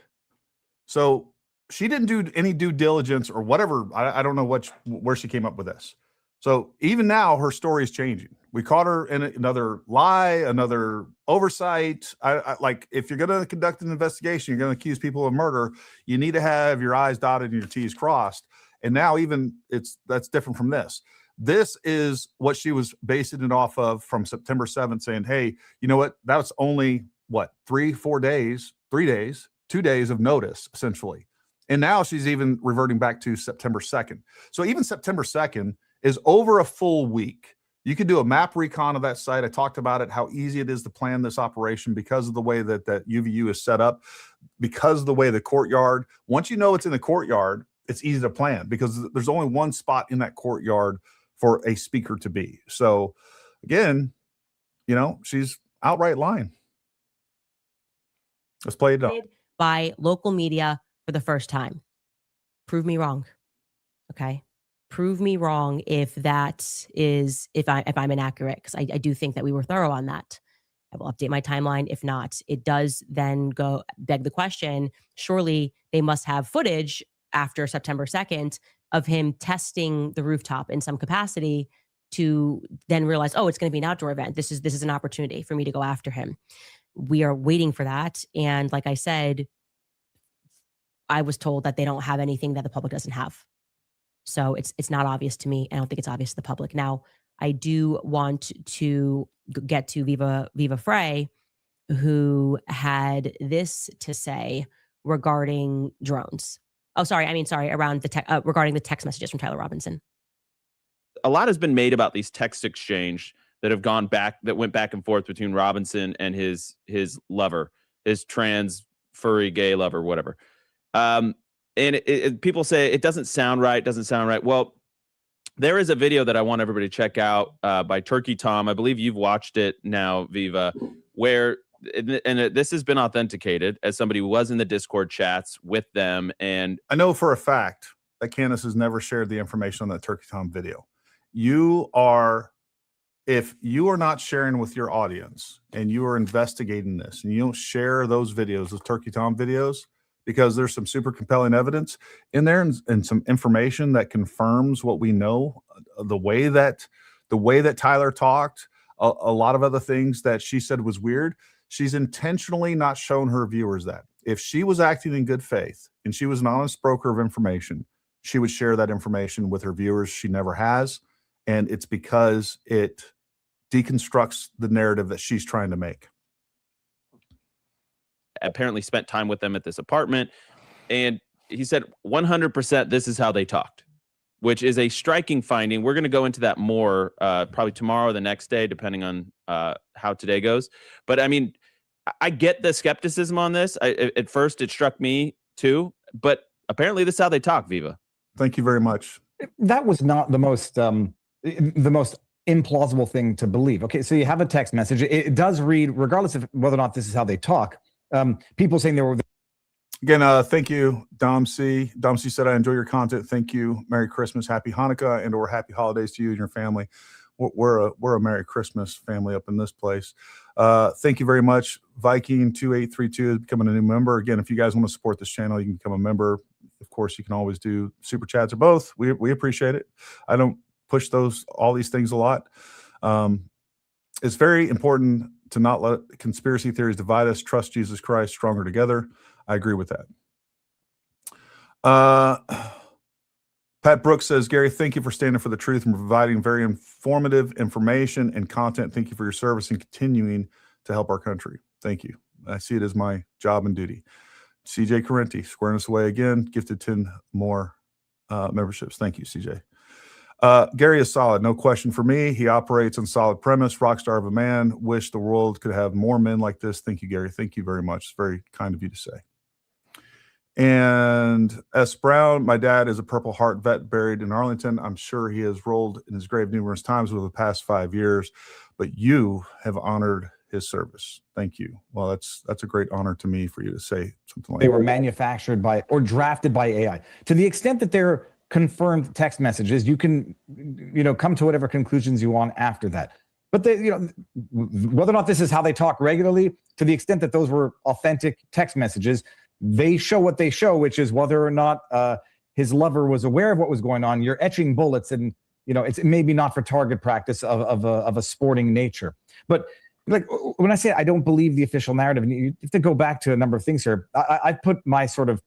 So she didn't do any due diligence or whatever. I don't know where she came up with this. So even now, her story is changing. We caught her in another lie, another oversight. Like, if you're going to conduct an investigation, you're going to accuse people of murder, you need to have your I's dotted and your T's crossed. And now even that's different from this. This is what she was basing it off of from September 7th, saying, hey, you know what? That's only what, 3 days, 2 days of notice, essentially. And now she's even reverting back to September 2nd. So even September 2nd is over a full week. You could do a map recon of that site. I talked about it, how easy it is to plan this operation because of the way that UVU is set up, because of the way the courtyard, once you know it's in the courtyard, it's easy to plan because there's only one spot in that courtyard for a speaker to be. So again, you know, she's outright lying. Let's play it up. By local media for the first time. Prove me wrong. Okay. Prove me wrong if that is, if I'm inaccurate, because I do think that we were thorough on that. I will update my timeline. If not, it does then go beg the question, surely they must have footage after September 2nd of him testing the rooftop in some capacity to then realize, oh, it's going to be an outdoor event. This is an opportunity for me to go after him. We are waiting for that. And like I said, I was told that they don't have anything that the public doesn't have. So it's not obvious to me. I don't think it's obvious to the public. Now, I do want to get to Viva Frey, who had this to say regarding drones. Oh, sorry. Around the regarding the text messages from Tyler Robinson. A lot has been made about these text exchange that have gone back, that went back and forth between Robinson and his lover, his trans furry gay lover, whatever. And people say it doesn't sound right. Well, there is a video that I want everybody to check out by Turkey Tom. I believe you've watched it now, Viva, where, and this has been authenticated as somebody who was in the Discord chats with them. And I know for a fact that Candace has never shared the information on that Turkey Tom video. If you are not sharing with your audience and you are investigating this and you don't share those videos, those Turkey Tom videos, because there's some super compelling evidence in there and some information that confirms what we know, the way that Tyler talked, a lot of other things that she said was weird. She's intentionally not shown her viewers that. If she was acting in good faith and she was an honest broker of information, she would share that information with her viewers. She never has. And it's because it deconstructs the narrative that she's trying to make. Apparently spent time with them at this apartment. And he said 100% this is how they talked, which is a striking finding. We're going to go into that more probably tomorrow or the next day, depending on how today goes. But I mean, I get the skepticism on this. At first, it struck me too. But apparently this is how they talk, Viva. Thank you very much. That was not the most implausible thing to believe. Okay, so you have a text message. It does read, regardless of whether or not this is how they talk. People saying they were. Again, thank you, Dom C. Dom C said, I enjoy your content. Thank you. Merry Christmas, Happy Hanukkah, and or Happy Holidays to you and your family. We're a Merry Christmas family up in this place. Thank you very much. Viking 2832 is becoming a new member. Again, if you guys want to support this channel, you can become a member. Of course, you can always do super chats or both. We appreciate it. I don't push all these things a lot. It's very important to not let conspiracy theories divide us. Trust Jesus Christ, stronger together. I agree with that. Pat Brooks says, Gary, thank you for standing for the truth and providing very informative information and content. Thank you for your service and continuing to help our country. Thank you. I see it as my job and duty. CJ Correnti, squaring us away again, gifted 10 more memberships. Thank you, CJ. Gary is solid, no question for me. He operates on solid premise, rock star of a man. Wish the world could have more men like this. Thank you, Gary. Thank you very much. It's very kind of you to say. And S. Brown, my dad is a Purple Heart vet buried in Arlington. I'm sure he has rolled in his grave numerous times over the past 5 years, but you have honored his service. Thank you. Well, that's a great honor to me for you to say something like that. They were manufactured by or drafted by AI. To the extent that they're confirmed text messages, you can, come to whatever conclusions you want after that. But whether or not this is how they talk regularly, to the extent that those were authentic text messages, they show what they show, which is whether or not his lover was aware of what was going on. You're etching bullets, and it's maybe not for target practice of a sporting nature. But like when I say I don't believe the official narrative, and you have to go back to a number of things here. I put my sort of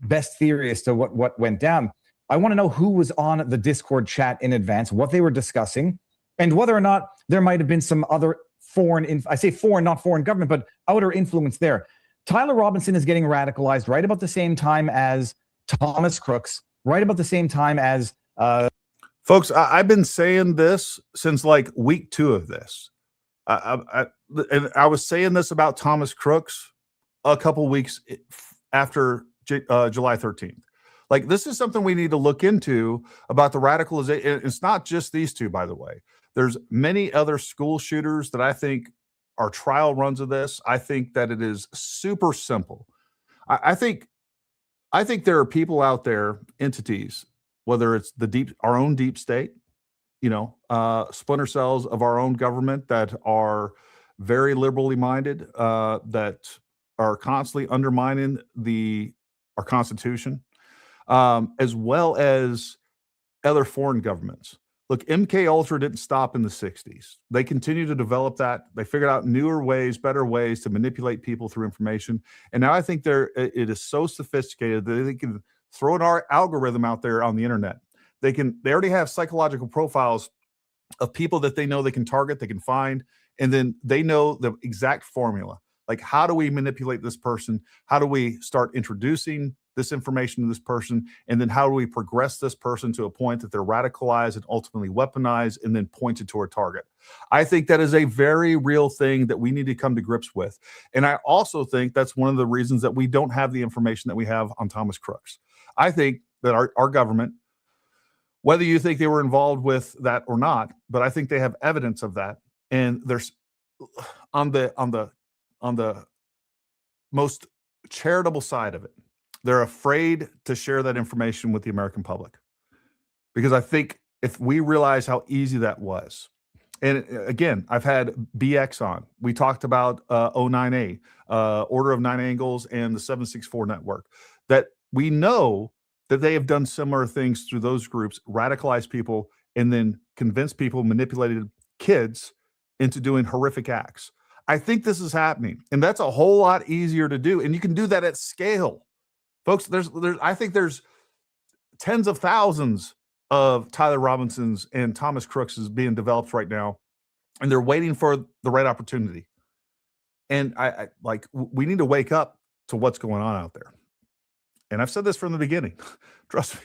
best theory as to what went down. I want to know who was on the Discord chat in advance, what they were discussing, and whether or not there might have been some other foreign, I say foreign, not foreign government, but outer influence there. Tyler Robinson is getting radicalized right about the same time as Thomas Crooks, right about the same time as folks. I've been saying this since like week 2 of this. And I was saying this about Thomas Crooks a couple weeks after July 13th. Like, this is something we need to look into about the radicalization. It's not just these two, by the way. There's many other school shooters that I think are trial runs of this. I think that it is super simple. I think there are people out there, entities, whether it's our own deep state, splinter cells of our own government that are very liberally minded, that are constantly undermining our Constitution, as well as other foreign governments. Look, MK Ultra didn't stop in the 60s. They continue to develop that. They figured out newer ways, better ways to manipulate people through information. And now I think it is so sophisticated that they can throw an algorithm out there on the internet. They already have psychological profiles of people that they know they can target, they can find, and then they know the exact formula. Like, how do we manipulate this person? How do we start introducing this information to this person? And then how do we progress this person to a point that they're radicalized and ultimately weaponized and then pointed to a target? I think that is a very real thing that we need to come to grips with. And I also think that's one of the reasons that we don't have the information that we have on Thomas Crooks. I think that our government, whether you think they were involved with that or not, but I think they have evidence of that. And there's on the most charitable side of it, they're afraid to share that information with the American public, because I think if we realize how easy that was, and again, I've had BX on, we talked about 09A, Order of Nine Angles, and the 764 network, that we know that they have done similar things through those groups, radicalized people, and then convinced people, manipulated kids into doing horrific acts. I think this is happening, and that's a whole lot easier to do, and you can do that at scale. Folks, I think there's tens of thousands of Tyler Robinsons and Thomas Crooks is being developed right now, and they're waiting for the right opportunity. And I we need to wake up to what's going on out there. And I've said this from the beginning. Trust me.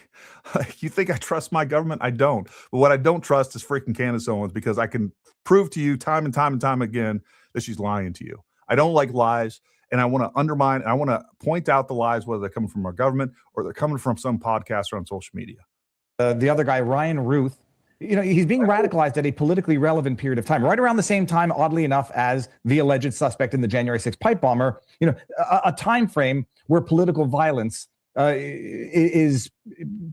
You think I trust my government? I don't. But what I don't trust is freaking Candace Owens, because I can prove to you time and time and time again that she's lying to you. I don't like lies, and I want to undermine, and I want to point out the lies, whether they're coming from our government or they're coming from some podcaster on social media. The other guy, Ryan Ruth, he's being radicalized at a politically relevant period of time, right around the same time, oddly enough, as the alleged suspect in the January 6th pipe bomber. A time frame where political violence is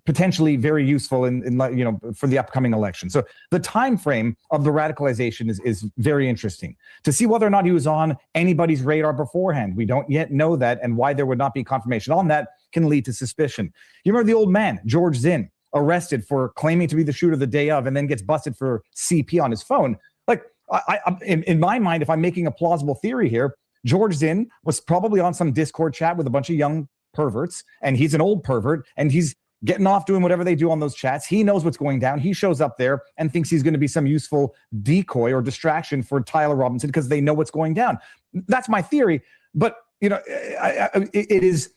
potentially very useful in for the upcoming election. So the time frame of the radicalization is very interesting. To see whether or not he was on anybody's radar beforehand, we don't yet know that, and why there would not be confirmation on that can lead to suspicion. You remember the old man, George Zinn, arrested for claiming to be the shooter the day of, and then gets busted for CP on his phone. Like, in my mind, if I'm making a plausible theory here, George Zinn was probably on some Discord chat with a bunch of young perverts, and he's an old pervert, and he's getting off doing whatever they do on those chats. He knows what's going down. He shows up there and thinks he's going to be some useful decoy or distraction for Tyler Robinson because they know what's going down. That's my theory. But it is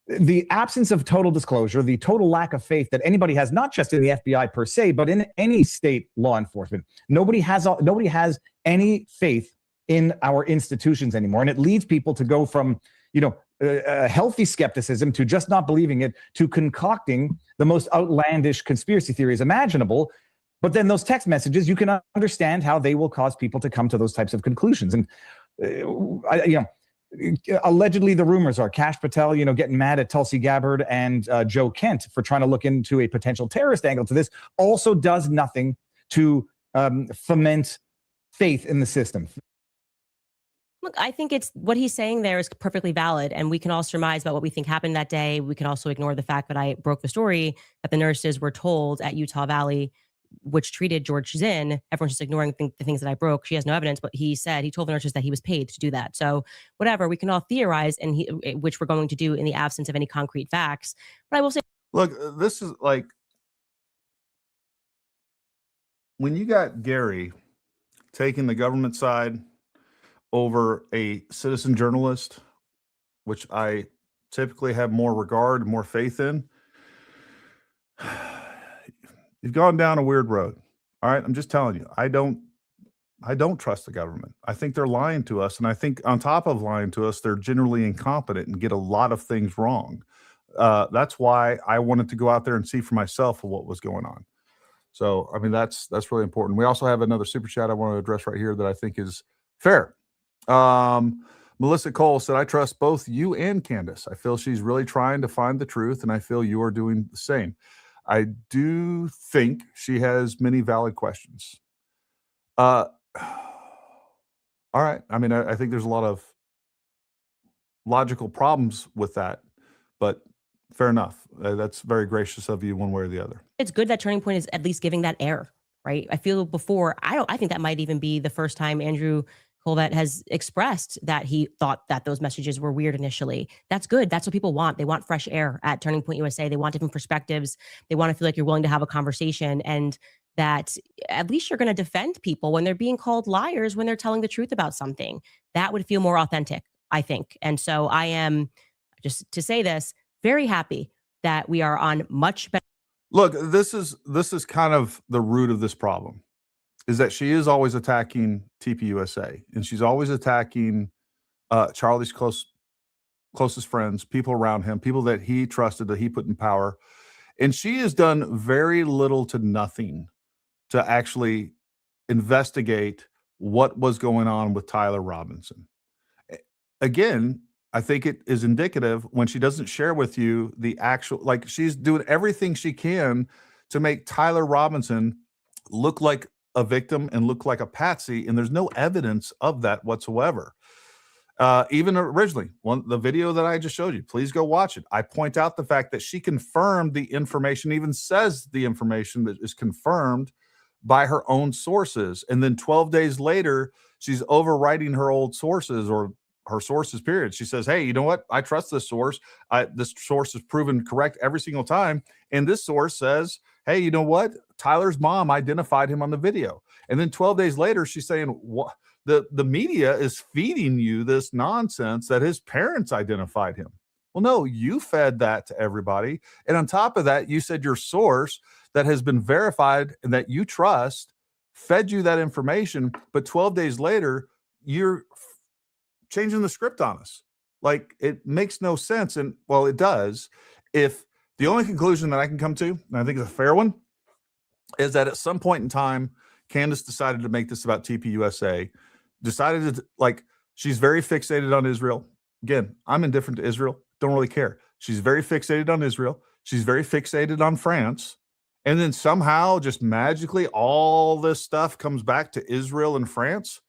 the absence of total disclosure, the total lack of faith that anybody has, not just in the FBI per se, but in any state law enforcement. Nobody has any faith in our institutions anymore, and it leads people to go from a healthy skepticism to just not believing it, to concocting the most outlandish conspiracy theories imaginable. But then those text messages, you can understand how they will cause people to come to those types of conclusions. And allegedly, the rumors are Kash Patel, getting mad at Tulsi Gabbard and Joe Kent for trying to look into a potential terrorist angle to this, also does nothing to foment faith in the system. Look, I think it's what he's saying there is perfectly valid, and we can all surmise about what we think happened that day. We can also ignore the fact that I broke the story that the nurses were told at Utah Valley, which treated George Zinn. Everyone's just ignoring the things that I broke. She has no evidence, but he told the nurses that he was paid to do that. So whatever, we can all theorize, which we're going to do in the absence of any concrete facts. But I will say, look, this is like, when you got Gary taking the government side over a citizen journalist, which I typically have more regard, more faith in, you've gone down a weird road. All right. I'm just telling you, I don't trust the government. I think they're lying to us. And I think on top of lying to us, they're generally incompetent and get a lot of things wrong. That's why I wanted to go out there and see for myself what was going on. So, I mean, that's really important. We also have another super chat I want to address right here that I think is fair. Melissa Cole said, I trust both you and Candace. I feel she's really trying to find the truth, and I feel you are doing the same. I do think she has many valid questions. All right. I mean, I think there's a lot of logical problems with that, but fair enough. That's very gracious of you one way or the other. It's good that Turning Point is at least giving that air, right? I feel before, I think that might even be the first time Andrew Colvett has expressed that he thought that those messages were weird initially. That's good. That's what people want. They want fresh air at Turning Point USA. They want different perspectives. They want to feel like you're willing to have a conversation, and that at least you're going to defend people when they're being called liars when they're telling the truth about something. That would feel more authentic, I think. And so I am, just to say this, very happy that we are on much better. Look, this is kind of the root of this problem, is that she is always attacking TPUSA, and she's always attacking Charlie's closest friends, people around him, people that he trusted, that he put in power. And she has done very little to nothing to actually investigate what was going on with Tyler Robinson. Again, I think it is indicative when she doesn't share with you the actual, like, she's doing everything she can to make Tyler Robinson look like a victim and look like a patsy, and there's no evidence of that whatsoever. Even originally, the video that I just showed you, please go watch it. I point out the fact that she confirmed the information, even says the information that is confirmed by her own sources. And then 12 days later, she's overwriting her old sources, or her sources, period. She says, hey, you know what? I trust this source. This source is proven correct every single time. And this source says, hey, you know what? Tyler's mom identified him on the video. And then 12 days later, she's saying, what? The media is feeding you this nonsense that his parents identified him. Well, no, you fed that to everybody. And on top of that, you said your source that has been verified and that you trust fed you that information. But 12 days later, you're changing the script on us. Like, it makes no sense. And well, it does. If the only conclusion that I can come to, and I think it's a fair one, is that at some point in time, Candace decided to make this about TPUSA, decided to, like, she's very fixated on Israel. Again, I'm indifferent to Israel. Don't really care. She's very fixated on Israel. She's very fixated on France. And then somehow, just magically, all this stuff comes back to Israel and France.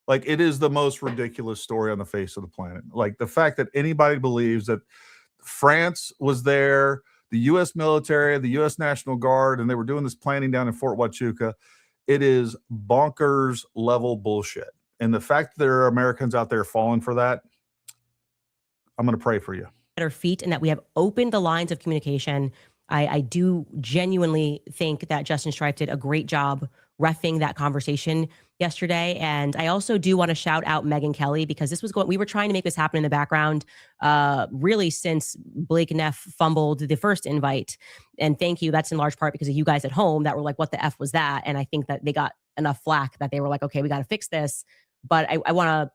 Like, it is the most ridiculous story on the face of the planet. Like, the fact that anybody believes that France was there, the U.S. military, the U.S. National Guard, and they were doing this planning down in Fort Huachuca, it is bonkers level bullshit. And the fact that there are Americans out there falling for that, I'm going to pray for you. At our feet, and that we have opened the lines of communication. I do genuinely think that Justin Stripe did a great job reffing that conversation yesterday. And I also do want to shout out Megyn Kelly, because we were trying to make this happen in the background really since Blake Neff fumbled the first invite. And thank you. That's in large part because of you guys at home that were like, what the F was that? And I think that they got enough flack that they were like, okay, we got to fix this. But I want to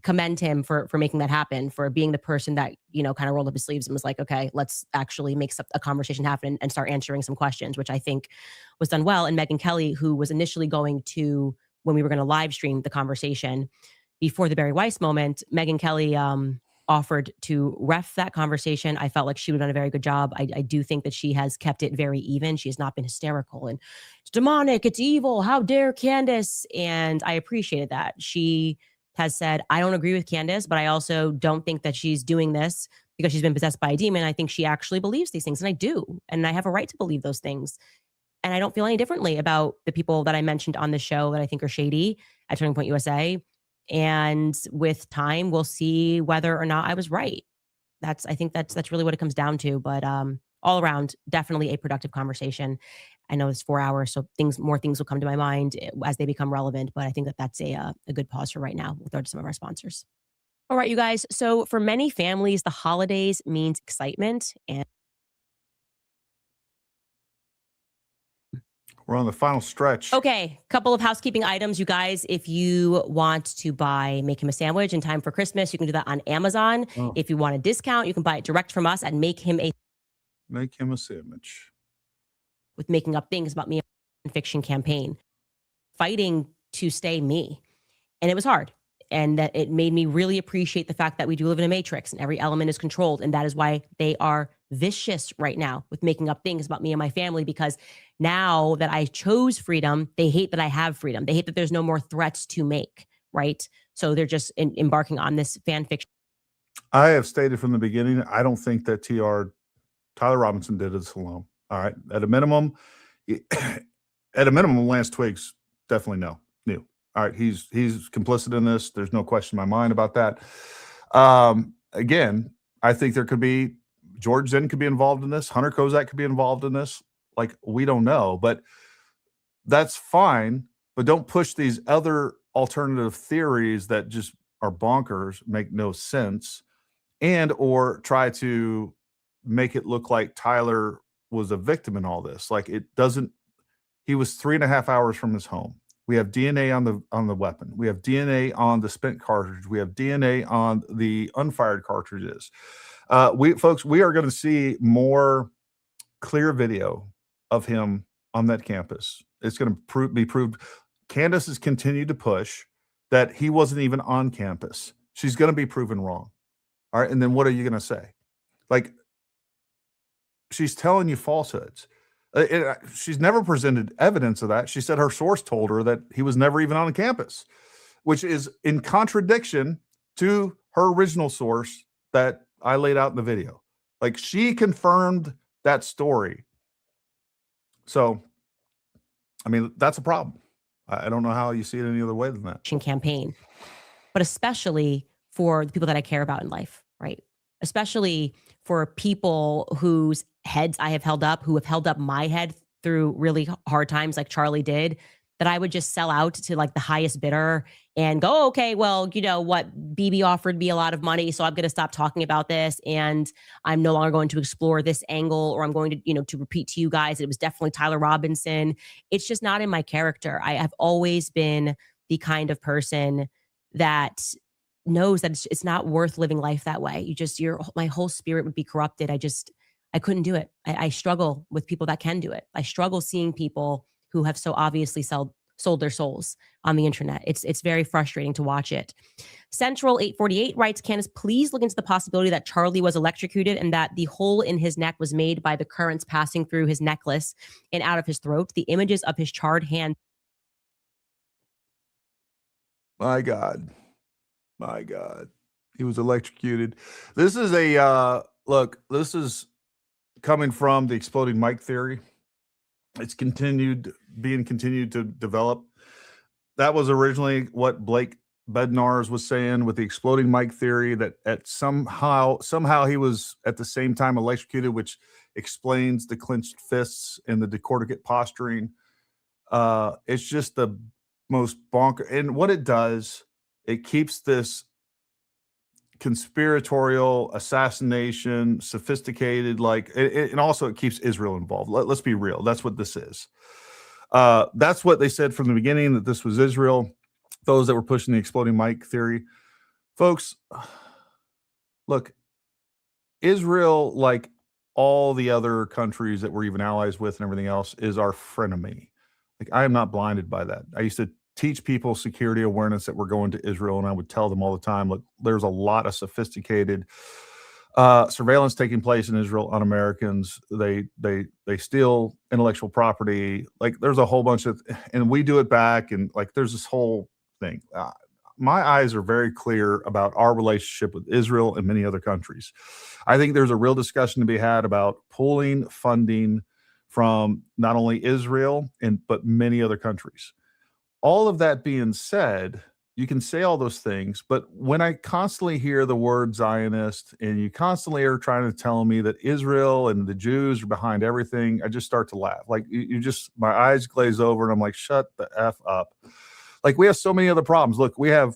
commend him for making that happen, for being the person that, kind of rolled up his sleeves and was like, okay, let's actually make a conversation happen and start answering some questions, which I think was done well. And Megyn Kelly, who was initially going to, when we were going to live stream the conversation before the Barry Weiss moment, Megyn Kelly offered to ref that conversation. I felt like she would have done a very good job. I do think that she has kept it very even. She has not been hysterical and it's demonic, it's evil, how dare Candace? And I appreciated that. She has said, I don't agree with Candace, but I also don't think that she's doing this because she's been possessed by a demon. I think she actually believes these things, and I do. And I have a right to believe those things. And I don't feel any differently about the people that I mentioned on the show that I think are shady at Turning Point USA. And with time, we'll see whether or not I was right. I think that's really what it comes down to. But all around, definitely a productive conversation. I know it's 4 hours, so more things will come to my mind as they become relevant, but I think that that's a good pause for right now. We'll throw to some of our sponsors. All right, you guys. So for many families, the holidays means excitement, and We're on the final stretch. okay, couple of housekeeping items, you guys. If you want to make him a sandwich in time for Christmas, you can do that on Amazon. Oh. If you want a discount, you can buy it direct from us and make him a sandwich. with Making Up Things About Me fiction campaign, fighting to stay me. And it was hard. And that it made me really appreciate the fact that we do live in a matrix and every element is controlled. And that is why they are vicious right now with making up things about me and my family, because now that I chose freedom, they hate that I have freedom. They hate that there's no more threats to make, right? So they're just embarking on this fan fiction. I have stated from the beginning, I don't think that Tyler Robinson did this alone. All right. At a minimum, Lance Twiggs definitely knew. All right. He's complicit in this. There's no question in my mind about that. Again, I think there could be George Zinn could be involved in this. Hunter Kozak could be involved in this. Like, we don't know, but that's fine. But don't push these other alternative theories that just are bonkers, make no sense, and or try to make it look like Tyler was a victim in all this. Like, it doesn't. He was 3.5 hours from his home. We have DNA on the weapon. We have DNA on the spent cartridge. We have DNA on the unfired cartridges. We are going to see more clear video of him on that campus. It's going to be proved. Candace has continued to push that he wasn't even on campus. She's going to be proven wrong. All right. And then what are you going to say? Like, she's telling you falsehoods. She's never presented evidence of that. She said her source told her that he was never even on campus, which is in contradiction to her original source that I laid out in the video. Like, she confirmed that story. So, I mean, that's a problem. I don't know how you see it any other way than that. Campaign, but especially for the people that I care about in life, right? Especially for people whose heads I have held up, who have held up my head through really hard times like Charlie did, that I would just sell out to like the highest bidder and go, okay, well, you know what? BB offered me a lot of money, so I'm going to stop talking about this. And I'm no longer going to explore this angle, or I'm going to, to repeat to you guys, it was definitely Tyler Robinson. It's just not in my character. I have always been the kind of person that knows that it's not worth living life that way. My whole spirit would be corrupted. I couldn't do it. I struggle with people that can do it. I struggle seeing people who have so obviously sold their souls on the internet. It's very frustrating to watch it. Central 848 writes, Candace, please look into the possibility that Charlie was electrocuted and that the hole in his neck was made by the currents passing through his necklace and out of his throat. The images of his charred hand. My God. He was electrocuted. This is this is coming from the exploding mic theory. It's being continued to develop. That was originally what Blake Bednarz was saying with the exploding mic theory, that at somehow he was at the same time electrocuted, which explains the clenched fists and the decorticate posturing. It's just the most bonker. And what it does, it keeps this conspiratorial assassination, sophisticated, and also it keeps Israel involved. Let's be real. That's what this is. That's what they said from the beginning, that this was Israel, those that were pushing the exploding mic theory. Folks, look, Israel, like all the other countries that we're even allies with and everything else, is our frenemy. Like, I am not blinded by that. I used to teach people security awareness that we're going to Israel, and I would tell them all the time, look, there's a lot of sophisticated surveillance taking place in Israel on Americans. They steal intellectual property. Like, there's a whole bunch of, and we do it back, and like there's this whole thing. My eyes are very clear about our relationship with Israel and many other countries. I think there's a real discussion to be had about pulling funding from not only Israel but many other countries. All of that being said, you can say all those things, but when I constantly hear the word Zionist and you constantly are trying to tell me that Israel and the Jews are behind everything, I just start to laugh. Like you just, my eyes glaze over and I'm like, shut the F up. Like we have so many other problems. Look, we have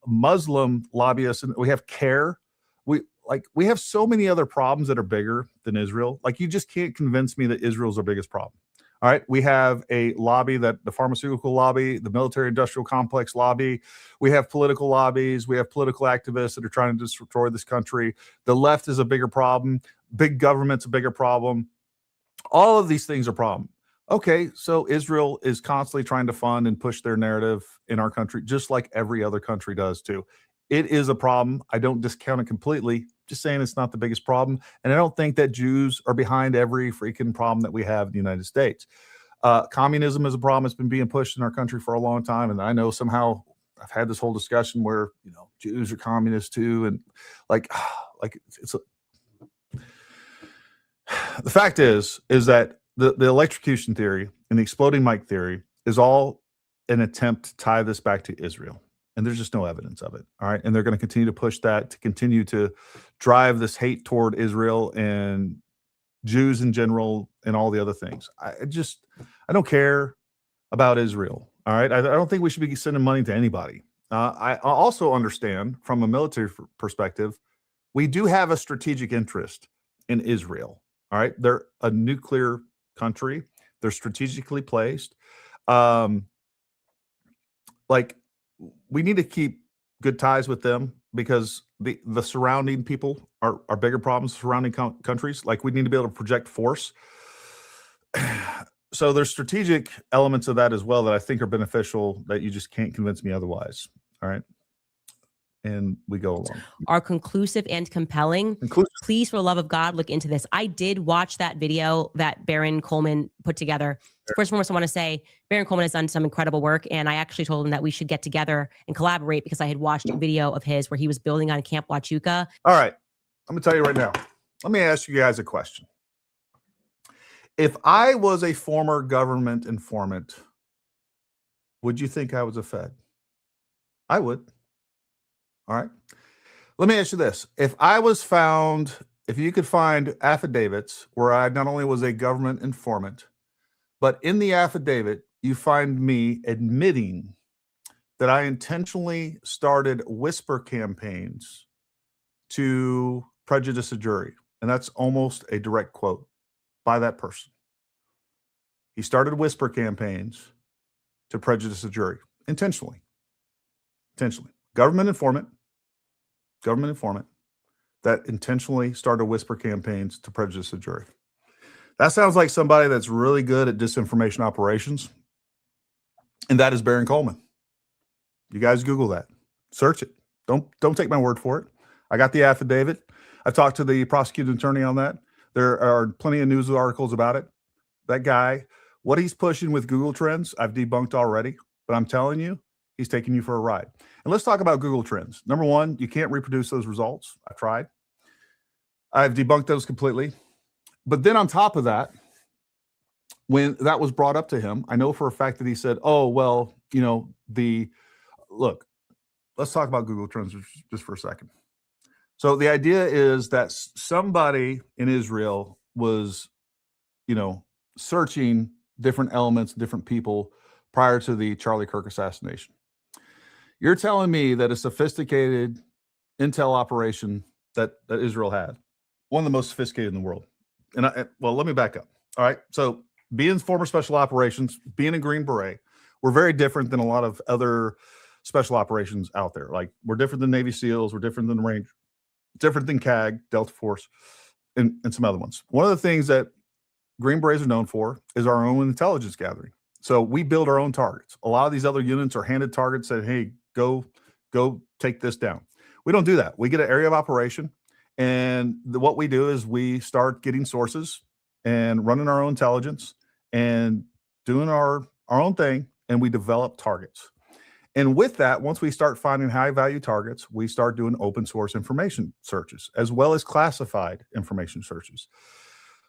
Muslim lobbyists and we have CARE. We have so many other problems that are bigger than Israel. Like you just can't convince me that Israel's our biggest problem. All right. We have a lobby, that the pharmaceutical lobby, the military industrial complex lobby. We have political lobbies. We have political activists that are trying to destroy this country. The left is a bigger problem. Big government's a bigger problem. All of these things are problem. Okay. So Israel is constantly trying to fund and push their narrative in our country, just like every other country does too. It is a problem. I don't discount it completely. Just saying it's not the biggest problem. And I don't think that Jews are behind every freaking problem that we have in the United States. Communism is a problem. It's been being pushed in our country for a long time. And I know somehow I've had this whole discussion where, Jews are communists too. And the fact is that the electrocution theory and the exploding mic theory is all an attempt to tie this back to Israel. And there's just no evidence of it. All right. And they're going to continue to push that, to continue to drive this hate toward Israel and Jews in general and all the other things. I don't care about Israel. All right. I don't think we should be sending money to anybody. I also understand from a military perspective, we do have a strategic interest in Israel. All right. They're a nuclear country. They're strategically placed. We need to keep good ties with them because the surrounding people are bigger problems, surrounding countries. Like we need to be able to project force. So there's strategic elements of that as well that I think are beneficial that you just can't convince me otherwise. All right. And we go along. Are conclusive and compelling. Please, for the love of God, look into this. I did watch that video that Baron Coleman put together. First and foremost, I want to say Baron Coleman has done some incredible work, and I actually told him that we should get together and collaborate because I had watched a video of his where he was building on Camp Huachuca. All right. I'm going to tell you right now. Let me ask you guys a question. If I was a former government informant, would you think I was a Fed? I would. All right. Let me ask you this. If you could find affidavits where I not only was a government informant, but in the affidavit, you find me admitting that I intentionally started whisper campaigns to prejudice a jury. And that's almost a direct quote by that person. He started whisper campaigns to prejudice a jury intentionally. Government informant that intentionally started whisper campaigns to prejudice a jury. That sounds like somebody that's really good at disinformation operations. And that is Baron Coleman. You guys Google that. Search it. Don't take my word for it. I got the affidavit. I've talked to the prosecuting attorney on that. There are plenty of news articles about it. That guy, what he's pushing with Google Trends, I've debunked already. But I'm telling you, he's taking you for a ride. And let's talk about Google Trends. Number one, you can't reproduce those results. I tried. I've debunked those completely. But then on top of that, when that was brought up to him, I know for a fact that he said, oh, well, look, let's talk about Google Trends just for a second. So the idea is that somebody in Israel was, searching different elements, different people prior to the Charlie Kirk assassination. You're telling me that a sophisticated intel operation that Israel had, one of the most sophisticated in the world. And let me back up. All right. So being former special operations, being a Green Beret, we're very different than a lot of other special operations out there. Like we're different than Navy SEALs. We're different than the Range, different than CAG, Delta Force, and some other ones. One of the things that Green Berets are known for is our own intelligence gathering. So we build our own targets. A lot of these other units are handed targets that, hey, go take this down. We don't do that. We get an area of operation. And what we do is we start getting sources and running our own intelligence and doing our own thing. And we develop targets. And with that, once we start finding high value targets, we start doing open source information searches as well as classified information searches.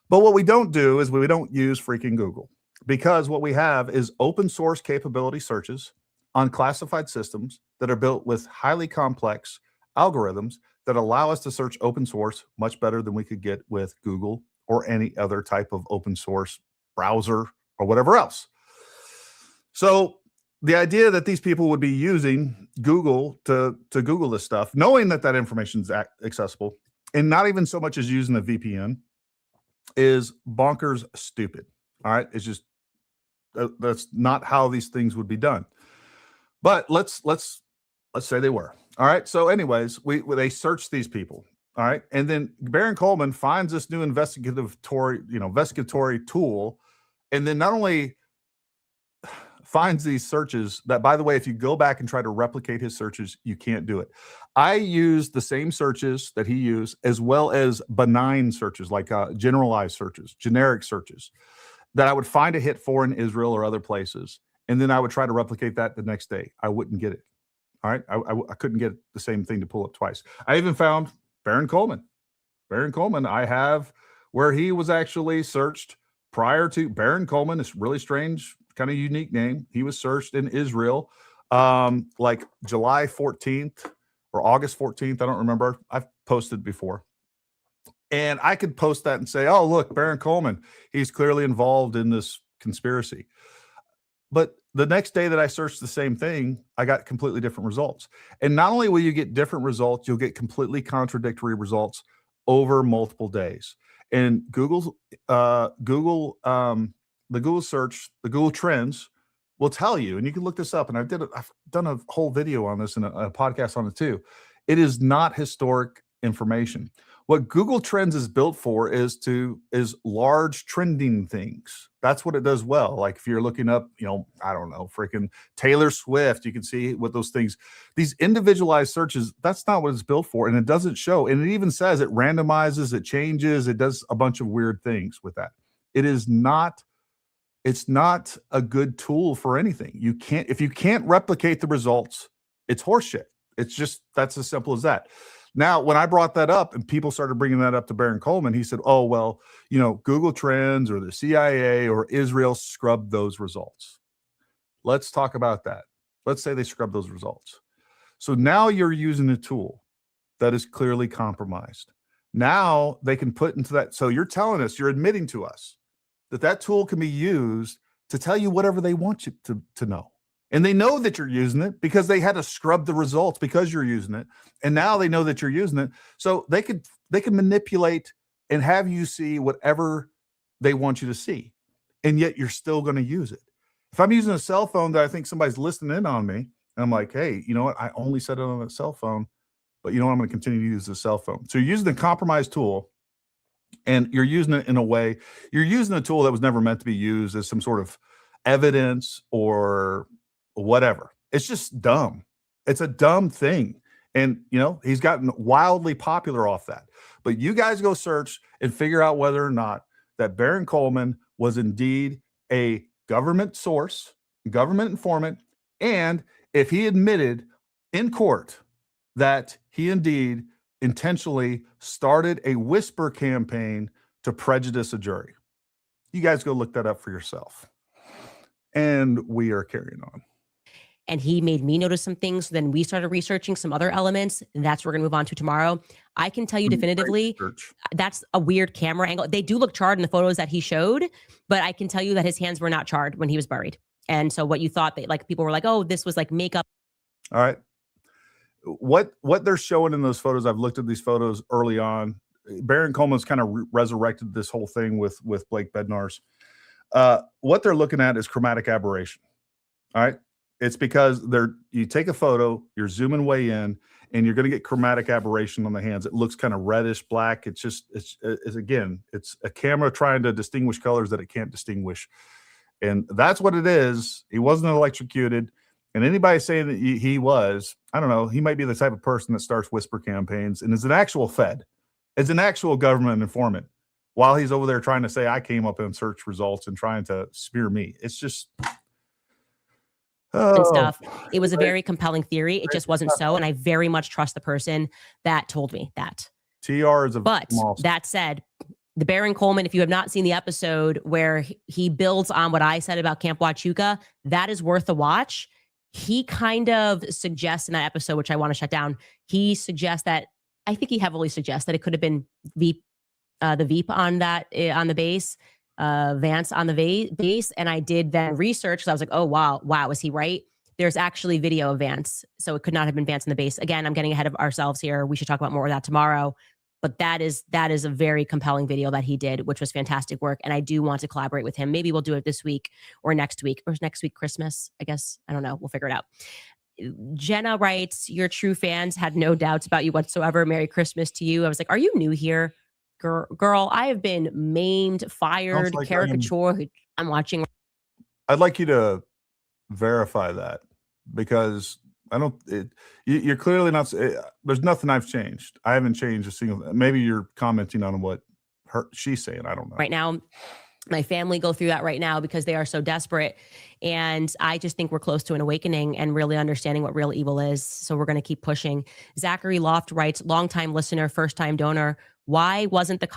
But what we don't do is we don't use freaking Google, because what we have is open source capability searches, on classified systems that are built with highly complex algorithms that allow us to search open source much better than we could get with Google or any other type of open source browser or whatever else. So the idea that these people would be using Google to Google this stuff, knowing that that information is accessible, and not even so much as using a VPN, is bonkers stupid. All right, it's just that's not how these things would be done. But let's say they were. All right. So, anyways, they searched these people. All right, and then Baron Coleman finds this new investigatory tool, and then not only finds these searches that, by the way, if you go back and try to replicate his searches, you can't do it. I use the same searches that he used, as well as benign searches, like generalized searches, generic searches, that I would find a hit for in Israel or other places. And then I would try to replicate that the next day. I wouldn't get it. All right. I couldn't get the same thing to pull up twice. I even found Baron Coleman. Baron Coleman, I have where he was actually searched prior to Baron Coleman. It's really strange, kind of unique name. He was searched in Israel like July 14th or August 14th. I don't remember. I've posted before. And I could post that and say, oh, look, Baron Coleman, he's clearly involved in this conspiracy. But the next day that I searched the same thing, I got completely different results. And not only will you get different results, you'll get completely contradictory results over multiple days. And the Google search, the Google Trends will tell you, and you can look this up. And I've done a whole video on this and a podcast on it too. It is not historic information. What Google Trends is built for is large trending things. That's what it does well. Like if you're looking up, I don't know, freaking Taylor Swift, you can see what those things, these individualized searches, that's not what it's built for. And it doesn't show. And it even says it randomizes, it changes, it does a bunch of weird things with that. It's not a good tool for anything. If you can't replicate the results, it's horseshit. It's just, that's as simple as that. Now, when I brought that up and people started bringing that up to Baron Coleman, he said, oh, well, Google Trends or the CIA or Israel scrubbed those results. Let's talk about that. Let's say they scrubbed those results. So now you're using a tool that is clearly compromised. Now they can put into that. So you're telling us, you're admitting to us that tool can be used to tell you whatever they want you to know. And they know that you're using it because they had to scrub the results because you're using it. And now they know that you're using it. So they can manipulate and have you see whatever they want you to see. And yet you're still going to use it. If I'm using a cell phone that I think somebody's listening in on me, and I'm like, hey, you know what? I only set it on a cell phone, but you know what? I'm going to continue to use the cell phone. So you're using the compromised tool and you're using it in a way, you're using a tool that was never meant to be used as some sort of evidence or whatever. It's just dumb. It's a dumb thing. And, he's gotten wildly popular off that. But you guys go search and figure out whether or not that Baron Coleman was indeed a government source, government informant, and if he admitted in court that he indeed intentionally started a whisper campaign to prejudice a jury. You guys go look that up for yourself. And we are carrying on. And he made me notice some things. So then we started researching some other elements. And that's what we're going to move on to tomorrow. I can tell you definitively that's a weird camera angle. They do look charred in the photos that he showed, but I can tell you that his hands were not charred when he was buried. And so what you thought that people were like, oh, this was like makeup. All right. What they're showing in those photos, I've looked at these photos early on. Baron Coleman's kind of resurrected this whole thing with Blake Bednar's. What they're looking at is chromatic aberration. All right. It's because you take a photo, you're zooming way in, and you're going to get chromatic aberration on the hands. It looks kind of reddish black. It's a camera trying to distinguish colors that it can't distinguish. And that's what it is. He wasn't electrocuted. And anybody saying that he was, I don't know, he might be the type of person that starts whisper campaigns and is an actual Fed. It's an actual government informant while he's over there trying to say, I came up and search results and trying to smear me. It's just... and stuff. It was a very compelling theory. It just wasn't so. And I very much trust the person that told me that. TR is But that said, the Baron Coleman, if you have not seen the episode where he builds on what I said about Camp Huachuca, that is worth a watch. he kind of suggests in that episode, which I want to shut down, he suggests that, I think he heavily suggests that it could have been Veep, the Veep on that, on the base, Vance on the base. And I did then research. So I was like, oh, wow, is he right? There's actually video of Vance. So it could not have been Vance on the base. Again, I'm getting ahead of ourselves here. We should talk about more of that tomorrow. But that is a very compelling video that he did, which was fantastic work. And I do want to collaborate with him. Maybe we'll do it this week or next week Christmas, I guess. I don't know. We'll figure it out. Jenna writes, your true fans had no doubts about you whatsoever. Merry Christmas to you. I was like, are you new here? Girl, I have been maimed, fired, like caricatured. I'm watching. I'd like you to verify that, because I don't. You're clearly not. There's nothing I've changed. I haven't changed a single. Maybe you're commenting on what she's saying. I don't know. Right now, my family go through that right now because they are so desperate, and I just think we're close to an awakening and really understanding what real evil is. So we're going to keep pushing. Zachary Loft writes, longtime listener, first time donor. Why wasn't the?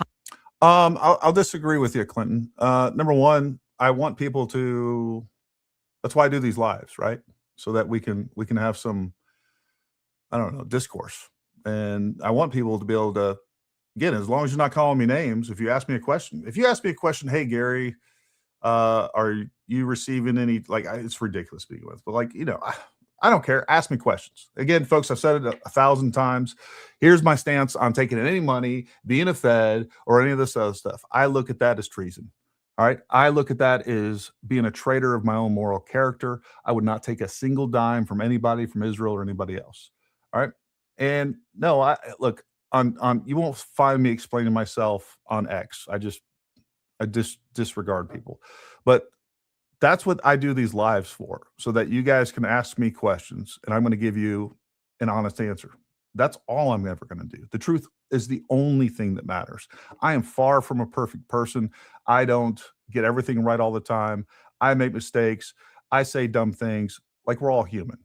I'll disagree with you, Clinton. Number one, I want people to. That's why I do these lives, right? So that we can have some, I don't know, discourse. And I want people to be able to, again, as long as you're not calling me names, if you ask me a question, hey, Gary, are you receiving any, like, it's ridiculous speaking with, but like, I don't care. Ask me questions. Again, folks, I've said it 1,000 times. Here's my stance on taking any money, being a Fed, or any of this other stuff. I look at that as treason. All right. I look at that as being a traitor of my own moral character. I would not take a single dime from anybody from Israel or anybody else. All right. And no, I look on you won't find me explaining myself on X. I disregard people. But that's what I do these lives for, so that you guys can ask me questions and I'm going to give you an honest answer. That's all I'm ever going to do. The truth is the only thing that matters. I am far from a perfect person. I don't get everything right all the time. I make mistakes. I say dumb things, like we're all human.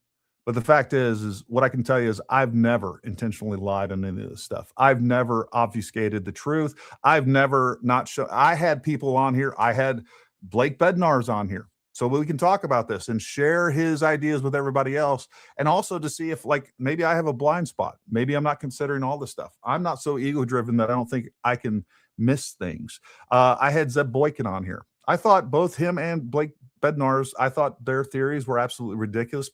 But the fact is what I can tell you is I've never intentionally lied on any of this stuff. I've never obfuscated the truth. I've never not shown. I had people on here. I had Blake Bednar's on here, so we can talk about this and share his ideas with everybody else. And also to see if, like, maybe I have a blind spot. Maybe I'm not considering all this stuff. I'm not so ego driven that I don't think I can miss things. I had Zeb Boykin on here. I thought both him and Blake Bednar's, I thought their theories were absolutely ridiculous,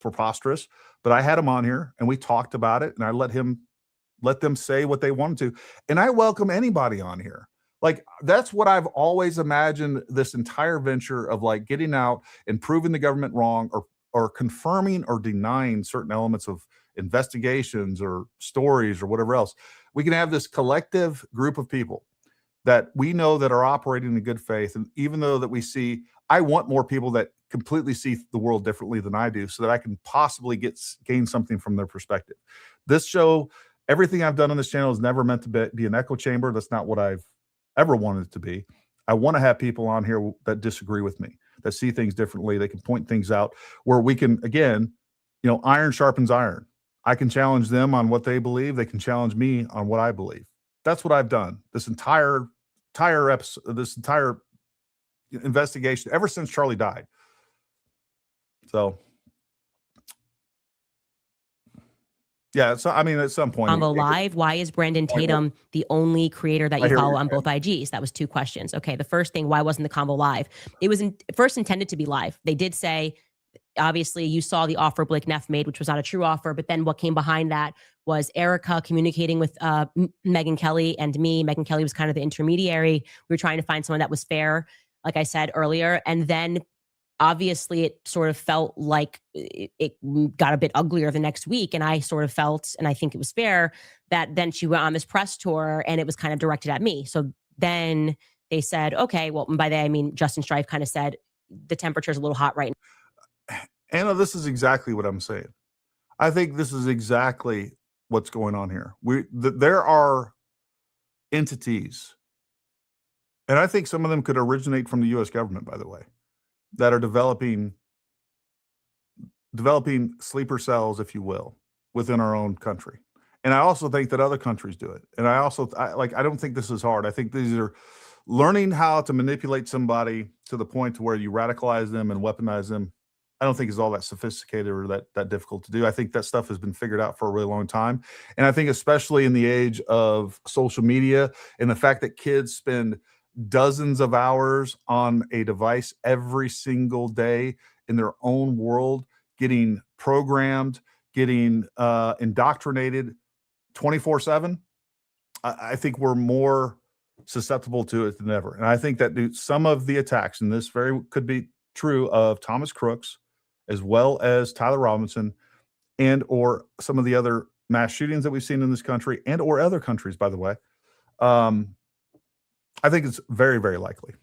preposterous, but I had him on here and we talked about it, and I let them say what they wanted to. And I welcome anybody on here. Like, that's what I've always imagined this entire venture of, like, getting out and proving the government wrong, or confirming or denying certain elements of investigations or stories or whatever else. We can have this collective group of people that we know that are operating in good faith. And even though that I want more people that completely see the world differently than I do, so that I can possibly gain something from their perspective. This show, everything I've done on this channel is never meant to be an echo chamber. That's not what I've ever wanted it to be. I want to have people on here that disagree with me, that see things differently. They can point things out where we can, again, iron sharpens iron. I can challenge them on what they believe. They can challenge me on what I believe. That's what I've done this entire episode, this entire investigation, ever since Charlie died. So yeah, so I mean, at some point, Combo Live, why is Brandon Tatum the only creator that you follow on both IGs? That was 2 questions. Okay, the first thing, why wasn't the combo live? It was first intended to be live. They did say, obviously, you saw the offer Blake Neff made, which was not a true offer, but then what came behind that was Erika communicating with Megyn Kelly and me. Megyn Kelly was kind of the intermediary. We were trying to find someone that was fair, like I said earlier, and then obviously it sort of felt like it got a bit uglier the next week. And I sort of felt, and I think it was fair, that then she went on this press tour and it was kind of directed at me. So then they said, okay, well, by that, I mean, Justin Strife kind of said, the temperature's a little hot right now. Anna, this is exactly what I'm saying. I think this is exactly what's going on here. There are entities, and I think some of them could originate from the U.S. government, by the way, that are developing sleeper cells, if you will, within our own country. And I also think that other countries do it. And I don't think this is hard. I think these are learning how to manipulate somebody to the point to where you radicalize them and weaponize them. I don't think is all that sophisticated or that difficult to do. I think that stuff has been figured out for a really long time. And I think especially in the age of social media and the fact that kids spend dozens of hours on a device every single day in their own world, getting programmed, getting indoctrinated 24/7, I think we're more susceptible to it than ever. And I think that some of the attacks, and this very could be true of Thomas Crooks, as well as Tyler Robinson, and or some of the other mass shootings that we've seen in this country and or other countries, by the way. I think it's very, very likely.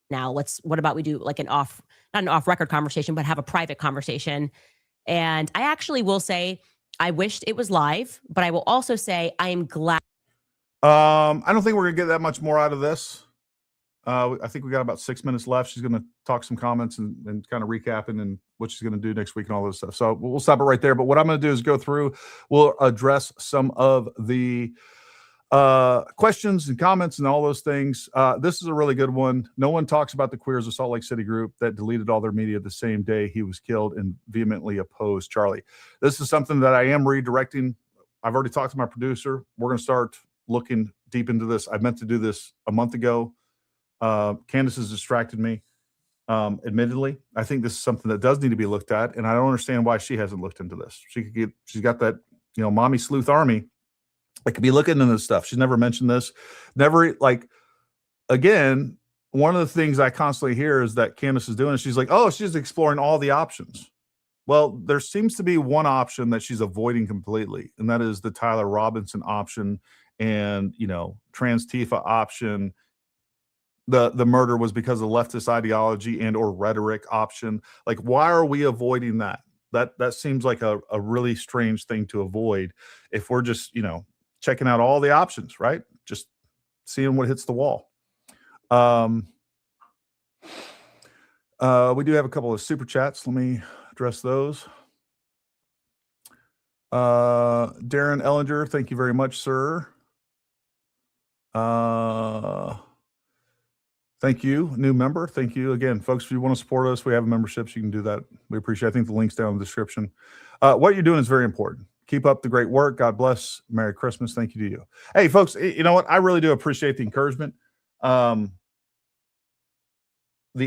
Now what about we do like not an off record conversation, but have a private conversation. And I actually will say, I wished it was live, but I will also say I am glad. I don't think we're gonna get that much more out of this. I think we got about 6 minutes left. She's gonna talk some comments and kind of recapping and what she's gonna do next week and all this stuff. So we'll stop it right there. But what I'm gonna do is go through, we'll address some of the questions and comments and all those things. This is a really good one. No one talks about the Queers of Salt Lake City group that deleted all their media the same day he was killed and vehemently opposed Charlie. This is something that I am redirecting. I've already talked to my producer. We're going to start looking deep into this. I meant to do this a month ago. Candace has distracted me. Admittedly, I think this is something that does need to be looked at, and I don't understand why she hasn't looked into this. She's got that, mommy sleuth army. I could be looking into this stuff. She's never mentioned this. Never, again, one of the things I constantly hear is that Candace is doing, she's like, oh, she's exploring all the options. Well, there seems to be one option that she's avoiding completely, and that is the Tyler Robinson option and, trans Tifa option. The murder was because of leftist ideology and or rhetoric option. Like, why are we avoiding that? That seems like a really strange thing to avoid if we're just, checking out all the options, right? Just seeing what hits the wall. We do have a couple of super chats. Let me address those. Darren Ellinger, thank you very much, sir. Thank you, new member. Thank you again, folks. If you want to support us, we have memberships. You can do that. We appreciate it. I think the link's down in the description. What you're doing is very important. Keep up the great work. God bless. Merry Christmas. Thank you to you. Hey, folks, you know what? I really do appreciate the encouragement. The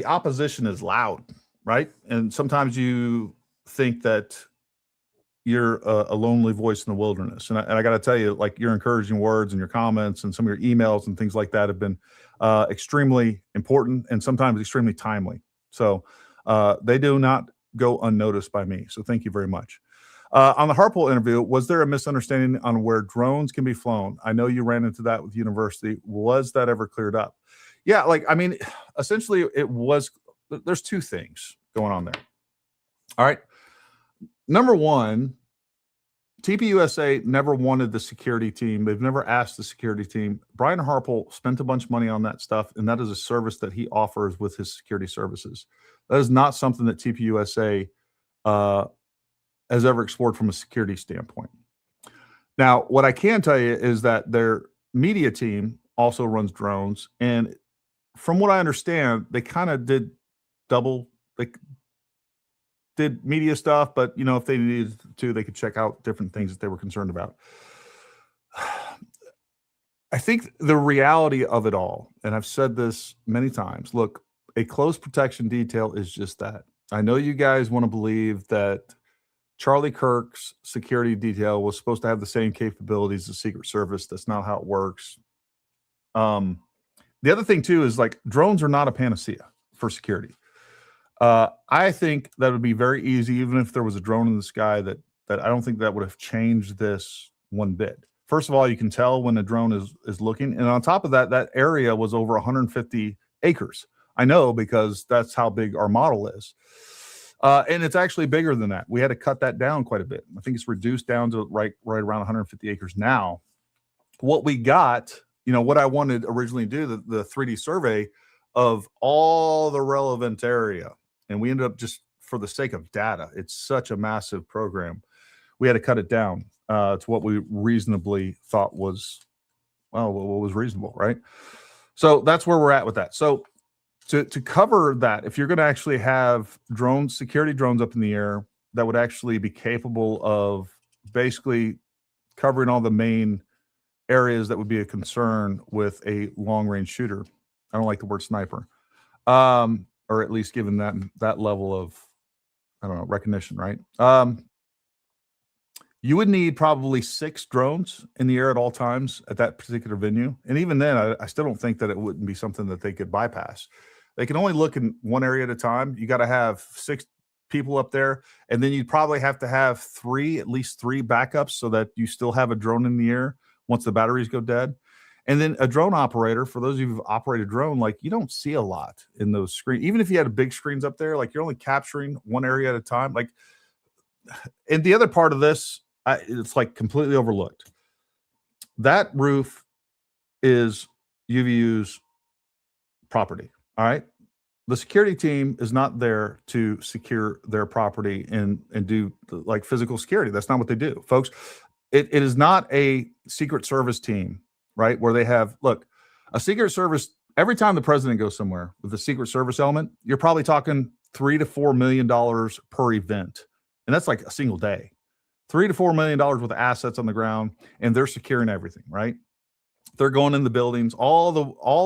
opposition is loud, right? And sometimes you think that you're a lonely voice in the wilderness. And I got to tell you, like, your encouraging words and your comments and some of your emails and things like that have been extremely important and sometimes extremely timely. So they do not go unnoticed by me. So thank you very much. On the Harpole interview, was there a misunderstanding on where drones can be flown? I know you ran into that with university. Was that ever cleared up? Yeah, essentially it was, there's two things going on there. All right. Number one, TPUSA never wanted the security team. They've never asked the security team. Brian Harpole spent a bunch of money on that stuff, and that is a service that he offers with his security services. That is not something that TPUSA has ever explored from a security standpoint. Now, what I can tell you is that their media team also runs drones, and from what I understand, they kind of did did media stuff, but if they needed to, they could check out different things that they were concerned about. I think the reality of it all, and I've said this many times, look, a close protection detail is just that. I know you guys want to believe that Charlie Kirk's security detail was supposed to have the same capabilities as Secret Service. That's not how it works. The other thing too is, like, drones are not a panacea for security. I think that would be very easy, even if there was a drone in the sky, that I don't think that would have changed this one bit. First of all, you can tell when a drone is looking. And on top of that, that area was over 150 acres. I know because that's how big our model is. And it's actually bigger than that. We had to cut that down quite a bit. I think it's reduced down to right around 150 acres now. What we got, what I wanted originally to do, the 3D survey of all the relevant area. And we ended up, just for the sake of data, it's such a massive program, we had to cut it down to what we reasonably thought was, what was reasonable, right? So that's where we're at with that. So to cover that, if you're going to actually have drones, security drones up in the air that would actually be capable of basically covering all the main areas that would be a concern with a long range shooter. I don't like the word sniper, or at least given that level of, I don't know, recognition, right? You would need probably 6 drones in the air at all times at that particular venue. And even then, I still don't think that it wouldn't be something that they could bypass. They can only look in one area at a time. You got to have 6 people up there. And then you'd probably have to have at least three backups so that you still have a drone in the air once the batteries go dead. And then a drone operator, for those of you who've operated drone, like you don't see a lot in those screens. Even if you had big screens up there, like you're only capturing one area at a time. Like, and the other part of this, it's like completely overlooked. That roof is UVU's property. All right. The security team is not there to secure their property and do like physical security. That's not what they do, folks. It is not a Secret Service team, right? Where they have, look, a Secret Service, every time the president goes somewhere with the Secret Service element, you're probably talking $3 to $4 million per event. And that's like a single day. $3 to $4 million worth of assets on the ground, and they're securing everything, right? They're going in the buildings. All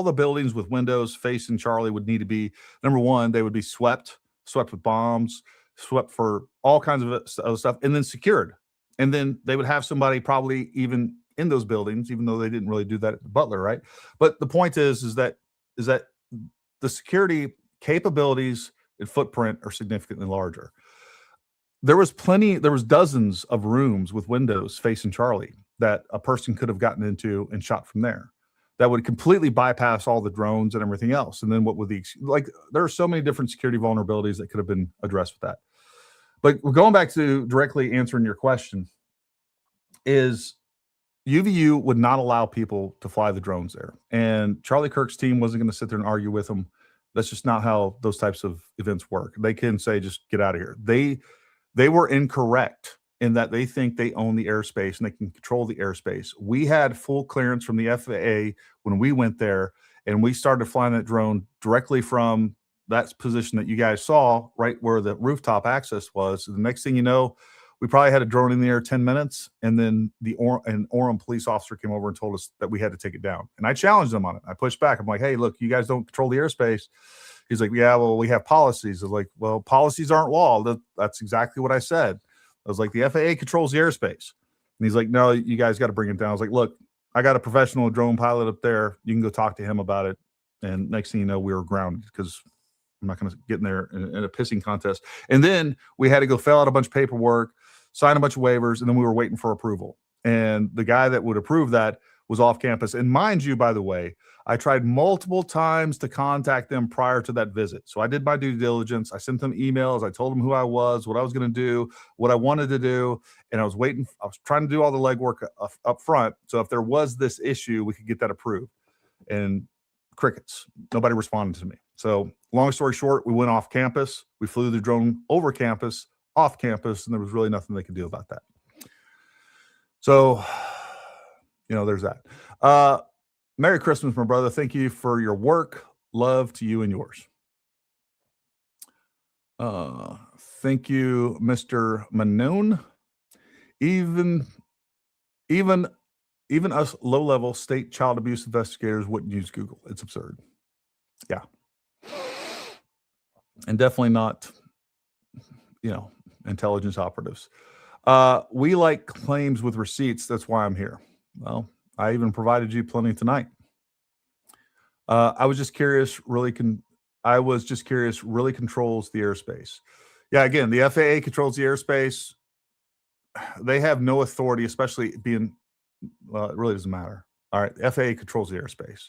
the buildings with windows facing Charlie would need to be, number one, they would be swept with bombs, swept for all kinds of other stuff, and then secured. And then they would have somebody probably even in those buildings, even though they didn't really do that at the Butler, right? But the point is that the security capabilities and footprint are significantly larger. There was dozens of rooms with windows facing Charlie that a person could have gotten into and shot from there. That would completely bypass all the drones and everything else. And then what would there are so many different security vulnerabilities that could have been addressed with that. But we're going back to directly answering your question is UVU would not allow people to fly the drones there. And Charlie Kirk's team wasn't going to sit there and argue with them. That's just not how those types of events work. They can say, just get out of here. They were incorrect in that they think they own the airspace and they can control the airspace. We had full clearance from the FAA when we went there, and we started flying that drone directly from that position that you guys saw, right where the rooftop access was. The next thing you know, we probably had a drone in the air 10 minutes, and then an Orem police officer came over and told us that we had to take it down. And I challenged them on it. I pushed back. I'm like, hey, look, you guys don't control the airspace. He's like, yeah, well, we have policies. I was like, well, policies aren't law. That's exactly what I said. I was like, the FAA controls the airspace. And he's like, no, you guys got to bring it down. I was like, look, I got a professional drone pilot up there. You can go talk to him about it. And next thing you know, we were grounded because I'm not going to get in there in a pissing contest. And then we had to go fill out a bunch of paperwork, sign a bunch of waivers, and then we were waiting for approval. And the guy that would approve that was off campus. And mind you, by the way, I tried multiple times to contact them prior to that visit. So I did my due diligence. I sent them emails. I told them who I was, what I was going to do, what I wanted to do. And I was trying to do all the legwork up front. So if there was this issue, we could get that approved. And crickets. Nobody responded to me. So long story short, we went off campus. We flew the drone over campus, off campus, and there was really nothing they could do about that. So, there's that. Merry Christmas, my brother. Thank you for your work. Love to you and yours. Thank you, Mr. Manon. Even us low-level state child abuse investigators wouldn't use Google. It's absurd. Yeah. And definitely not, intelligence operatives. We like claims with receipts. That's why I'm here. Well, I even provided you plenty tonight. I was just curious, really controls the airspace. Yeah, again, the FAA controls the airspace. They have no authority, especially it really doesn't matter. All right, the FAA controls the airspace.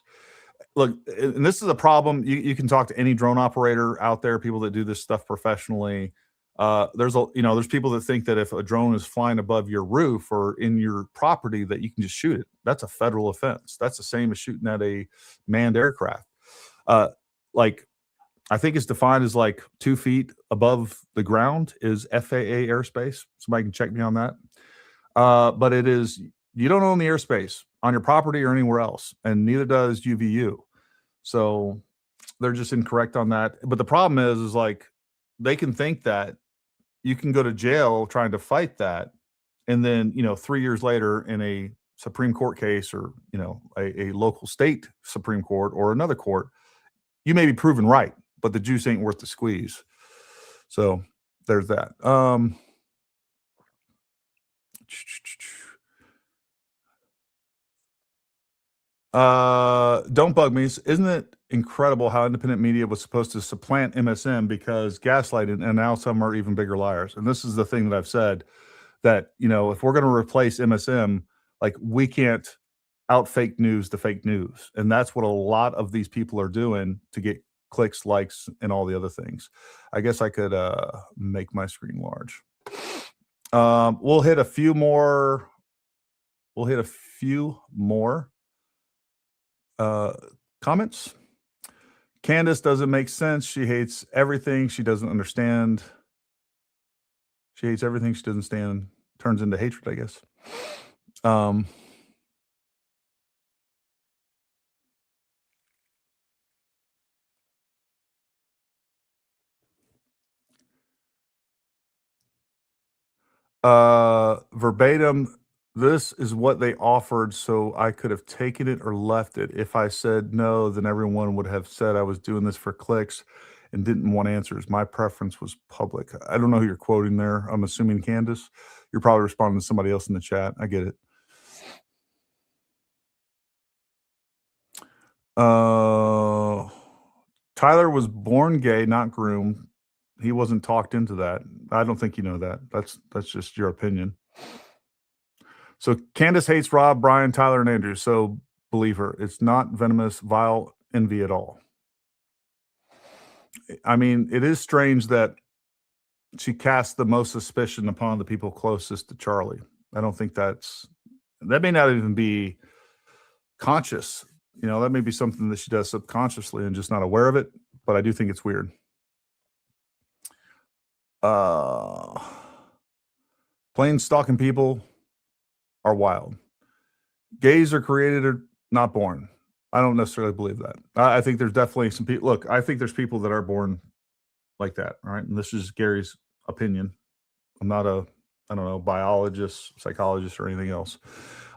Look, and this is a problem. You can talk to any drone operator out there, people that do this stuff professionally. There's people that think that if a drone is flying above your roof or in your property that you can just shoot it. That's a federal offense. That's the same as shooting at a manned aircraft. I think it's defined as 2 feet above the ground is FAA airspace. Somebody can check me on that. But it is, you don't own the airspace on your property or anywhere else, and neither does UVU. So they're just incorrect on that. But the problem is like they can think that you can go to jail trying to fight that, and then 3 years later in a Supreme Court case, or a local state Supreme Court or another court, you may be proven right, but the juice ain't worth the squeeze. So there's that. Don't bug me. Isn't it incredible how independent media was supposed to supplant MSM because gaslighting, and now some are even bigger liars? And this is the thing that I've said, that if we're going to replace MSM, like, we can't out fake news to fake news, and that's what a lot of these people are doing to get clicks, likes, and all the other things. I guess I could make my screen large. We'll hit a few more. Comments. Candace doesn't make sense. She hates everything she doesn't understand. She hates everything she doesn't stand. Turns into hatred, I guess. Verbatim, this is what they offered, so I could have taken it or left it. If I said no, then everyone would have said I was doing this for clicks and didn't want answers. My preference was public. I don't know who you're quoting there. I'm assuming Candace. You're probably responding to somebody else in the chat. I get it. Tyler was born gay, not groomed. He wasn't talked into that. I don't think you know that. That's just your opinion. So Candace hates Rob, Brian, Tyler, and Andrew. So believe her. It's not venomous, vile envy at all. I mean, it is strange that she casts the most suspicion upon the people closest to Charlie. I don't think that may not even be conscious. That may be something that she does subconsciously and just not aware of it. But I do think it's weird. Plain stalking people are wild. Gays are created or not born. I don't necessarily believe that. I think there's definitely some people. Look, I think there's people that are born like that. All right. And this is Gary's opinion. I'm not a, biologist, psychologist, or anything else.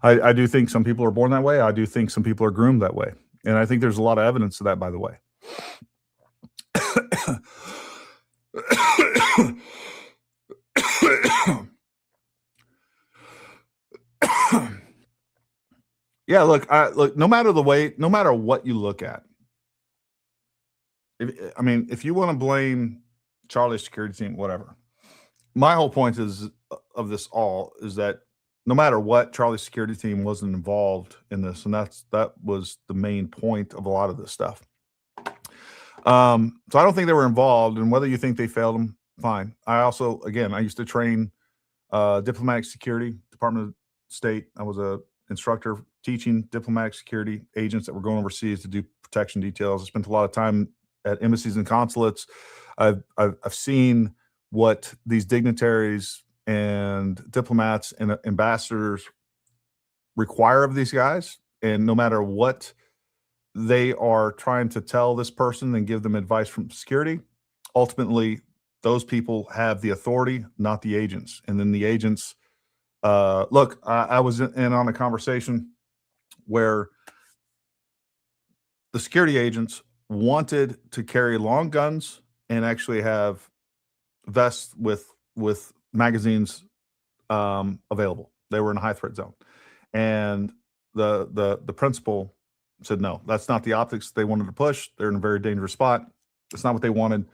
I do think some people are born that way. I do think some people are groomed that way. And I think there's a lot of evidence to that, by the way. Yeah, look, no matter what you look at, if you want to blame Charlie's security team, whatever. My whole point is that no matter what, Charlie's security team wasn't involved in this, and that was the main point of a lot of this stuff. So I don't think they were involved, and whether you think they failed them, fine. I used to train diplomatic security, Department of State. I was a instructor teaching diplomatic security agents that were going overseas to do protection details. I spent a lot of time at embassies and consulates. I've seen what these dignitaries and diplomats and ambassadors require of these guys, and no matter what they are trying to tell this person and give them advice from security, ultimately those people have the authority, not the agents. And then the agents, look, I was in on a conversation where the security agents wanted to carry long guns and actually have vests with magazines available. They were in a high threat zone, and the principal said no, that's not the optics they wanted to push. They're in a very dangerous spot. It's not what they wanted.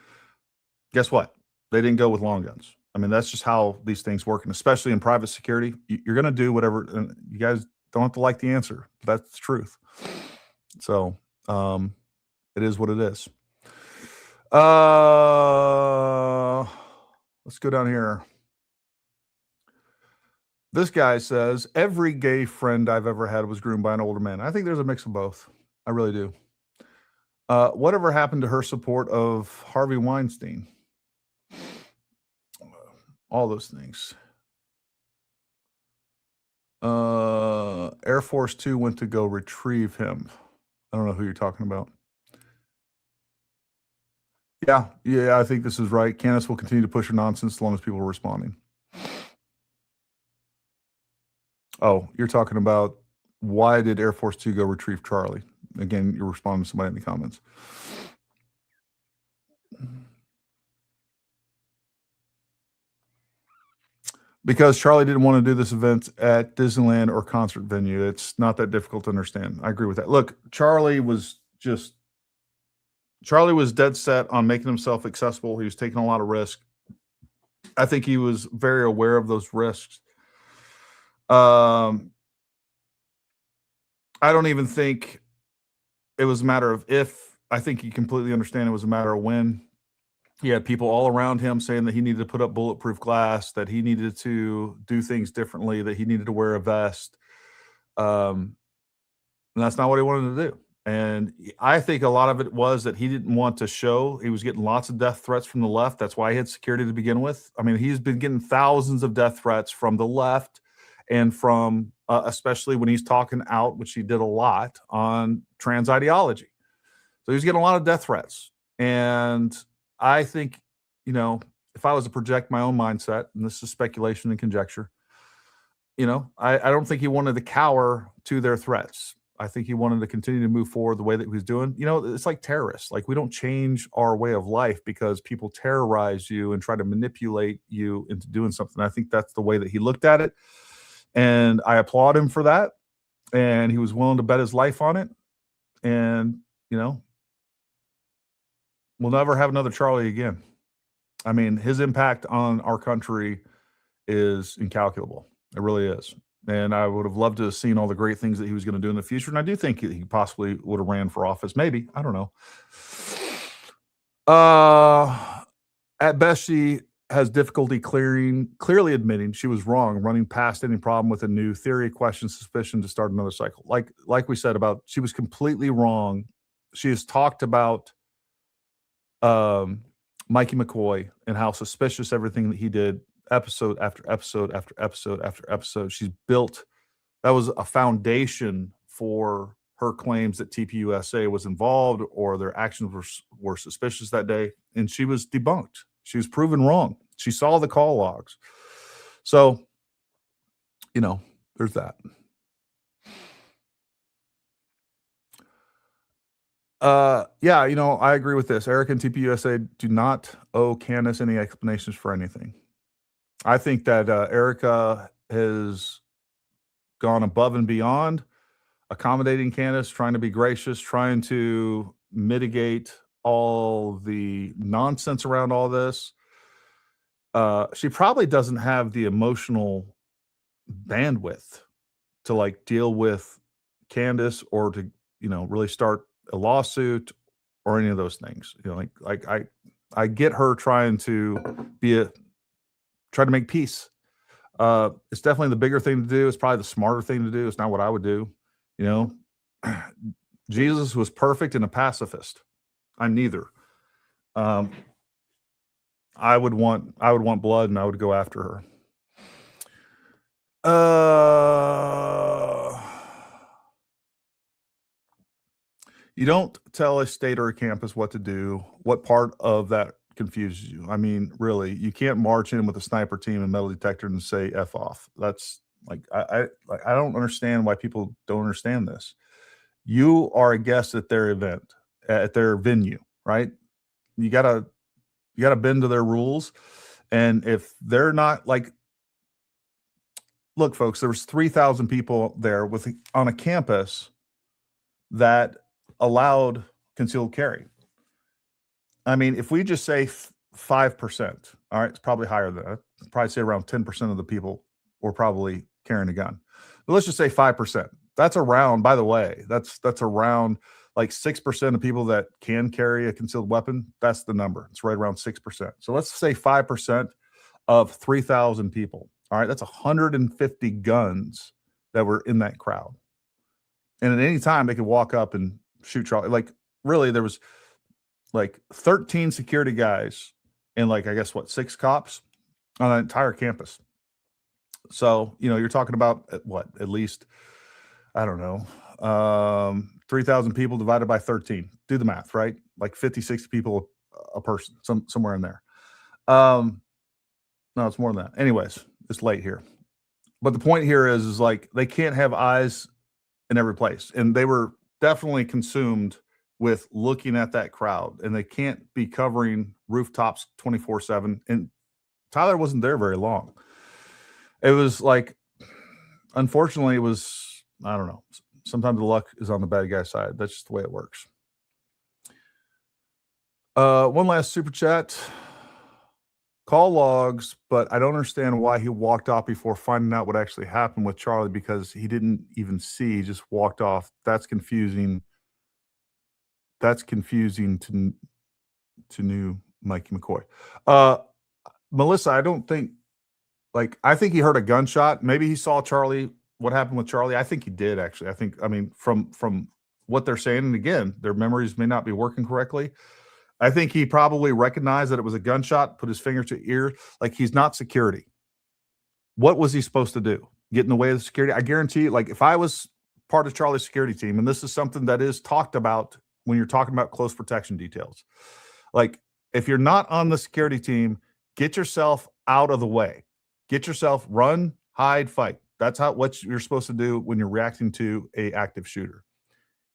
Guess what? They didn't go with long guns. I mean, that's just how these things work, and especially in private security, you're going to do whatever. And you guys don't have to like the answer, but that's the truth. So it is what it is. Let's go down here. This guy says, every gay friend I've ever had was groomed by an older man. I think there's a mix of both. I really do. Whatever happened to her support of Harvey Weinstein? All those things. Air Force 2 went to go retrieve him. I don't know who you're talking about. Yeah, I think this is right. Candace will continue to push her nonsense as long as people are responding. Oh, you're talking about why did Air Force 2 go retrieve Charlie? Again, you're responding to somebody in the comments. Because Charlie didn't want to do this event at Disneyland or concert venue. It's not that difficult to understand. I agree with that. Look, Charlie was dead set on making himself accessible. He was taking a lot of risk. I think he was very aware of those risks. I don't even think it was a matter of if. I think you completely understand it was a matter of when. He had people all around him saying that he needed to put up bulletproof glass, that he needed to do things differently, that he needed to wear a vest. And that's not what he wanted to do. And I think a lot of it was that he didn't want to show. He was getting lots of death threats from the left. That's why he had security to begin with. I mean, he's been getting thousands of death threats from the left and from, especially when he's talking out, which he did a lot on trans ideology. So he's getting a lot of death threats. And I think, if I was to project my own mindset, and this is speculation and conjecture, I don't think he wanted to cower to their threats. I think he wanted to continue to move forward the way that he was doing. It's like terrorists. Like, we don't change our way of life because people terrorize you and try to manipulate you into doing something. I think that's the way that he looked at it. And I applaud him for that. And he was willing to bet his life on it. And, we'll never have another Charlie again. I mean, his impact on our country is incalculable. It really is. And I would have loved to have seen all the great things that he was going to do in the future. And I do think he possibly would have ran for office. Maybe. I don't know. At best, she has difficulty clearly admitting she was wrong, running past any problem with a new theory, question, suspicion to start another cycle. Like we said about, she was completely wrong. She has talked about Mikey McCoy and how suspicious everything that he did, episode after episode after episode after episode. She's built, that was a foundation for her claims that TPUSA was involved or their actions were suspicious that day. And she was debunked. She was proven wrong. She saw the call logs. So, there's that. I agree with this. Erika and TPUSA do not owe Candace any explanations for anything. I think that Erika has gone above and beyond, accommodating Candace, trying to be gracious, trying to mitigate all the nonsense around all this. She probably doesn't have the emotional bandwidth to deal with Candace or to, really start a lawsuit or any of those things. I get her trying to try to make peace. It's definitely the bigger thing to do. It's probably the smarter thing to do. It's not what I would do. Jesus was perfect and a pacifist. I'm neither. I would want blood, and I would go after her. You don't tell a state or a campus what to do. What part of that confuses you? I mean, really, you can't march in with a sniper team and metal detector and say F off. That's I don't understand why people don't understand this. You are a guest at their event, at their venue, right? You gotta bend to their rules. And if they're not look, folks, there was 3,000 people there on a campus that allowed concealed carry. I mean, if we just say 5%, all right, it's probably higher than that. I'd probably say around 10% of the people were probably carrying a gun. But let's just say 5%. That's around, by the way, that's around 6% of people that can carry a concealed weapon. That's the number. It's right around 6%. So let's say 5% of 3,000 people. All right, that's 150 guns that were in that crowd. And at any time, they could walk up and shoot Charlie. Really, there was 13 security guys and I guess 6 cops on an entire campus. So, you're talking about at least, I don't know, 3,000 people divided by 13. Do the math, right? 50, 60 people a person somewhere in there. No, it's more than that. Anyways, it's late here. But the point here is like they can't have eyes in every place. And they were definitely consumed with looking at that crowd, and they can't be covering rooftops 24/7. And Tyler wasn't there very long. It was like, unfortunately, it was, I don't know. Sometimes the luck is on the bad guy's side. That's just the way it works. One last super chat. Call logs, but I don't understand why he walked off before finding out what actually happened with Charlie, because he didn't even see. He just walked off. That's confusing. That's confusing to new Mikey McCoy. Melissa, I don't think, like, I think he heard a gunshot. Maybe he saw Charlie, what happened with Charlie. I think he did, actually. I mean, from what they're saying, and again, their memories may not be working correctly. I think he probably recognized that it was a gunshot, put his finger to ear. Like, he's not security. What was he supposed to do? Get in the way of the security? I guarantee you, like, if I was part of Charlie's security team, and this is something that is talked about when you're talking about close protection details, like, if you're not on the security team, get yourself out of the way. Get yourself, run, hide, fight. That's what you're supposed to do when you're reacting to a active shooter.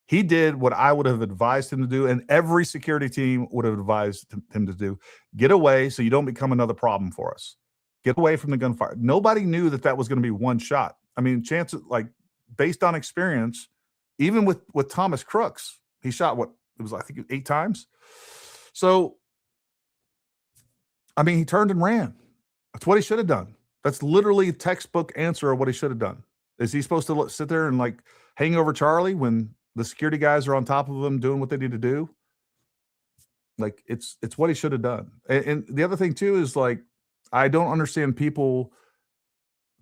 He did what I would have advised him to do, and every security team would have advised him to do. Get away so you don't become another problem for us. Get away from the gunfire. Nobody knew that was going to be one shot. I mean, chances, like, based on experience, even with Thomas Crooks, he shot what? It was, I think, 8 times. So, I mean, he turned and ran. That's what he should have done. That's literally a textbook answer of what he should have done. Is he supposed to sit there and, like, hang over Charlie when the security guys are on top of him doing what they need to do? Like, it's what he should have done. And the other thing too is, like, I don't understand people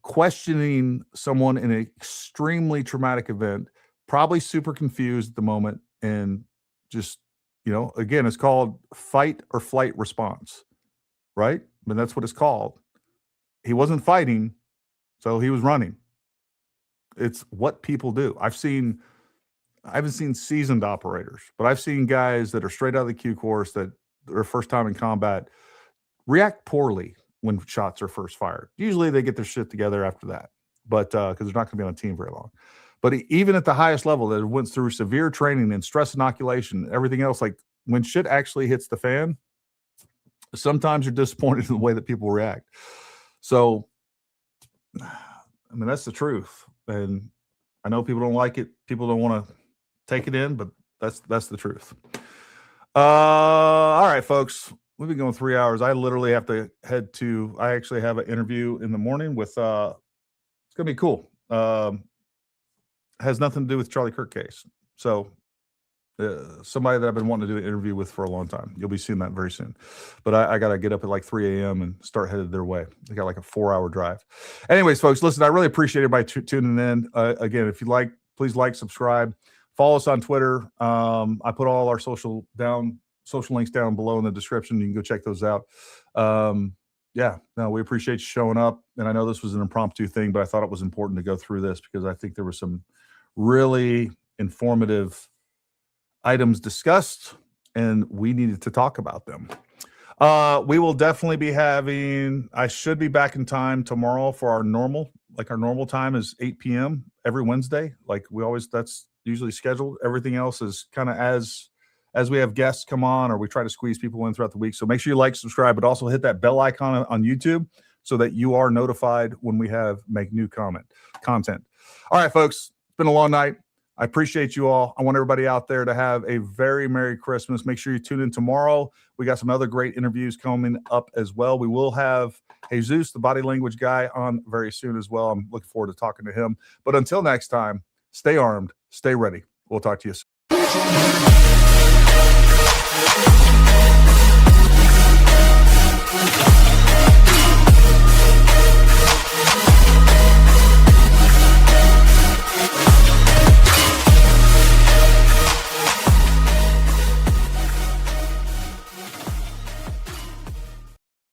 questioning someone in an extremely traumatic event, probably super confused at the moment, and just, again, it's called fight or flight response, right? I mean, that's what it's called. He wasn't fighting, so he was running. It's what people do. I haven't seen seasoned operators, but I've seen guys that are straight out of the Q course that are first time in combat react poorly when shots are first fired. Usually they get their shit together after that, but because they're not going to be on a team very long. But even at the highest level, that went through severe training and stress inoculation, everything else, like, when shit actually hits the fan, sometimes you're disappointed in the way that people react. So, I mean, that's the truth. And I know people don't like it. People don't want to take it in, but that's the truth. All right, folks, we've been going 3 hours. I literally have to I actually have an interview in the morning with, it's going to be cool. Has nothing to do with Charlie Kirk case. So somebody that I've been wanting to do an interview with for a long time. You'll be seeing that very soon. But I got to get up at like 3 a.m. and start headed their way. They got like a 4-hour drive. Anyways, folks, listen, I really appreciate everybody tuning in. Again, if you like, please like, subscribe, follow us on Twitter. I put all our social links down below in the description. You can go check those out. Yeah, no, we appreciate you showing up. And I know this was an impromptu thing, but I thought it was important to go through this because I think there were some really informative items discussed, and we needed to talk about them. We will definitely be I should be back in time tomorrow for our normal time is 8 p.m. every Wednesday. Like we always, that's usually scheduled. Everything else is kind of as we have guests come on, or we try to squeeze people in throughout the week. So make sure you like, subscribe, but also hit that bell icon on YouTube so that you are notified when we make new content. All right, folks, it's been a long night. I appreciate you all. I want everybody out there to have a very Merry Christmas. Make sure you tune in tomorrow. We got some other great interviews coming up as well. We will have Jesus, the body language guy, on very soon as well. I'm looking forward to talking to him. But until next time, stay armed, stay ready. We'll talk to you soon.